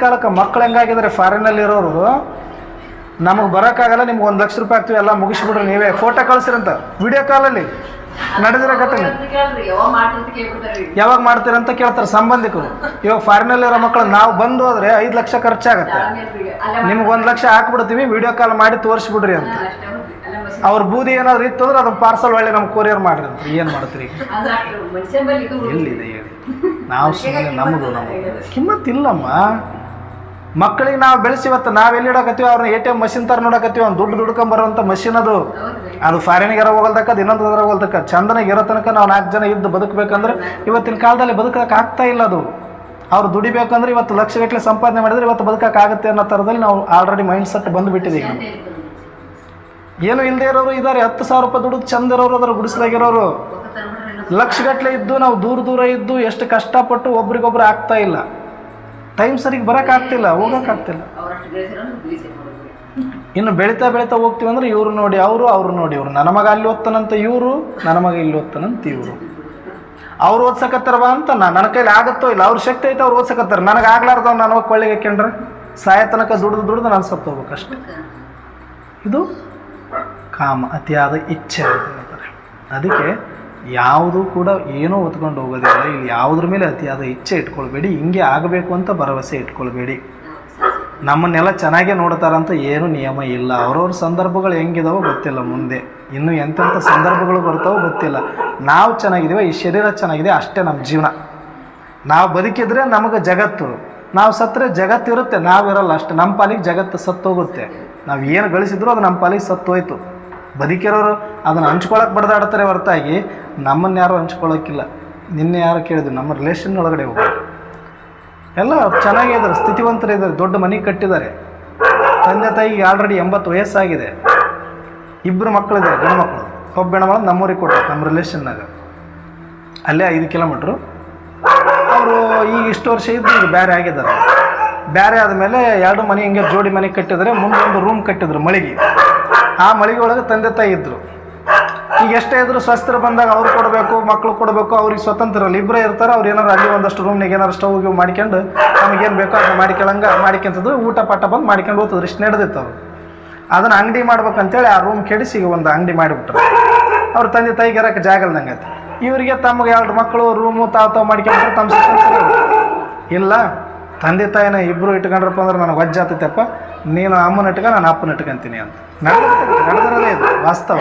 ಕಾಲಕ್ಕೆ ಮಕ್ಕಳು ಹೆಂಗಾಗಿದ್ದಾರೆ, ಫಾರಿನಲ್ಲಿರೋರು ನಮಗೆ ಬರೋಕ್ಕಾಗಲ್ಲ, ನಿಮ್ಗೆ 1 ಲಕ್ಷ ರೂಪಾಯಿ ಆಗ್ತೀವಿ, ಎಲ್ಲ ಮುಗಿಸ್ಬಿಡ್ರಿ, ನೀವೇ ಫೋಟೋ ಕಳಿಸಿರಂತ. ವಿಡಿಯೋ ಕಾಲಲ್ಲಿ ನಡೆದಿರೋ ಘಟನೆ. ಯಾವಾಗ ಮಾಡ್ತೀರಂತ ಕೇಳ್ತಾರೆ ಸಂಬಂಧಿಕರು. ಇವಾಗ ಫಾರಿನಲ್ಲಿರೋ ಮಕ್ಕಳು ನಾವು ಬಂದು ಹೋದ್ರೆ 5 ಲಕ್ಷ ಖರ್ಚಾಗತ್ತೆ, ನಿಮ್ಗೆ 1 ಲಕ್ಷ ಹಾಕ್ಬಿಡ್ತೀವಿ, ವಿಡಿಯೋ ಕಾಲ್ ಮಾಡಿ ತೋರಿಸ್ಬಿಡ್ರಿ ಅಂತ. ಅವ್ರ ಬೂದಿ ಏನಾದ್ರು ಇತ್ತು ಅಂದ್ರೆ ಅದನ್ನ ಪಾರ್ಸಲ್ ಒಳ್ಳೆ ನಮ್ಗೆ ಕೊರಿಯರ್ ಮಾಡ್ರಿ ಅಂತ. ಏನು ಮಾಡ್ತೀರಿ? ಎಲ್ಲಿದೆ ಹೇಳಿ? ನಾವು ಸುಮ್ಮನೆ ನಮ್ಮದು ಕಿಮ್ಮತ್ತಿಲ್ಲಮ್ಮ. ಮಕ್ಕಳಿಗೆ ನಾವು ಬೆಳೆಸಿವತ್ತು ನಾವು ಎಲ್ಲಿ ಇಡಕತ್ತೀವಿ, ಅವ್ರನ್ನ ATM ಮಷಿನ್ ಥರ ನೋಡಕತ್ತೀವಿ. ಅವ್ನು ದುಡ್ಕೊಂಬರೋಂಥ ಮಷಿನ್ ಅದು ಫಾರಿನಿಗೆ ಹೋಗಲ್ದಕ್ಕದು, ಇನ್ನೊಂದು ಹೋಗಲ್ದಕ್ಕ. ಚಂದನಾಗಿ ಇರೋ ತನಕ ನಾವು 4 ಜನ ಇದ್ದು ಬದುಕಬೇಕಂದ್ರೆ ಇವತ್ತಿನ ಕಾಲದಲ್ಲಿ ಬದುಕಕ್ಕೆ ಆಗ್ತಾ ಇಲ್ಲ. ಅದು ಅವ್ರು ದುಡಿಬೇಕಂದ್ರೆ ಇವತ್ತು ಲಕ್ಷಗಟ್ಟಲೆ ಸಂಪಾದನೆ ಮಾಡಿದ್ರೆ ಇವತ್ತು ಬದುಕಕ್ಕಾಗುತ್ತೆ ಅನ್ನೋ ಥರದಲ್ಲಿ ನಾವು ಆಲ್ರೆಡಿ ಮೈಂಡ್ ಸೆಟ್ ಬಂದುಬಿಟ್ಟಿದ್ದೀವಿ. ಏನು ಇಲ್ಲದೆ ಇರೋರು ಇದ್ದಾರೆ. 10,000 ರೂಪಾಯಿ ದುಡಿದು ಚಂದ ಇರೋರು ಅದ್ರ ಗುಡಿಸಲಾಗಿರೋರು. ಲಕ್ಷಗಟ್ಟಲೆ ಇದ್ದು ನಾವು ದೂರ ಇದ್ದು ಎಷ್ಟು ಕಷ್ಟಪಟ್ಟು ಒಬ್ರಿಗೊಬ್ರು ಆಗ್ತಾ ಇಲ್ಲ. ಟೈಮ್ ಸರಿಗೆ ಬರೋಕ್ಕಾಗ್ತಿಲ್ಲ, ಹೋಗೋಕ್ಕಾಗ್ತಿಲ್ಲ. ಇನ್ನು ಬೆಳೀತಾ ಹೋಗ್ತೀವಿ ಅಂದ್ರೆ ಇವರು ನೋಡಿ ಅವರು ನೋಡಿ ಇವರು. ನನ್ನ ಮಗ ಅಲ್ಲಿ ಓದ್ತಾನಂತ ಇವರು, ನನ್ನ ಮಗ ಇಲ್ಲಿ ಓದ್ತಾನಂತ ಇವರು. ಅವ್ರು ಓದ್ಸಕತ್ತಾರವ ಅಂತ ನನ್ನ ಕೈಲಿ ಆಗುತ್ತೋ ಇಲ್ಲ, ಅವ್ರ ಶಕ್ತಿ ಐತೆ, ಅವ್ರು ಓದ್ಸಕತ್ತಾರೆ. ನನಗೆ ಆಗ್ಲಾರ್ದವ್ ನಾನು ಹೋಗಿ ಕೊಳ್ಳಿಗೆ ಹಾಕ್ಯಂಡ್ರೆ ಸಾಯ ತನಕ ದುಡ್ದು ನಾನು ಸತ್ತು ಹೋಗ್ಬೇಕಷ್ಟೆ. ಇದು ಕಾಮ, ಅತಿಯಾದ ಇಚ್ಛೆ ಅಂತ ಹೇಳ್ತಾರೆ. ಅದಕ್ಕೆ ಯಾವುದೂ ಕೂಡ ಏನೋ ಹೊತ್ಕೊಂಡು ಹೋಗೋದಿಲ್ಲ. ಇಲ್ಲಿ ಯಾವುದ್ರ ಮೇಲೆ ಅತಿಯಾದ ಇಚ್ಛೆ ಇಟ್ಕೊಳ್ಬೇಡಿ. ಹಿಂಗೆ ಆಗಬೇಕು ಅಂತ ಭರವಸೆ ಇಟ್ಕೊಳ್ಬೇಡಿ. ನಮ್ಮನ್ನೆಲ್ಲ ಚೆನ್ನಾಗೇ ನೋಡ್ತಾರಂತ ಏನು ನಿಯಮ ಇಲ್ಲ. ಅವ್ರವ್ರ ಸಂದರ್ಭಗಳು ಹೆಂಗಿದಾವೋ ಗೊತ್ತಿಲ್ಲ. ಮುಂದೆ ಇನ್ನೂ ಎಂತೆಂಥ ಸಂದರ್ಭಗಳು ಬರ್ತಾವೋ ಗೊತ್ತಿಲ್ಲ. ನಾವು ಚೆನ್ನಾಗಿದ್ದೀವಿ, ಈ ಶರೀರ ಚೆನ್ನಾಗಿದೆ, ಅಷ್ಟೇ ನಮ್ಮ ಜೀವನ. ನಾವು ಬದುಕಿದ್ರೆ ನಮಗೆ ಜಗತ್ತು, ನಾವು ಸತ್ತರೆ ಜಗತ್ತಿರುತ್ತೆ, ನಾವಿರಲ್ಲ ಅಷ್ಟೆ. ನಮ್ಮ ಪಾಲಿಗೆ ಜಗತ್ತು ಸತ್ತೋಗುತ್ತೆ. ನಾವು ಏನು ಗಳಿಸಿದ್ರು ಅದು ನಮ್ಮ ಪಾಲಿಗೆ ಸತ್ತೋಯ್ತು. ಬದುಕಿರೋರು ಅದನ್ನು ಹಂಚ್ಕೊಳಕ್ಕೆ ಬಡ್ದಾಡ್ತಾರೆ ಹೊರತಾಗಿ ನಮ್ಮನ್ನು ಯಾರು ಹಂಚ್ಕೊಳ್ಳೋಕ್ಕಿಲ್ಲ. ನಿನ್ನೆ ಯಾರು ಕೇಳಿದ್ರು, ನಮ್ಮ ರಿಲೇಷನ್ ಒಳಗಡೆ ಹೋಗಿ ಎಲ್ಲ ಚೆನ್ನಾಗಿದ್ದಾರೆ, ಸ್ಥಿತಿವಂತರಿದ್ದಾರೆ, ದೊಡ್ಡ ಮನೆ ಕಟ್ಟಿದ್ದಾರೆ, ತಂದೆ ತಾಯಿಗೆ ಆಲ್ರೆಡಿ 80 ವಯಸ್ಸಾಗಿದೆ. 2 ಮಕ್ಕಳಿದ್ದಾರೆ, ಗಂಡು ಮಕ್ಕಳು. ಒಬ್ಬ ಹೆಣ್ಮಗಳು ನಮ್ಮೂರಿಗೆ ಕೊಟ್ಟರು, ನಮ್ಮ ರಿಲೇಷನ್ನಾಗ, ಅಲ್ಲೇ 5 ಕಿಲೋಮೀಟ್ರು. ಅವರು ಈಗ ಇಷ್ಟು ವರ್ಷ ಇದ್ದು ಈಗ ಬೇರೆ ಆಗಿದ್ದಾರೆ. ಬೇರೆ ಆದಮೇಲೆ 2 ಮನೆ ಹಿಂಗೆ ಜೋಡಿ ಮನೆ ಕಟ್ಟಿದ್ರೆ, ಮುಂದೆ ಒಂದು ರೂಮ್ ಕಟ್ಟಿದ್ರು ಮಳಿಗೆ. ಆ ಮಳಿಗೆ ಒಳಗೆ ತಂದೆ ತಾಯಿ ಇದ್ದರು. ಈಗ ಎಷ್ಟೇ ಇದ್ರು ಸ್ವಸ್ಥರು ಬಂದಾಗ ಅವ್ರು ಕೊಡಬೇಕು, ಮಕ್ಕಳು ಕೊಡಬೇಕು, ಅವ್ರಿಗೆ ಸ್ವತಂತ್ರ ಇರಲ್ಲ. ಇಬ್ಬರೇ ಇರ್ತಾರೆ. ಅವ್ರು ಏನಾರು ಅಲ್ಲಿ ಒಂದಷ್ಟು ರೂಮ್ನಾಗ ಏನಾರು ಸ್ಟವ್ ಗಿವ್ ಮಾಡ್ಕೊಂಡು ನಮಗೇನು ಬೇಕೋ ಅದನ್ನ ಮಾಡ್ಕೊಂತದ್ದು, ಊಟ ಪಾಠ ಬಂದು ಮಾಡ್ಕೊಂಡು ಹೋಗ್ತದ್ರು. ಇಷ್ಟು ನಡೆದಿತ್ತು ಅವರು. ಅದನ್ನು ಅಂಗಡಿ ಮಾಡ್ಬೇಕಂತೇಳಿ ಆ ರೂಮ್ ಕೆಡಿಸಿ ಈಗ ಒಂದು ಅಂಗಡಿ ಮಾಡಿಬಿಟ್ರು. ಅವ್ರ ತಂದೆ ತಾಯಿಗೆ ಇರೋಕ್ಕೆ ಜಾಗ ಇಲ್ದಂಗೆ ಆಯ್ತು. ಇವರಿಗೆ ತಮಗೆ 2 ಮಕ್ಕಳು ರೂಮು ತಾವು ಮಾಡ್ಕೊಂಡ್ರೆ ತಮ್ಮ ಇಲ್ಲ. ತಂದೆ ತಾಯಿನ ಇಬ್ಬರು ಇಟ್ಕೊಂಡ್ರಪ್ಪ ಅಂದ್ರೆ ನನಗೆ ವಜ್ಜೆ ಆಗ್ತೈತಪ್ಪ, ನೀನು ಅಮ್ಮನ ಇಟ್ಕ, ನಾನು ಅಪ್ಪನ ಇಟ್ಕೊಂತೀನಿ ಅಂತ ನಡೆದಿರೋದೇ ಇದು ವಾಸ್ತವ.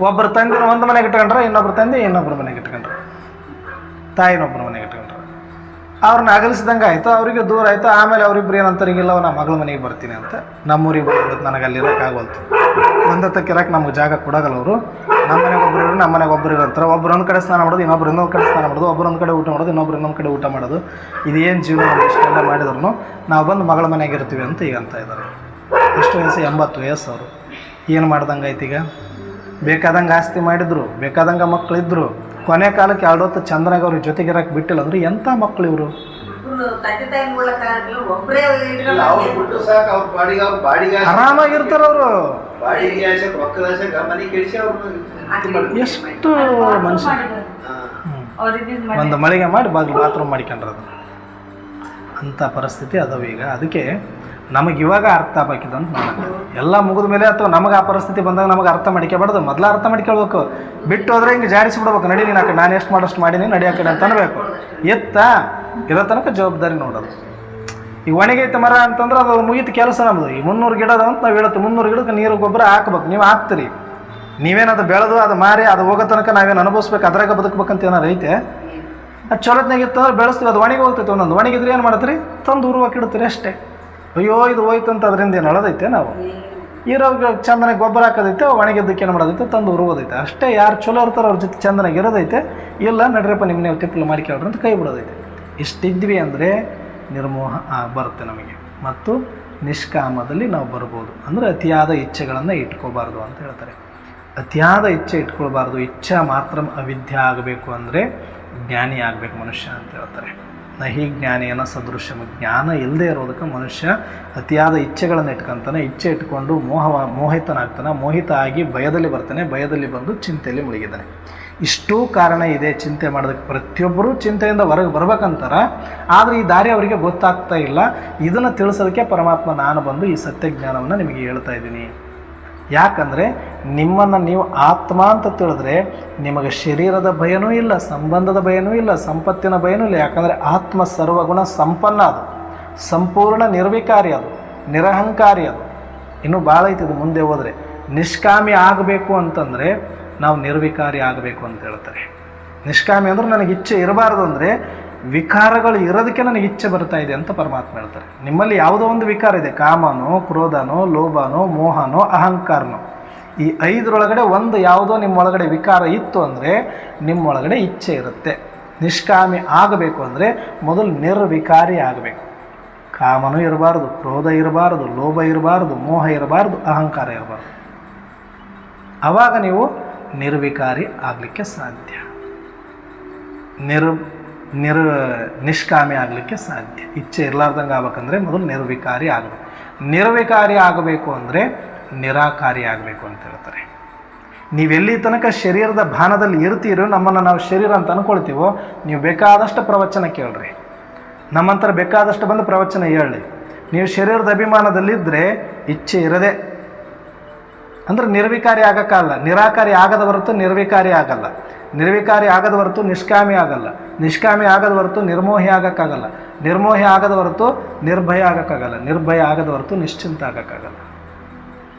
ಒಬ್ಬರು ತಂದಿನ ಒಂದು ಮನೆಗೆ ಇಟ್ಕೊಂಡ್ರೆ, ಇನ್ನೊಬ್ರು ತಂದೆ ಇನ್ನೊಬ್ರು ಮನೆಗೆ ಇಟ್ಕೊಂಡ್ರೆ, ತಾಯಿನೊಬ್ಬರ ಮನೆಗೆ ಇಟ್ಕೊಂಡ್ರೆ ಅವ್ರನ್ನ ಅಗಲಿಸಿದಂಗೆ ಆಯಿತು. ಅವರಿಗೆ ದೂರ ಆಯಿತು. ಆಮೇಲೆ ಅವರಿಬ್ರು ಏನಂತಾರೆ, ಈಗಿಲ್ಲ ನಾ ಮಗಳ ಮನೆಗೆ ಬರ್ತೀನಿ ಅಂತ. ನಮ್ಮೂರಿಗೆ ಬಂದ್ಬಿಡುತ್ತೆ, ನನಗೆ ಅಲ್ಲಿ ಇರೋಕ್ಕಾಗೋಲ್ತು. ಒಂದತ್ತಕ್ಕೆ ಇರೋಕೆ ನಮ್ಗೆ ಜಾಗ ಕೊಡೋಗಲ್ಲ ಅವರು. ನಮ್ಮ ಮನೆಗೆ ಒಬ್ಬರು ಇರೋ, ನಮ್ಮ ಮನೆಗೆ ಒಬ್ಬರು ಇರ್ತಾರೆ. ಒಬ್ಬರು ಒಂದು ಕಡೆ ಸ್ನಾನ ಮಾಡೋದು, ಇನ್ನೊಬ್ರು ಇನ್ನೊಂದು ಕಡೆ ಸ್ನಾನ ಮಾಡೋದು, ಒಬ್ಬರು ಒಂದು ಕಡೆ ಊಟ ಮಾಡೋದು, ಇನ್ನೊಬ್ರು ಇನ್ನೊಂದು ಕಡೆ ಊಟ ಮಾಡೋದು. ಇದೇನು ಜೀವನ ಇಷ್ಟೆಲ್ಲ ಮಾಡಿದ್ರು ನಾವು ಬಂದು ಮಗಳ ಮನೆಗೆ ಇರ್ತೀವಿ ಅಂತ ಈಗ ಅಂತ ಇದ್ದಾರೆ. ಎಷ್ಟು ವಯಸ್ಸು? 80 ವಯಸ್ಸು. ಅವರು ಏನು ಮಾಡ್ದಂಗೆ ಆಯ್ತು. ಈಗ ಬೇಕಾದಂಗೆ ಆಸ್ತಿ ಮಾಡಿದ್ರು, ಬೇಕಾದಂಗೆ ಮಕ್ಕಳಿದ್ರು. ಕೊನೆ ಕಾಲಕ್ಕೆ 2 ಹೊತ್ತು ಚಂದ್ರನಾಗ ಅವ್ರಿಗೆ ಜೊತೆಗಿರಕ್ಕೆ ಬಿಟ್ಟಿಲ್ಲ ಅಂದ್ರೆ ಎಂಥ ಮಕ್ಕಳು ಇವರು. ಆರಾಮಾಗಿರ್ತಾರೆ ಅವರು. ಎಷ್ಟು ಮನುಷ್ಯ ಒಂದು ಮಳಿಗೆ ಮಾಡಿ ಬಾತ್ರೂಮ್ ಮಾಡ್ಕೊಂಡ್ರದು ಅಂಥ ಪರಿಸ್ಥಿತಿ ಅದಾವ ಈಗ. ಅದಕ್ಕೆ ನಮಗೆ ಇವಾಗ ಅರ್ಥ ಆಗ್ಬೇಕಿದ್ದು ಅಂತ ನನಗೆ. ಎಲ್ಲ ಮುಗಿದ ಮೇಲೆ ಅಥವಾ ನಮಗೆ ಆ ಪರಿಸ್ಥಿತಿ ಬಂದಾಗ ನಮಗೆ ಅರ್ಥ ಮಾಡ್ಕೊಬಾರ್ದು. ಮೊದಲು ಅರ್ಥ ಮಾಡ್ಕೊಳ್ಬೇಕು. ಬಿಟ್ಟು ಹೋದ್ರೆ ಹಿಂಗೆ ಜಾಡಿಸಿಬಿಡ್ಬೇಕು. ನಡಿ ನೀನು ಆ ಕಡೆ, ನಾನು ಎಷ್ಟು ಮಾಡೋಷ್ಟು ಮಾಡೀನಿ, ನಡಿ ಆ ಕಡೆ ಅಂತ ಅನ್ಬೇಕು. ಇರೋ ತನಕ ಜವಾಬ್ದಾರಿ ನೋಡೋದು. ಈಗ ಒಣಗೈತೆ ಮರ ಅಂತಂದ್ರೆ ಅದು ಮುಗಿತು ಕೆಲಸ ನಮ್ಮದು. ಈ 300 ಗಿಡದ ಅಂತ ನಾವು ಹೇಳುತ್ತೆ, 300 ಗಿಡಕ್ಕೆ ನೀರು ಗೊಬ್ಬರ ಹಾಕ್ಬೇಕು. ನೀವು ಹಾಕ್ತೀರಿ, ನೀವೇನದು ಬೆಳೆದು ಅದು ಮಾರಿ ಅದು ಹೋಗೋ ತನಕ ನಾವೇನು ಅನುಭವಿಸ್ಬೇಕು, ಅದ್ರಾಗ ಬದುಕ್ಬೇಕಂತ ಏನಾರು ಐತೆ? ಅದು ಚೊಲತ್ನಾಗಿತ್ತಂದ್ರೆ ಬೆಳೆಸ್ತೀವಿ, ಅದು ಒಣಗಿ ಹೋಗ್ತೈತೆ. ಒಂದೊಂದು ಒಣಗಿದ್ರೆ ಏನು ಮಾಡ್ತೀರಿ, ತಂದು ಉರುವಾಕಿ ಇಡ್ತೀರಿ ಅಷ್ಟೇ. ಅಯ್ಯೋ ಇದು ಹೋಯ್ತು ಅಂತ ಅದರಿಂದ ಏನು ಅಳದೈತೆ? ನಾವು ಇರೋವಾಗ ಚಂದನಾಗಿ ಗೊಬ್ಬರ ಹಾಕೋದೈತೆ, ಒಣಗಿದ್ದಕ್ಕೆ ಏನು ಮಾಡೋದೈತೆ, ತಂದು ಉರುವುದೈತೆ ಅಷ್ಟೇ. ಯಾರು ಚಲೋ ಇರ್ತಾರೋ ಅವ್ರ ಜೊತೆ ಚಂದನಾಗಿ ಇರೋದೈತೆ. ಇಲ್ಲ ನಡ್ರಪ್ಪ ನಿಮ್ಮ ನೀವು ತಿಪ್ಪಲು ಮಾಡ್ಕೊಳ್ರಿ ಅಂತ ಕೈ ಬಿಡೋದೈತೆ. ಇಷ್ಟಿದ್ವಿ ಅಂದರೆ ನಿರ್ಮೋಹ ಬರುತ್ತೆ ನಮಗೆ. ಮತ್ತು ನಿಷ್ಕಾಮದಲ್ಲಿ ನಾವು ಬರ್ಬೋದು. ಅಂದರೆ ಅತಿಯಾದ ಇಚ್ಛೆಗಳನ್ನು ಇಟ್ಕೋಬಾರ್ದು ಅಂತ ಹೇಳ್ತಾರೆ. ಅತಿಯಾದ ಇಚ್ಛೆ ಇಟ್ಕೊಳ್ಬಾರ್ದು. ಇಚ್ಛಾ ಮಾತ್ರ ಅವಿದ್ಯೆ ಆಗಬೇಕು ಅಂದರೆ ಜ್ಞಾನಿ ಆಗಬೇಕು ಮನುಷ್ಯ ಅಂತ ಹೇಳ್ತಾರೆ. ನಹಿ ಜ್ಞಾನಿಯನ ಸದೃಶ್ಯಮ. ಜ್ಞಾನ ಇಲ್ಲದೆ ಇರೋದಕ್ಕೆ ಮನುಷ್ಯ ಅತಿಯಾದ ಇಚ್ಛೆಗಳನ್ನು ಇಟ್ಕೊತಾನೆ. ಇಚ್ಛೆ ಇಟ್ಕೊಂಡು ಮೋಹಿತನಾಗ್ತಾನೆ. ಮೋಹಿತ ಆಗಿ ಭಯದಲ್ಲಿ ಬರ್ತಾನೆ. ಭಯದಲ್ಲಿ ಬಂದು ಚಿಂತೆಯಲ್ಲಿ ಮುಳುಗಿದ್ದಾನೆ. ಇಷ್ಟೂ ಕಾರಣ ಇದೆ ಚಿಂತೆ ಮಾಡೋದಕ್ಕೆ. ಪ್ರತಿಯೊಬ್ಬರೂ ಚಿಂತೆಯಿಂದ ಹೊರಗೆ ಬರ್ಬೇಕಂತಾರ. ಆದರೆ ಈ ದಾರಿ ಅವರಿಗೆ ಗೊತ್ತಾಗ್ತಾ ಇಲ್ಲ. ಇದನ್ನು ತಿಳಿಸೋದಕ್ಕೆ ಪರಮಾತ್ಮ ನಾನು ಬಂದು ಈ ಸತ್ಯಜ್ಞಾನವನ್ನು ನಿಮಗೆ ಹೇಳ್ತಾ ಇದ್ದೀನಿ. ಯಾಕಂದರೆ ನಿಮ್ಮನ್ನು ನೀವು ಆತ್ಮ ಅಂತ ತಿಳಿದ್ರೆ ನಿಮಗೆ ಶರೀರದ ಭಯನೂ ಇಲ್ಲ, ಸಂಬಂಧದ ಭಯನೂ ಇಲ್ಲ, ಸಂಪತ್ತಿನ ಭಯನೂ ಇಲ್ಲ. ಯಾಕಂದರೆ ಆತ್ಮ ಸರ್ವಗುಣ ಸಂಪನ್ನ, ಅದು ಸಂಪೂರ್ಣ ನಿರ್ವಿಕಾರಿ, ಅದು ನಿರಹಂಕಾರಿ. ಅದು ಇನ್ನೂ ಭಾಳ ಐತಿದು ಮುಂದೆ ಹೋದರೆ. ನಿಷ್ಕಾಮಿ ಆಗಬೇಕು ಅಂತಂದರೆ ನಾವು ನಿರ್ವಿಕಾರಿ ಆಗಬೇಕು ಅಂತ ಹೇಳ್ತಾರೆ. ನಿಷ್ಕಾಮಿ ಅಂದ್ರೆ ನನಗೆ ಇಚ್ಛೆ ಇರಬಾರ್ದು ಅಂದರೆ ವಿಕಾರಗಳು ಇರೋದಕ್ಕೆ ನನಗೆ ಇಚ್ಛೆ ಬರ್ತಾ ಇದೆ ಅಂತ ಪರಮಾತ್ಮ ಹೇಳ್ತಾರೆ. ನಿಮ್ಮಲ್ಲಿ ಯಾವುದೋ ಒಂದು ವಿಕಾರ ಇದೆ, ಕಾಮನೋ, ಕ್ರೋಧನೋ, ಲೋಭನೋ, ಮೋಹನೋ, ಅಹಂಕಾರನೋ. ಈ 5ರೊಳಗಡೆ ಒಂದು ಯಾವುದೋ ನಿಮ್ಮೊಳಗಡೆ ವಿಕಾರ ಇತ್ತು ಅಂದರೆ ನಿಮ್ಮೊಳಗಡೆ ಇಚ್ಛೆ ಇರುತ್ತೆ. ನಿಷ್ಕಾಮಿ ಆಗಬೇಕು ಅಂದರೆ ಮೊದಲು ನಿರ್ವಿಕಾರಿ ಆಗಬೇಕು. ಕಾಮನೂ ಇರಬಾರ್ದು, ಕ್ರೋಧ ಇರಬಾರ್ದು, ಲೋಭ ಇರಬಾರ್ದು, ಮೋಹ ಇರಬಾರ್ದು, ಅಹಂಕಾರ ಇರಬಾರ್ದು. ಆವಾಗ ನೀವು ನಿರ್ವಿಕಾರಿ ಆಗಲಿಕ್ಕೆ ಸಾಧ್ಯ. ನಿಷ್ಕಾಮಿ ಆಗಲಿಕ್ಕೆ ಸಾಧ್ಯ. ಇಚ್ಛೆ ಇರಲಾರ್ದಂಗೆ ಆಗ್ಬೇಕಂದ್ರೆ ಮೊದಲು ನಿರ್ವಿಕಾರಿ ಆಗಬೇಕು. ನಿರ್ವಿಕಾರಿ ಆಗಬೇಕು ಅಂದರೆ ನಿರಾಕಾರಿ ಆಗಬೇಕು ಅಂತ ಹೇಳ್ತಾರೆ. ನೀವೆಲ್ಲಿ ತನಕ ಶರೀರದ ಭಾನದಲ್ಲಿ ಇರ್ತೀರೋ, ನಮ್ಮನ್ನು ನಾವು ಶರೀರ ಅಂತ ಅಂದ್ಕೊಳ್ತೀವೋ, ನೀವು ಬೇಕಾದಷ್ಟು ಪ್ರವಚನ ಕೇಳ್ರಿ, ನಮ್ಮಂತರ ಬೇಕಾದಷ್ಟು ಬಂದು ಪ್ರವಚನ ಹೇಳಿ. ನೀವು ಶರೀರದ ಅಭಿಮಾನದಲ್ಲಿದ್ದರೆ ಇಚ್ಛೆ ಇರದೆ ಅಂದರೆ ನಿರ್ವಿಕಾರಿ ಆಗೋಕ್ಕಲ್ಲ. ನಿರಾಕಾರಿ ಆಗದ ಹೊರತು ನಿರ್ವಿಕಾರಿ ಆಗಲ್ಲ. ನಿರ್ವಿಕಾರಿ ಆಗದ ಹೊರತು ನಿಷ್ಕಾಮಿ ಆಗಲ್ಲ. ನಿಷ್ಕಾಮಿ ಆಗದ ಹೊರತು ನಿರ್ಮೋಹಿ ಆಗೋಕ್ಕಾಗಲ್ಲ. ನಿರ್ಮೋಹಿ ಆಗದ ಹೊರತು ನಿರ್ಭಯ ಆಗೋಕ್ಕಾಗಲ್ಲ. ನಿರ್ಭಯ ಆಗದ ಹೊರತು ನಿಶ್ಚಿಂತ ಆಗೋಕ್ಕಾಗಲ್ಲ.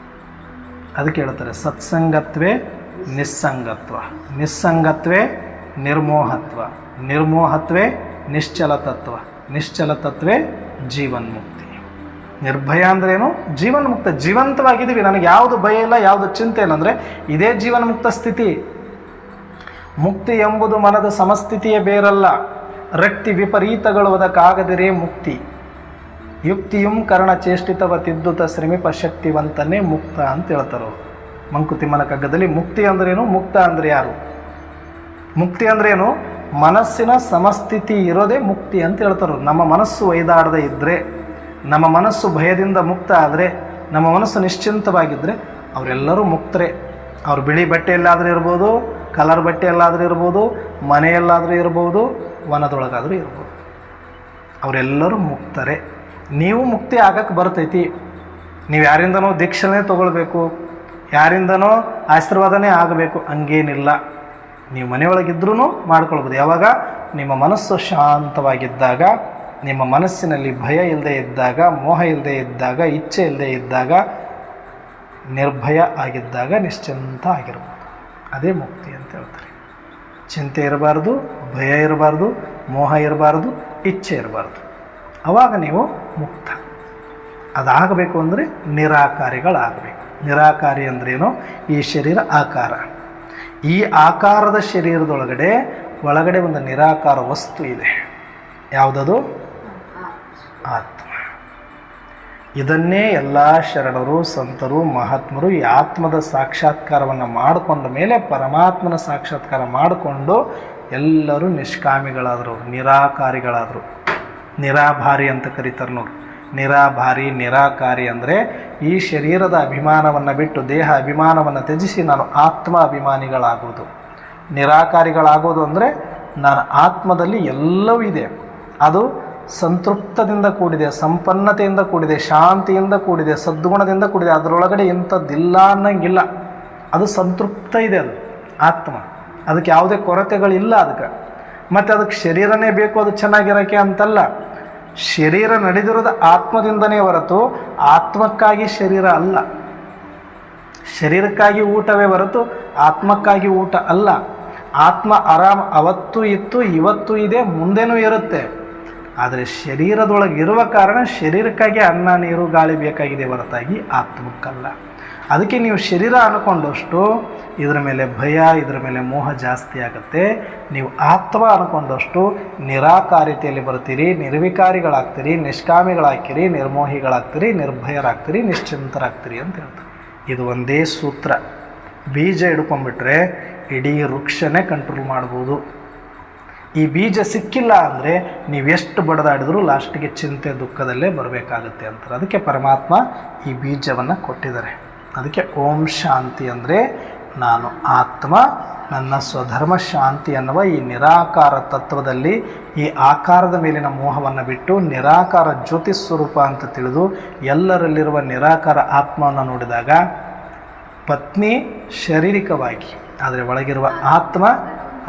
ಅದಕ್ಕೆ ಹೇಳ್ತಾರೆ ಸತ್ಸಂಗತ್ವೇ ನಿಸ್ಸಂಗತ್ವ, ನಿಸ್ಸಂಗತ್ವೇ ನಿರ್ಮೋಹತ್ವ, ನಿರ್ಮೋಹತ್ವೇ ನಿಶ್ಚಲತತ್ವ, ನಿಶ್ಚಲತತ್ವೇ ಜೀವನ್ಮುಕ್ತಿ. ನಿರ್ಭಯ ಅಂದ್ರೇನು? ಜೀವನ್ಮುಕ್ತ. ಜೀವಂತವಾಗಿದ್ದೀವಿ, ನನಗೆ ಯಾವುದು ಭಯ ಇಲ್ಲ, ಯಾವುದು ಚಿಂತೆ ಇಲ್ಲ ಅಂದರೆ ಇದೇ ಜೀವನ್ಮುಕ್ತ ಸ್ಥಿತಿ. ಮುಕ್ತಿ ಎಂಬುದು ಮನದ ಸಮಸ್ಥಿತಿಯೇ ಬೇರಲ್ಲ. ರಕ್ತಿ ವಿಪರೀತಗೊಳ್ಳುವುದಕ್ಕಾಗದಿರೇ ಮುಕ್ತಿ. ಯುಕ್ತಿಯುಂ ಕರ್ಣಚೇಷ್ಟಿತವ ತಿದ್ದುತ ಶ್ರಮಿಪ ಶಕ್ತಿವಂತನೇ ಮುಕ್ತ ಅಂತ ಹೇಳ್ತಾರೆ ಅವರು ಮಂಕುತಿಮ್ಮನ ಕಗ್ಗದಲ್ಲಿ. ಮುಕ್ತಿ ಅಂದ್ರೇನು, ಮುಕ್ತ ಅಂದರೆ ಯಾರು? ಮುಕ್ತಿ ಅಂದ್ರೇನು? ಮನಸ್ಸಿನ ಸಮಸ್ಥಿತಿ ಇರೋದೇ ಮುಕ್ತಿ ಅಂತ ಹೇಳ್ತಾರೆ. ನಮ್ಮ ಮನಸ್ಸು ಒಯ್ದಾಡದೆ ಇದ್ದರೆ, ನಮ್ಮ ಮನಸ್ಸು ಭಯದಿಂದ ಮುಕ್ತ ಆದರೆ, ನಮ್ಮ ಮನಸ್ಸು ನಿಶ್ಚಿಂತವಾಗಿದ್ದರೆ ಅವರೆಲ್ಲರೂ ಮುಕ್ತರೇ. ಅವ್ರು ಬಿಳಿ ಬಟ್ಟೆಯಲ್ಲಾದರೂ ಇರ್ಬೋದು, ಕಲರ್ ಬಟ್ಟೆಯಲ್ಲಾದರೂ ಇರ್ಬೋದು, ಮನೆಯಲ್ಲಾದರೂ ಇರ್ಬೋದು, ವನದೊಳಗಾದರೂ ಇರ್ಬೋದು, ಅವರೆಲ್ಲರೂ ಮುಕ್ತರೇ. ನೀವು ಮುಕ್ತಿ ಆಗಕ್ಕೆ ಬರ್ತೈತಿ. ನೀವು ಯಾರಿಂದನೋ ದೀಕ್ಷೆನೇ ತೊಗೊಳ್ಬೇಕು, ಯಾರಿಂದನೋ ಆಶೀರ್ವಾದನೇ ಆಗಬೇಕು ಹಂಗೇನಿಲ್ಲ. ನೀವು ಮನೆಯೊಳಗಿದ್ರೂ ಮಾಡ್ಕೊಳ್ಬೋದು. ಯಾವಾಗ ನಿಮ್ಮ ಮನಸ್ಸು ಶಾಂತವಾಗಿದ್ದಾಗ, ನಿಮ್ಮ ಮನಸ್ಸಿನಲ್ಲಿ ಭಯ ಇಲ್ಲದೆ ಇದ್ದಾಗ, ಮೋಹ ಇಲ್ಲದೆ ಇದ್ದಾಗ, ಇಚ್ಛೆ ಇಲ್ಲದೆ ಇದ್ದಾಗ, ನಿರ್ಭಯ ಆಗಿದ್ದಾಗ ನಿಶ್ಚಿಂತ ಆಗಿರ್ಬೋದು. ಅದೇ ಮುಕ್ತಿ ಅಂತ ಹೇಳ್ತಾರೆ. ಚಿಂತೆ ಇರಬಾರ್ದು, ಭಯ ಇರಬಾರ್ದು, ಮೋಹ ಇರಬಾರ್ದು, ಇಚ್ಛೆ ಇರಬಾರ್ದು. ಆವಾಗ ನೀವು ಮುಕ್ತ. ಅದಾಗಬೇಕು ಅಂದರೆ ನಿರಾಕಾರಿಗಳಾಗಬೇಕು. ನಿರಾಕಾರಿ ಅಂದ್ರೇನು? ಈ ಶರೀರ ಆಕಾರ. ಈ ಆಕಾರದ ಶರೀರದೊಳಗಡೆ ಒಳಗಡೆ ಒಂದು ನಿರಾಕಾರ ವಸ್ತು ಇದೆ. ಯಾವುದದು? ಆತ್ಮ. ಇದನ್ನೇ ಎಲ್ಲ ಶರಣರು, ಸಂತರು, ಮಹಾತ್ಮರು ಈ ಆತ್ಮದ ಸಾಕ್ಷಾತ್ಕಾರವನ್ನು ಮಾಡಿಕೊಂಡ ಮೇಲೆ ಪರಮಾತ್ಮನ ಸಾಕ್ಷಾತ್ಕಾರ ಮಾಡಿಕೊಂಡು ಎಲ್ಲರೂ ನಿಷ್ಕಾಮಿಗಳಾದರು, ನಿರಾಕಾರಿಗಳಾದರು. ನಿರಾಭಾರಿ ಅಂತ ಕರೀತಾರೆ ನೋಡಿ. ನಿರಾಭಾರಿ, ನಿರಾಕಾರಿ ಅಂದರೆ ಈ ಶರೀರದ ಅಭಿಮಾನವನ್ನು ಬಿಟ್ಟು, ದೇಹ ಅಭಿಮಾನವನ್ನು ತ್ಯಜಿಸಿ ನಾನು ಆತ್ಮ ಅಭಿಮಾನಿಗಳಾಗೋದು. ನಿರಾಕಾರಿಗಳಾಗೋದು ಅಂದರೆ ನಾನು ಆತ್ಮದಲ್ಲಿ ಎಲ್ಲವೂ ಇದೆ, ಅದು ಸಂತೃಪ್ತದಿಂದ ಕೂಡಿದೆ, ಸಂಪನ್ನತೆಯಿಂದ ಕೂಡಿದೆ, ಶಾಂತಿಯಿಂದ ಕೂಡಿದೆ, ಸದ್ಗುಣದಿಂದ ಕೂಡಿದೆ, ಅದರೊಳಗಡೆ ಇಂಥದ್ದಿಲ್ಲ ಅನ್ನಂಗಿಲ್ಲ. ಅದು ಸಂತೃಪ್ತ ಇದೆ, ಅದು ಆತ್ಮ. ಅದಕ್ಕೆ ಯಾವುದೇ ಕೊರತೆಗಳಿಲ್ಲ ಅದಕ್ಕೆ. ಮತ್ತು ಅದಕ್ಕೆ ಶರೀರನೇ ಬೇಕು ಅದು ಚೆನ್ನಾಗಿರೋಕ್ಕೆ ಅಂತಲ್ಲ. ಶರೀರ ನಡೆದಿರೋದು ಆತ್ಮದಿಂದನೇ ಹೊರತು ಆತ್ಮಕ್ಕಾಗಿ ಶರೀರ ಅಲ್ಲ. ಶರೀರಕ್ಕಾಗಿ ಊಟವೇ ಹೊರತು ಆತ್ಮಕ್ಕಾಗಿ ಊಟ ಅಲ್ಲ. ಆತ್ಮ ಆರಾಮ್ ಅವತ್ತೂ ಇತ್ತು, ಇವತ್ತೂ ಇದೆ, ಮುಂದೆನೂ ಇರುತ್ತೆ. ಆದರೆ ಶರೀರದೊಳಗೆ ಇರುವ ಕಾರಣ ಶರೀರಕ್ಕಾಗಿ ಅನ್ನ, ನೀರು, ಗಾಳಿ ಬೇಕಾಗಿದೆ ಹೊರತಾಗಿ ಆತ್ಮಕ್ಕಲ್ಲ. ಅದಕ್ಕೆ ನೀವು ಶರೀರ ಅಂದ್ಕೊಂಡಷ್ಟು ಇದರ ಮೇಲೆ ಭಯ, ಇದರ ಮೇಲೆ ಮೋಹ ಜಾಸ್ತಿ ಆಗುತ್ತೆ. ನೀವು ಆತ್ಮ ಅಂದ್ಕೊಂಡಷ್ಟು ನಿರಾಕಾರಿತೆಯಲ್ಲಿ ಬರ್ತೀರಿ, ನಿರ್ವಿಕಾರಿಗಳಾಗ್ತೀರಿ, ನಿಷ್ಕಾಮಿಗಳಾಗ್ತೀರಿ, ನಿರ್ಮೋಹಿಗಳಾಗ್ತೀರಿ, ನಿರ್ಭಯರಾಗ್ತೀರಿ, ನಿಶ್ಚಿಂತರಾಗ್ತೀರಿ ಅಂತ ಹೇಳ್ತಾರೆ. ಇದು ಒಂದೇ ಸೂತ್ರ. ಬೀಜ ಹಿಡ್ಕೊಂಡ್ಬಿಟ್ರೆ ಇಡೀ ವೃಕ್ಷನೇ ಕಂಟ್ರೋಲ್ ಮಾಡ್ಬೋದು. ಈ ಬೀಜ ಸಿಕ್ಕಿಲ್ಲ ಅಂದರೆ ನೀವೆಷ್ಟು ಬಡದಾಡಿದ್ರೂ ಲಾಸ್ಟಿಗೆ ಚಿಂತೆ ದುಃಖದಲ್ಲೇ ಬರಬೇಕಾಗುತ್ತೆ ಅಂತಾರೆ. ಅದಕ್ಕೆ ಪರಮಾತ್ಮ ಈ ಬೀಜವನ್ನು ಕೊಟ್ಟಿದ್ದಾರೆ. ಅದಕ್ಕೆ ಓಂ ಶಾಂತಿ ಅಂದರೆ ನಾನು ಆತ್ಮ, ನನ್ನ ಸ್ವಧರ್ಮ ಶಾಂತಿ ಅನ್ನುವ ಈ ನಿರಾಕಾರ ತತ್ವದಲ್ಲಿ ಈ ಆಕಾರದ ಮೇಲಿನ ಮೋಹವನ್ನು ಬಿಟ್ಟು ನಿರಾಕಾರ ಜ್ಯೋತಿ ಸ್ವರೂಪ ಅಂತ ತಿಳಿದು ಎಲ್ಲರಲ್ಲಿರುವ ನಿರಾಕಾರ ಆತ್ಮವನ್ನು ನೋಡಿದಾಗ ಪತ್ನಿ ಶಾರೀರಿಕವಾಗಿ, ಆದರೆ ಒಳಗಿರುವ ಆತ್ಮ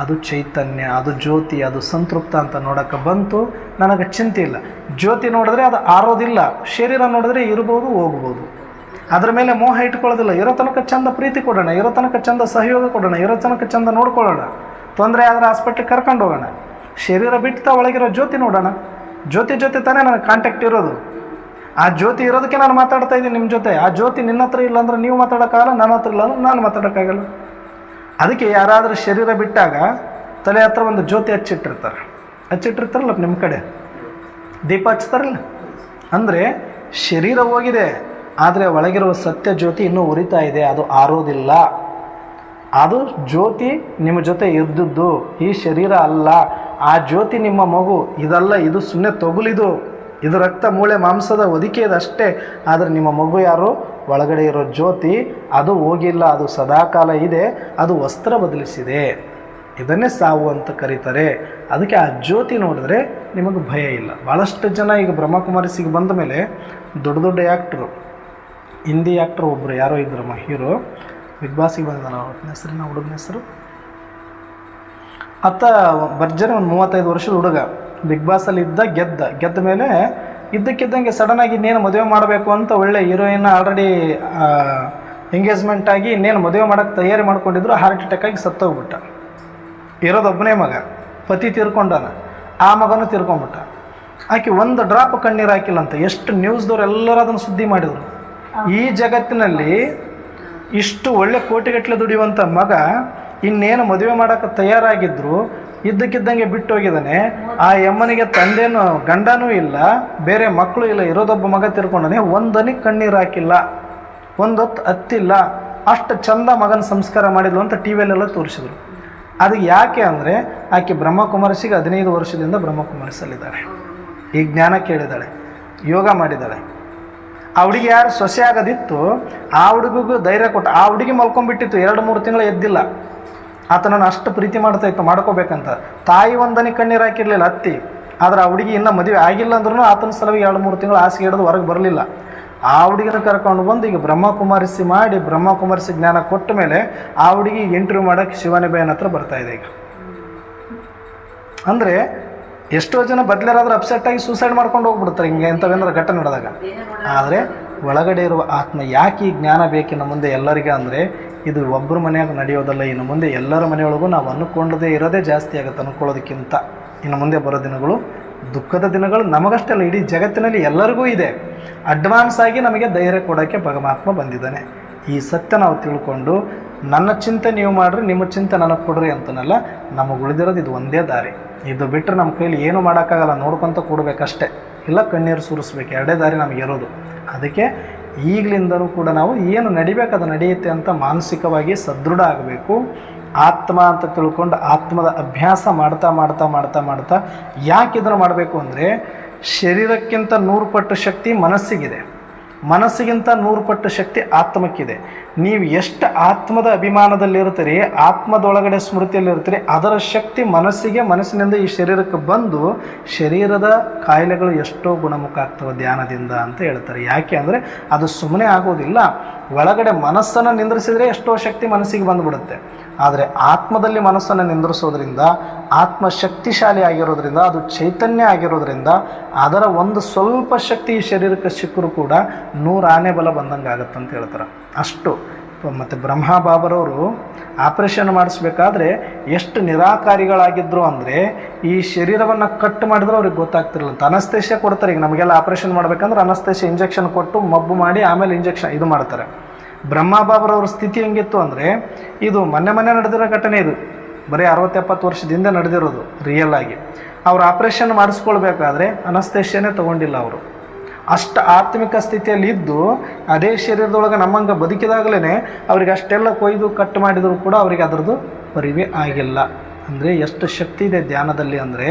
ಅದು ಚೈತನ್ಯ, ಅದು ಜ್ಯೋತಿ, ಅದು ಸಂತೃಪ್ತ ಅಂತ ನೋಡೋಕ್ಕೆ ಬಂತು. ನನಗೆ ಚಿಂತೆ ಇಲ್ಲ. ಜ್ಯೋತಿ ನೋಡಿದ್ರೆ ಅದು ಆರೋದಿಲ್ಲ, ಶರೀರ ನೋಡಿದ್ರೆ ಇರ್ಬೋದು ಹೋಗ್ಬೋದು. ಅದರ ಮೇಲೆ ಮೋಹ ಇಟ್ಕೊಳ್ಳೋದಿಲ್ಲ. ಇರೋ ತನಕ ಚಂದ ಪ್ರೀತಿ ಕೊಡೋಣ, ಇರೋ ತನಕ ಚಂದ ಸಹಯೋಗ ಕೊಡೋಣ, ಇರೋ ತನಕ ಚಂದ ನೋಡ್ಕೊಳ್ಳೋಣ. ತೊಂದರೆ ಆದರೆ ಹಾಸ್ಪಿಟ್ಲಿಗೆ ಕರ್ಕೊಂಡು ಹೋಗೋಣ. ಶರೀರ ಬಿಟ್ಟು ಒಳಗಿರೋ ಜ್ಯೋತಿ ನೋಡೋಣ. ಜ್ಯೋತಿ ಜೊತೆ ತಾನೇ ನನಗೆ ಕಾಂಟ್ಯಾಕ್ಟ್ ಇರೋದು. ಆ ಜ್ಯೋತಿ ಇರೋದಕ್ಕೆ ನಾನು ಮಾತಾಡ್ತಾ ಇದ್ದೀನಿ ನಿಮ್ಮ ಜೊತೆ. ಆ ಜ್ಯೋತಿ ನಿನ್ನ ಹತ್ರ ಇಲ್ಲ ಅಂದ್ರೆ ನೀವು ಮಾತಾಡೋಕ್ಕಾಗಲ್ಲ, ನನ್ನ ಹತ್ರ ಇಲ್ಲ ಅಂದ್ರೆ ನಾನು ಮಾತಾಡೋಕ್ಕಾಗಲ್ಲ. ಅದಕ್ಕೆ ಯಾರಾದರೂ ಶರೀರ ಬಿಟ್ಟಾಗ ತಲೆ ಹತ್ರ ಒಂದು ಜ್ಯೋತಿ ಹಚ್ಚಿಟ್ಟಿರ್ತಾರಲ್ಲ ನಿಮ್ಮ ಕಡೆ, ದೀಪ ಹಚ್ತಾರಲ್ಲ. ಅಂದರೆ ಶರೀರ ಹೋಗಿದೆ, ಆದರೆ ಒಳಗಿರುವ ಸತ್ಯ ಜ್ಯೋತಿ ಇನ್ನೂ ಉರಿತಾ ಇದೆ, ಅದು ಆರೋದಿಲ್ಲ. ಅದು ಜ್ಯೋತಿ ನಿಮ್ಮ ಜೊತೆ ಇದ್ದದ್ದು, ಈ ಶರೀರ ಅಲ್ಲ. ಆ ಜ್ಯೋತಿ ನಿಮ್ಮ ಮಗು, ಇದಲ್ಲ, ಇದು ಸುಮ್ಮನೆ ತೊಗುಲಿದು, ಇದು ರಕ್ತ ಮೂಳೆ ಮಾಂಸದ ಹೊದಿಕೆ ಇದಷ್ಟೇ. ಆದರೆ ನಿಮ್ಮ ಮಗು ಯಾರು? ಒಳಗಡೆ ಇರೋ ಜ್ಯೋತಿ, ಅದು ಹೋಗಿಲ್ಲ, ಅದು ಸದಾಕಾಲ ಇದೆ, ಅದು ವಸ್ತ್ರ ಬದಲಿಸಿದೆ. ಇದನ್ನೇ ಸಾವು ಅಂತ ಕರೀತಾರೆ. ಅದಕ್ಕೆ ಆ ಜ್ಯೋತಿ ನೋಡಿದ್ರೆ ನಿಮಗೆ ಭಯ ಇಲ್ಲ. ಭಾಳಷ್ಟು ಜನ ಈಗ ಬ್ರಹ್ಮಕುಮಾರಿಸಿಗೆ ಬಂದ ಮೇಲೆ ದೊಡ್ಡ ದೊಡ್ಡ ಆ್ಯಕ್ಟ್ರು, ಹಿಂದಿ ಆ್ಯಕ್ಟ್ರು ಒಬ್ಬರು ಯಾರೋ ಇದ್ರಮ್ಮ, ಹೀರೋ, ಬಿಗ್ ಬಾಸಿಗೆ ಬಂದಿದ್ದಾನೆ. ಅವನ ಹೆಸರಿನ ಹುಡುಗನ ಹೆಸರು ಆತ ಭರ್ಜರಿ ಒಂದು 35 ವರ್ಷದ ಹುಡುಗ. ಬಿಗ್ ಬಾಸಲ್ಲಿ ಗೆದ್ದ ಮೇಲೆ ಇದ್ದಕ್ಕಿದ್ದಂಗೆ ಸಡನ್ನಾಗಿ ಇನ್ನೇನು ಮದುವೆ ಮಾಡಬೇಕು ಅಂತ ಒಳ್ಳೆ ಹೀರೋಯಿನ್ ಆಲ್ರೆಡಿ ಎಂಗೇಜ್ಮೆಂಟ್ ಆಗಿ ಇನ್ನೇನು ಮದುವೆ ಮಾಡೋಕ್ಕೆ ತಯಾರಿ ಮಾಡ್ಕೊಂಡಿದ್ರು. ಹಾರ್ಟ್ ಅಟ್ಯಾಕ್ ಆಗಿ ಸತ್ತೋಗ್ಬಿಟ್ಟ. ಇರೋದೊಬ್ಬನೇ ಮಗ, ಪತಿ ತೀರ್ಕೊಂಡಾನ, ಆ ಮಗನೂ ತೀರ್ಕೊಂಡ್ಬಿಟ್ಟ. ಆಕೆ ಒಂದು ಡ್ರಾಪ್ ಕಣ್ಣೀರು ಹಾಕಿಲ್ಲ ಅಂತ ಎಷ್ಟು ನ್ಯೂಸ್ದವ್ರು ಎಲ್ಲರೂ ಅದನ್ನು ಸುದ್ದಿ ಮಾಡಿದರು. ಈ ಜಗತ್ತಿನಲ್ಲಿ ಇಷ್ಟು ಒಳ್ಳೆ ಕೋಟಿಗಟ್ಟಲೆ ದುಡಿಯುವಂಥ ಮಗ ಇನ್ನೇನು ಮದುವೆ ಮಾಡೋಕ್ಕೆ ತಯಾರಾಗಿದ್ದರು, ಇದ್ದಕ್ಕಿದ್ದಂಗೆ ಬಿಟ್ಟು ಹೋಗಿದ್ದಾನೆ. ಆ ಯಮ್ಮನಿಗೆ ತಂದೆನೂ ಗಂಡನೂ ಇಲ್ಲ, ಬೇರೆ ಮಕ್ಕಳು ಇಲ್ಲ, ಇರೋದೊಬ್ಬ ಮಗ ತಿರ್ಕೊಂಡಾನೆ. ಒಂದನಿ ಕಣ್ಣೀರು ಹಾಕಿಲ್ಲ, ಒಂದೊತ್ತು ಹತ್ತಿಲ್ಲ, ಅಷ್ಟು ಚಂದ ಮಗನ ಸಂಸ್ಕಾರ ಮಾಡಿದ್ಲು ಅಂತ ಟಿ ವಿಯಲ್ಲೆಲ್ಲ ತೋರಿಸಿದ್ರು. ಅದು ಯಾಕೆ ಅಂದರೆ ಆಕೆ ಬ್ರಹ್ಮಕುಮಾರಿಸಿಗೆ 15 ವರ್ಷದಿಂದ ಬ್ರಹ್ಮಕುಮಾರಿಸಲ್ಲಿದ್ದಾಳೆ. ಈ ಜ್ಞಾನ ಕೇಳಿದ್ದಾಳೆ, ಯೋಗ ಮಾಡಿದ್ದಾಳೆ. ಆ ಹುಡುಗಿ ಯಾರು ಸೊಸೆ ಆಗೋದಿತ್ತು, ಆ ಹುಡುಗಿಗೂ ಧೈರ್ಯ ಕೊಟ್ಟು, ಆ ಹುಡುಗಿ ಮಲ್ಕೊಂಡ್ಬಿಟ್ಟಿತ್ತು, 2-3 ತಿಂಗಳು ಎದ್ದಿಲ್ಲ. ಆತನನ್ನು ಅಷ್ಟು ಪ್ರೀತಿ ಮಾಡ್ತಾ ಇತ್ತು, ಮಾಡ್ಕೋಬೇಕಂತ. ತಾಯಿ ಒಂದನಿ ಕಣ್ಣೀರು ಹಾಕಿರ್ಲಿಲ್ಲ ಅತ್ತಿ. ಆದರೆ ಆ ಹುಡುಗಿ ಇನ್ನೂ ಮದುವೆ ಆಗಿಲ್ಲ ಅಂದ್ರೂ ಆತನ ಸಲುವಾಗಿ 2-3 ತಿಂಗಳು ಹಾಸಿಗೆ ಹಿಡಿದು ಹೊರಗೆ ಬರಲಿಲ್ಲ. ಆ ಹುಡುಗಿನ ಕರ್ಕೊಂಡು ಬಂದು ಈಗ ಬ್ರಹ್ಮಕುಮಾರಿಸಿ ಮಾಡಿ ಬ್ರಹ್ಮಕುಮಾರಿಸಿ ಜ್ಞಾನ ಕೊಟ್ಟ ಮೇಲೆ ಆ ಹುಡುಗಿ ಇಂಟರ್ವ್ಯೂ ಮಾಡೋಕ್ಕೆ ಶಿವಾನಿ ಬೈಯನ್ ಹತ್ರ ಬರ್ತಾ ಇದೆ ಈಗ. ಅಂದರೆ ಎಷ್ಟೋ ಜನ ಬದಲಾರಾದ್ರೆ ಅಪ್ಸೆಟ್ ಆಗಿ ಸೂಸೈಡ್ ಮಾಡ್ಕೊಂಡು ಹೋಗ್ಬಿಡ್ತಾರೆ ಹಿಂಗೆ ಎಂಥವೇನಾದ್ರು ಘಟನೆ ನಡೆದಾಗ. ಆದರೆ ಒಳಗಡೆ ಇರುವ ಆತ್ಮ ಯಾಕೆ ಈ ಜ್ಞಾನ ಬೇಕಿನ್ನು ಮುಂದೆ ಎಲ್ಲರಿಗೆ ಅಂದರೆ ಇದು ಒಬ್ಬರ ಮನೆಯಾಗ ನಡೆಯೋದಲ್ಲ. ಇನ್ನು ಮುಂದೆ ಎಲ್ಲರ ಮನೆಯೊಳಗೂ ನಾವು ಅಂದ್ಕೊಂಡದೇ ಇರೋದೇ ಜಾಸ್ತಿ ಆಗುತ್ತೆ ಅನ್ಕೊಳ್ಳೋದಕ್ಕಿಂತ. ಇನ್ನು ಮುಂದೆ ಬರೋ ದಿನಗಳು ದುಃಖದ ದಿನಗಳು ನಮಗಷ್ಟೇ ಅಲ್ಲ, ಇಡೀ ಜಗತ್ತಿನಲ್ಲಿ ಎಲ್ಲರಿಗೂ ಇದೆ. ಅಡ್ವಾನ್ಸ್ ಆಗಿ ನಮಗೆ ಧೈರ್ಯ ಕೊಡೋಕ್ಕೆ ಪರಮಾತ್ಮ ಬಂದಿದ್ದಾನೆ. ಈ ಸತ್ಯ ನಾವು ತಿಳ್ಕೊಂಡು ನನ್ನ ಚಿಂತೆ ನೀವು ಮಾಡಿರಿ, ನಿಮ್ಮ ಚಿಂತೆ ನನಗೆ ಕೊಡ್ರಿ ಅಂತನಲ್ಲ. ನಮಗೆ ಉಳಿದಿರೋದು ಇದು ಒಂದೇ ದಾರಿ. ಇದು ಬಿಟ್ಟರೆ ನಮ್ಮ ಕೈಲಿ ಏನು ಮಾಡೋಕ್ಕಾಗಲ್ಲ, ನೋಡ್ಕೊತ ಕೂಡಬೇಕಷ್ಟೇ, ಇಲ್ಲ ಕಣ್ಣೀರು ಸುರಿಸ್ಬೇಕು. ಎರಡೇ ದಾರಿ ನಮಗಿರೋದು. ಅದಕ್ಕೆ ಈಗಲಿಂದಲೂ ಕೂಡ ನಾವು ಏನು ನಡಿಬೇಕು ಅದು ನಡೆಯುತ್ತೆ ಅಂತ ಮಾನಸಿಕವಾಗಿ ಸದೃಢ ಆಗಬೇಕು. ಆತ್ಮ ಅಂತ ತಿಳ್ಕೊಂಡು ಆತ್ಮದ ಅಭ್ಯಾಸ ಮಾಡ್ತಾ ಮಾಡ್ತಾ ಮಾಡ್ತಾ ಮಾಡ್ತಾ ಯಾಕೆ ಇದನ್ನು ಮಾಡಬೇಕು ಅಂದರೆ ಶರೀರಕ್ಕಿಂತ 100 ಪಟ್ಟು ಶಕ್ತಿ ಮನಸ್ಸಿಗಿದೆ, ಮನಸ್ಸಿಗಿಂತ 100 ಪಟ್ಟು ಶಕ್ತಿ ಆತ್ಮಕ್ಕಿದೆ. ನೀವು ಎಷ್ಟು ಆತ್ಮದ ಅಭಿಮಾನದಲ್ಲಿರ್ತೀರಿ, ಆತ್ಮದೊಳಗಡೆ ಸ್ಮೃತಿಯಲ್ಲಿರ್ತೀರಿ, ಅದರ ಶಕ್ತಿ ಮನಸ್ಸಿಗೆ, ಮನಸ್ಸಿನಿಂದ ಈ ಶರೀರಕ್ಕೆ ಬಂದು ಶರೀರದ ಕಾಯಿಲೆಗಳು ಎಷ್ಟೋ ಗುಣಮುಖ ಆಗ್ತವೆ ಧ್ಯಾನದಿಂದ ಅಂತ ಹೇಳ್ತಾರೆ. ಯಾಕೆ ಅಂದರೆ ಅದು ಸುಮ್ಮನೆ ಆಗೋದಿಲ್ಲ. ಒಳಗಡೆ ಮನಸ್ಸನ್ನು ನಿಂದ್ರಿಸಿದರೆ ಎಷ್ಟೋ ಶಕ್ತಿ ಮನಸ್ಸಿಗೆ ಬಂದುಬಿಡುತ್ತೆ. ಆದರೆ ಆತ್ಮದಲ್ಲಿ ಮನಸ್ಸನ್ನು ನಿಂದ್ರಿಸೋದ್ರಿಂದ, ಆತ್ಮ ಶಕ್ತಿಶಾಲಿ ಆಗಿರೋದ್ರಿಂದ, ಅದು ಚೈತನ್ಯ ಆಗಿರೋದ್ರಿಂದ ಅದರ ಒಂದು ಸ್ವಲ್ಪ ಶಕ್ತಿ ಈ ಶರೀರಕ್ಕೆ ಸಿಕ್ಕರೂ ಕೂಡ 100 ಆನೆ ಬಲ ಬಂದಂಗೆ ಆಗುತ್ತಂತ ಹೇಳ್ತಾರೆ. ಅಷ್ಟು. ಮತ್ತು ಬ್ರಹ್ಮಬಾಬರವರು ಆಪರೇಷನ್ ಮಾಡಿಸ್ಬೇಕಾದ್ರೆ ಎಷ್ಟು ನಿರಾಕಾರಿಗಳಾಗಿದ್ದರು ಅಂದರೆ ಈ ಶರೀರವನ್ನು ಕಟ್ ಮಾಡಿದ್ರೆ ಅವ್ರಿಗೆ ಗೊತ್ತಾಗ್ತಿರಲ್ಲ. ಅನಸ್ತೇಷಿಯಾ ಕೊಡ್ತಾರೆ. ಈಗ ನಮಗೆಲ್ಲ ಆಪರೇಷನ್ ಮಾಡ್ಬೇಕಂದ್ರೆ ಅನಸ್ತೇಷಿಯಾ ಇಂಜೆಕ್ಷನ್ ಕೊಟ್ಟು ಮಬ್ಬು ಮಾಡಿ ಆಮೇಲೆ ಇಂಜೆಕ್ಷನ್ ಇದು ಮಾಡ್ತಾರೆ. ಬ್ರಹ್ಮಬಾಬರವ್ರ ಸ್ಥಿತಿ ಹೆಂಗಿತ್ತು ಅಂದರೆ ಇದು ಮೊನ್ನೆ ನಡೆದಿರೋ ಘಟನೆ. ಇದು ಬರೀ 60-70 ವರ್ಷದಿಂದ ನಡೆದಿರೋದು ರಿಯಲ್ ಆಗಿ. ಅವ್ರು ಆಪರೇಷನ್ ಮಾಡಿಸ್ಕೊಳ್ಬೇಕಾದ್ರೆ ಅನಸ್ತೇಷಿಯಾನೇ ತೊಗೊಂಡಿಲ್ಲ ಅವರು. ಅಷ್ಟು ಆತ್ಮಿಕ ಸ್ಥಿತಿಯಲ್ಲಿ ಇದ್ದು ಅದೇ ಶರೀರದೊಳಗೆ ನಮ್ಮಂಗೆ ಬದುಕಿದಾಗಲೇ ಅವ್ರಿಗೆ ಅಷ್ಟೆಲ್ಲ ಕೊಯ್ದು ಕಟ್ ಮಾಡಿದರೂ ಕೂಡ ಅವರಿಗೆ ಅದರದ್ದು ಪರಿವೇ ಆಗಿಲ್ಲ. ಅಂದರೆ ಎಷ್ಟು ಶಕ್ತಿ ಇದೆ ಧ್ಯಾನದಲ್ಲಿ ಅಂದರೆ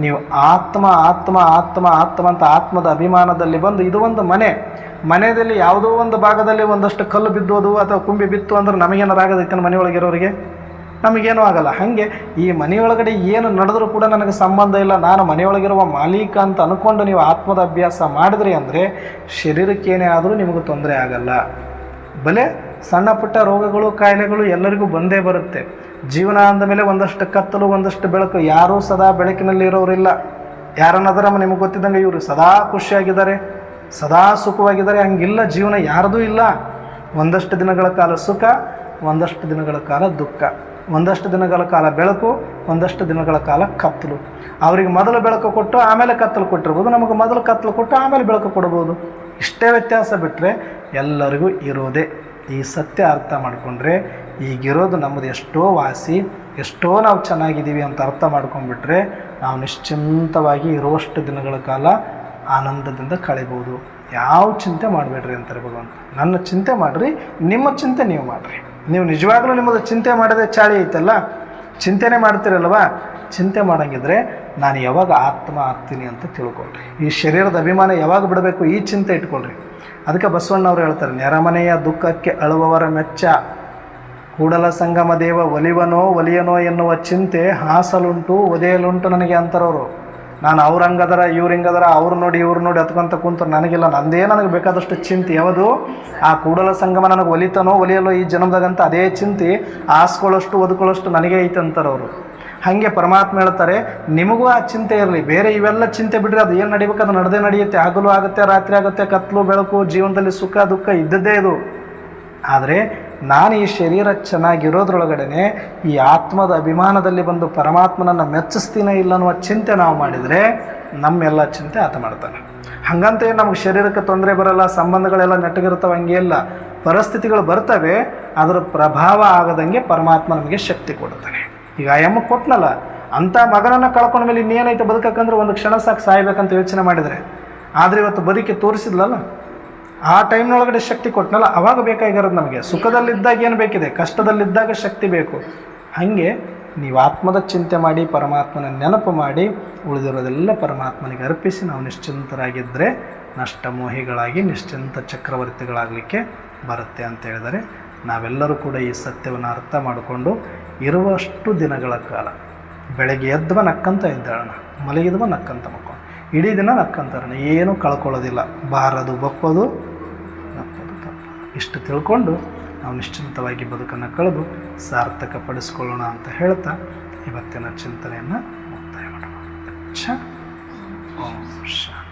ನೀವು ಆತ್ಮ ಆತ್ಮ ಆತ್ಮ ಆತ್ಮ ಅಂತ ಆತ್ಮದ ಅಭಿಮಾನದಲ್ಲಿ ಬಂದು ಇದು ಒಂದು ಮನೆಯಲ್ಲಿ ಯಾವುದೋ ಒಂದು ಭಾಗದಲ್ಲಿ ಒಂದಷ್ಟು ಕಲ್ಲು ಬಿದ್ದೋದು ಅಥವಾ ಕುಂಬಿ ಬಿತ್ತು ಅಂದ್ರೆ ನಮಗೇನಾರು ಆಗೋದೈತೆ ಮನೆಯೊಳಗಿರೋರಿಗೆ? ನಮಗೇನೂ ಆಗಲ್ಲ. ಹಾಗೆ ಈ ಮನೆಯೊಳಗಡೆ ಏನು ನಡೆದರೂ ಕೂಡ ನನಗೆ ಸಂಬಂಧ ಇಲ್ಲ, ನಾನು ಮನೆಯೊಳಗಿರುವ ಮಾಲೀಕ ಅಂತ ಅಂದ್ಕೊಂಡು ನೀವು ಆತ್ಮದ ಅಭ್ಯಾಸ ಮಾಡಿದ್ರಿ ಅಂದರೆ ಶರೀರಕ್ಕೇನೇ ಆದರೂ ನಿಮಗೆ ತೊಂದರೆ ಆಗಲ್ಲ. ಬಲೆ ಸಣ್ಣ ಪುಟ್ಟ ರೋಗಗಳು ಕಾಯಿಲೆಗಳು ಎಲ್ಲರಿಗೂ ಬಂದೇ ಬರುತ್ತೆ. ಜೀವನ ಅಂದಮೇಲೆ ಒಂದಷ್ಟು ಕತ್ತಲು ಒಂದಷ್ಟು ಬೆಳಕು. ಯಾರೂ ಸದಾ ಬೆಳಕಿನಲ್ಲಿ ಇರೋರಿಲ್ಲ. ಯಾರನ್ನಾದರೂ ನಿಮಗೆ ಗೊತ್ತಿದ್ದಂಗೆ ಇವರು ಸದಾ ಖುಷಿಯಾಗಿದ್ದಾರೆ, ಸದಾ ಸುಖವಾಗಿದ್ದಾರೆ, ಹಂಗಿಲ್ಲ. ಜೀವನ ಯಾರ್ದೂ ಇಲ್ಲ. ಒಂದಷ್ಟು ದಿನಗಳ ಕಾಲ ಸುಖ, ಒಂದಷ್ಟು ದಿನಗಳ ಕಾಲ ದುಃಖ, ಒಂದಷ್ಟು ದಿನಗಳ ಕಾಲ ಬೆಳಕು, ಒಂದಷ್ಟು ದಿನಗಳ ಕಾಲ ಕತ್ತಲು. ಅವರಿಗೆ ಮೊದಲು ಬೆಳಕು ಕೊಟ್ಟು ಆಮೇಲೆ ಕತ್ತಲು ಕೊಟ್ಟಿರ್ಬೋದು, ನಮಗೆ ಮೊದಲು ಕತ್ತಲು ಕೊಟ್ಟು ಆಮೇಲೆ ಬೆಳಕು ಕೊಡ್ಬೋದು. ಇಷ್ಟೇ ವ್ಯತ್ಯಾಸ ಬಿಟ್ಟರೆ ಎಲ್ಲರಿಗೂ ಇರೋದೇ. ಈ ಸತ್ಯ ಅರ್ಥ ಮಾಡಿಕೊಂಡ್ರೆ ಈಗಿರೋದು ನಮ್ಮದು ಎಷ್ಟೋ ವಾಸಿ, ಎಷ್ಟೋ ನಾವು ಚೆನ್ನಾಗಿದ್ದೀವಿ ಅಂತ ಅರ್ಥ ಮಾಡ್ಕೊಂಡ್ಬಿಟ್ರೆ ನಾವು ನಿಶ್ಚಿಂತವಾಗಿ ಇರುವಷ್ಟು ದಿನಗಳ ಕಾಲ ಆನಂದದಿಂದ ಕಳಿಬೋದು. ಯಾವ ಚಿಂತೆ ಮಾಡಬೇಡ್ರಿ ಅಂತಾರೆ ಭಗವಂತ. ನನ್ನ ಚಿಂತೆ ಮಾಡಿರಿ, ನಿಮ್ಮ ಚಿಂತೆ ನೀವು ಮಾಡಿರಿ. ನೀವು ನಿಜವಾಗ್ಲೂ ನಿಮ್ಮದು ಚಿಂತೆ ಮಾಡೋದೇ ಚಾಳಿ ಐತಲ್ಲ, ಚಿಂತೆನೇ ಮಾಡ್ತೀರಲ್ವ. ಚಿಂತೆ ಮಾಡೋಂಗಿದ್ರೆ ನಾನು ಯಾವಾಗ ಆತ್ಮ ಆಗ್ತೀನಿ ಅಂತ ತಿಳ್ಕೊಳ್ರಿ. ಈ ಶರೀರದ ಅಭಿಮಾನ ಯಾವಾಗ ಬಿಡಬೇಕು ಈ ಚಿಂತೆ ಇಟ್ಕೊಳ್ರಿ. ಅದಕ್ಕೆ ಬಸವಣ್ಣವ್ರು ಹೇಳ್ತಾರೆ, ನೆರಮನೆಯ ದುಃಖಕ್ಕೆ ಅಳುವವರ ಮೆಚ್ಚ, ಕೂಡಲ ಸಂಗಮ ದೇವ ಒಲಿವನೋ ಒಲಿಯನೋ ಎನ್ನುವ ಚಿಂತೆ ಹಾಸಲುಂಟು ಒದೆಯಲುಂಟು ನನಗೆ ಅಂತಾರವರು. ನಾನು ಅವ್ರಂಗದರ ಇವ್ರಿಂಗದರ ಅವ್ರು ನೋಡಿ ಇವ್ರು ನೋಡಿ ಹತ್ಕೊಂತ ಕೂಂತಾರೆ, ನನಗಿಲ್ಲ. ನನಗೆ ಬೇಕಾದಷ್ಟು ಚಿಂತೆ ಯಾವುದು ಆ ಕೂಡಲ ಸಂಗಮ ನನಗೆ ಒಲಿತನೋ ಒಲಿಯಲ್ಲೋ ಈ ಜನ್ಮದಾಗಂತ ಅದೇ ಚಿಂತೆ ಆಸ್ಕೊಳ್ಳೋಷ್ಟು ಒದ್ಕೊಳ್ಳೋಷ್ಟು ನನಗೆ ಐತೆ ಅಂತಾರವರು. ಹಾಗೆ ಪರಮಾತ್ಮ ಹೇಳ್ತಾರೆ, ನಿಮಗೂ ಆ ಚಿಂತೆ ಇರಲಿ. ಬೇರೆ ಇವೆಲ್ಲ ಚಿಂತೆ ಬಿಡ್ರಿ, ಅದು ಏನು ನಡಿಬೇಕು ಅದು ನಡೆದೇ ನಡೆಯುತ್ತೆ. ಹಗಲು ಆಗುತ್ತೆ, ರಾತ್ರಿ ಆಗುತ್ತೆ, ಕತ್ಲು ಬೆಳಕು, ಜೀವನದಲ್ಲಿ ಸುಖ ದುಃಖ ಇದ್ದದ್ದೇ ಇದು. ಆದರೆ ನಾನು ಈ ಶರೀರ ಚೆನ್ನಾಗಿರೋದ್ರೊಳಗಡೆ ಈ ಆತ್ಮದ ಅಭಿಮಾನದಲ್ಲಿ ಬಂದು ಪರಮಾತ್ಮನನ್ನು ಮೆಚ್ಚಿಸ್ತೀನೇ ಇಲ್ಲ ಅನ್ನುವ ಚಿಂತೆ ನಾವು ಮಾಡಿದರೆ ನಮ್ಮೆಲ್ಲ ಚಿಂತೆ ಆತ ಮಾಡ್ತಾನೆ. ಹಾಗಂತ ನಮಗೆ ಶರೀರಕ್ಕೆ ತೊಂದರೆ ಬರಲ್ಲ, ಸಂಬಂಧಗಳೆಲ್ಲ ನೆಟ್ಟಗಿರ್ತವೆ, ಹಂಗೆ ಇಲ್ಲ. ಪರಿಸ್ಥಿತಿಗಳು ಬರ್ತವೆ, ಅದರ ಪ್ರಭಾವ ಆಗದಂಗೆ ಪರಮಾತ್ಮ ನಮಗೆ ಶಕ್ತಿ ಕೊಡ್ತಾನೆ. ಈಗ ಎಮ್ಮ ಕೊಟ್ಟನಲ್ಲ, ಅಂಥ ಮಗನನ್ನು ಕಳ್ಕೊಂಡ ಮೇಲೆ ಇನ್ನೇನೈತೆ ಬದುಕಕ್ಕಂದ್ರೆ ಒಂದು ಕ್ಷಣ ಸಾಕು ಸಾಯ್ಬೇಕಂತ ಯೋಚನೆ ಮಾಡಿದರೆ, ಆದರೆ ಇವತ್ತು ಬದುಕಿ ತೋರಿಸಿದ್ಲಲ್ಲ, ಆ ಟೈಮ್ನೊಳಗಡೆ ಶಕ್ತಿ ಕೊಟ್ಟನಲ್ಲ, ಅವಾಗ ಬೇಕಾಗಿರೋದು ನಮಗೆ. ಸುಖದಲ್ಲಿದ್ದಾಗ ಏನು ಬೇಕಿದೆ, ಕಷ್ಟದಲ್ಲಿದ್ದಾಗ ಶಕ್ತಿ ಬೇಕು. ಹಾಗೆ ನೀವು ಆತ್ಮದ ಚಿಂತೆ ಮಾಡಿ ಪರಮಾತ್ಮನ ನೆನಪು ಮಾಡಿ ಉಳಿದಿರೋದೆಲ್ಲ ಪರಮಾತ್ಮನಿಗೆ ಅರ್ಪಿಸಿ ನಾವು ನಿಶ್ಚಿಂತರಾಗಿದ್ದರೆ ನಷ್ಟಮೋಹಿಗಳಾಗಿ ನಿಶ್ಚಿಂತ ಚಕ್ರವರ್ತಿಗಳಾಗಲಿಕ್ಕೆ ಬರುತ್ತೆ ಅಂತ ಹೇಳಿದರೆ, ನಾವೆಲ್ಲರೂ ಕೂಡ ಈ ಸತ್ಯವನ್ನು ಅರ್ಥ ಮಾಡಿಕೊಂಡು ಇರುವಷ್ಟು ದಿನಗಳ ಕಾಲ ಬೆಳಗ್ಗೆ ಎದ್ದವ ನಕ್ಕಂತ ಎದ್ದೇಳೋಣ, ಮಲಗಿದವ ನಕ್ಕಂತ ಮಕ್ಕಳು, ಇಡೀ ದಿನ ನಕ್ಕಂತಾರಣ, ಏನೂ ಕಳ್ಕೊಳ್ಳೋದಿಲ್ಲ. ಬಾರದು ಬಪ್ಪದು ನಪ್ಪದು ತಪ್ಪದು ಇಷ್ಟು ತಿಳ್ಕೊಂಡು ನಾವು ನಿಶ್ಚಿಂತವಾಗಿ ಬದುಕನ್ನು ಕಳೆದು ಸಾರ್ಥಕಪಡಿಸ್ಕೊಳ್ಳೋಣ ಅಂತ ಹೇಳ್ತಾ ಇವತ್ತಿನ ಚಿಂತನೆಯನ್ನು ಮುಕ್ತಾಯ ಮಾಡೋಣ. ಓಂ ಶಾಂತಿ.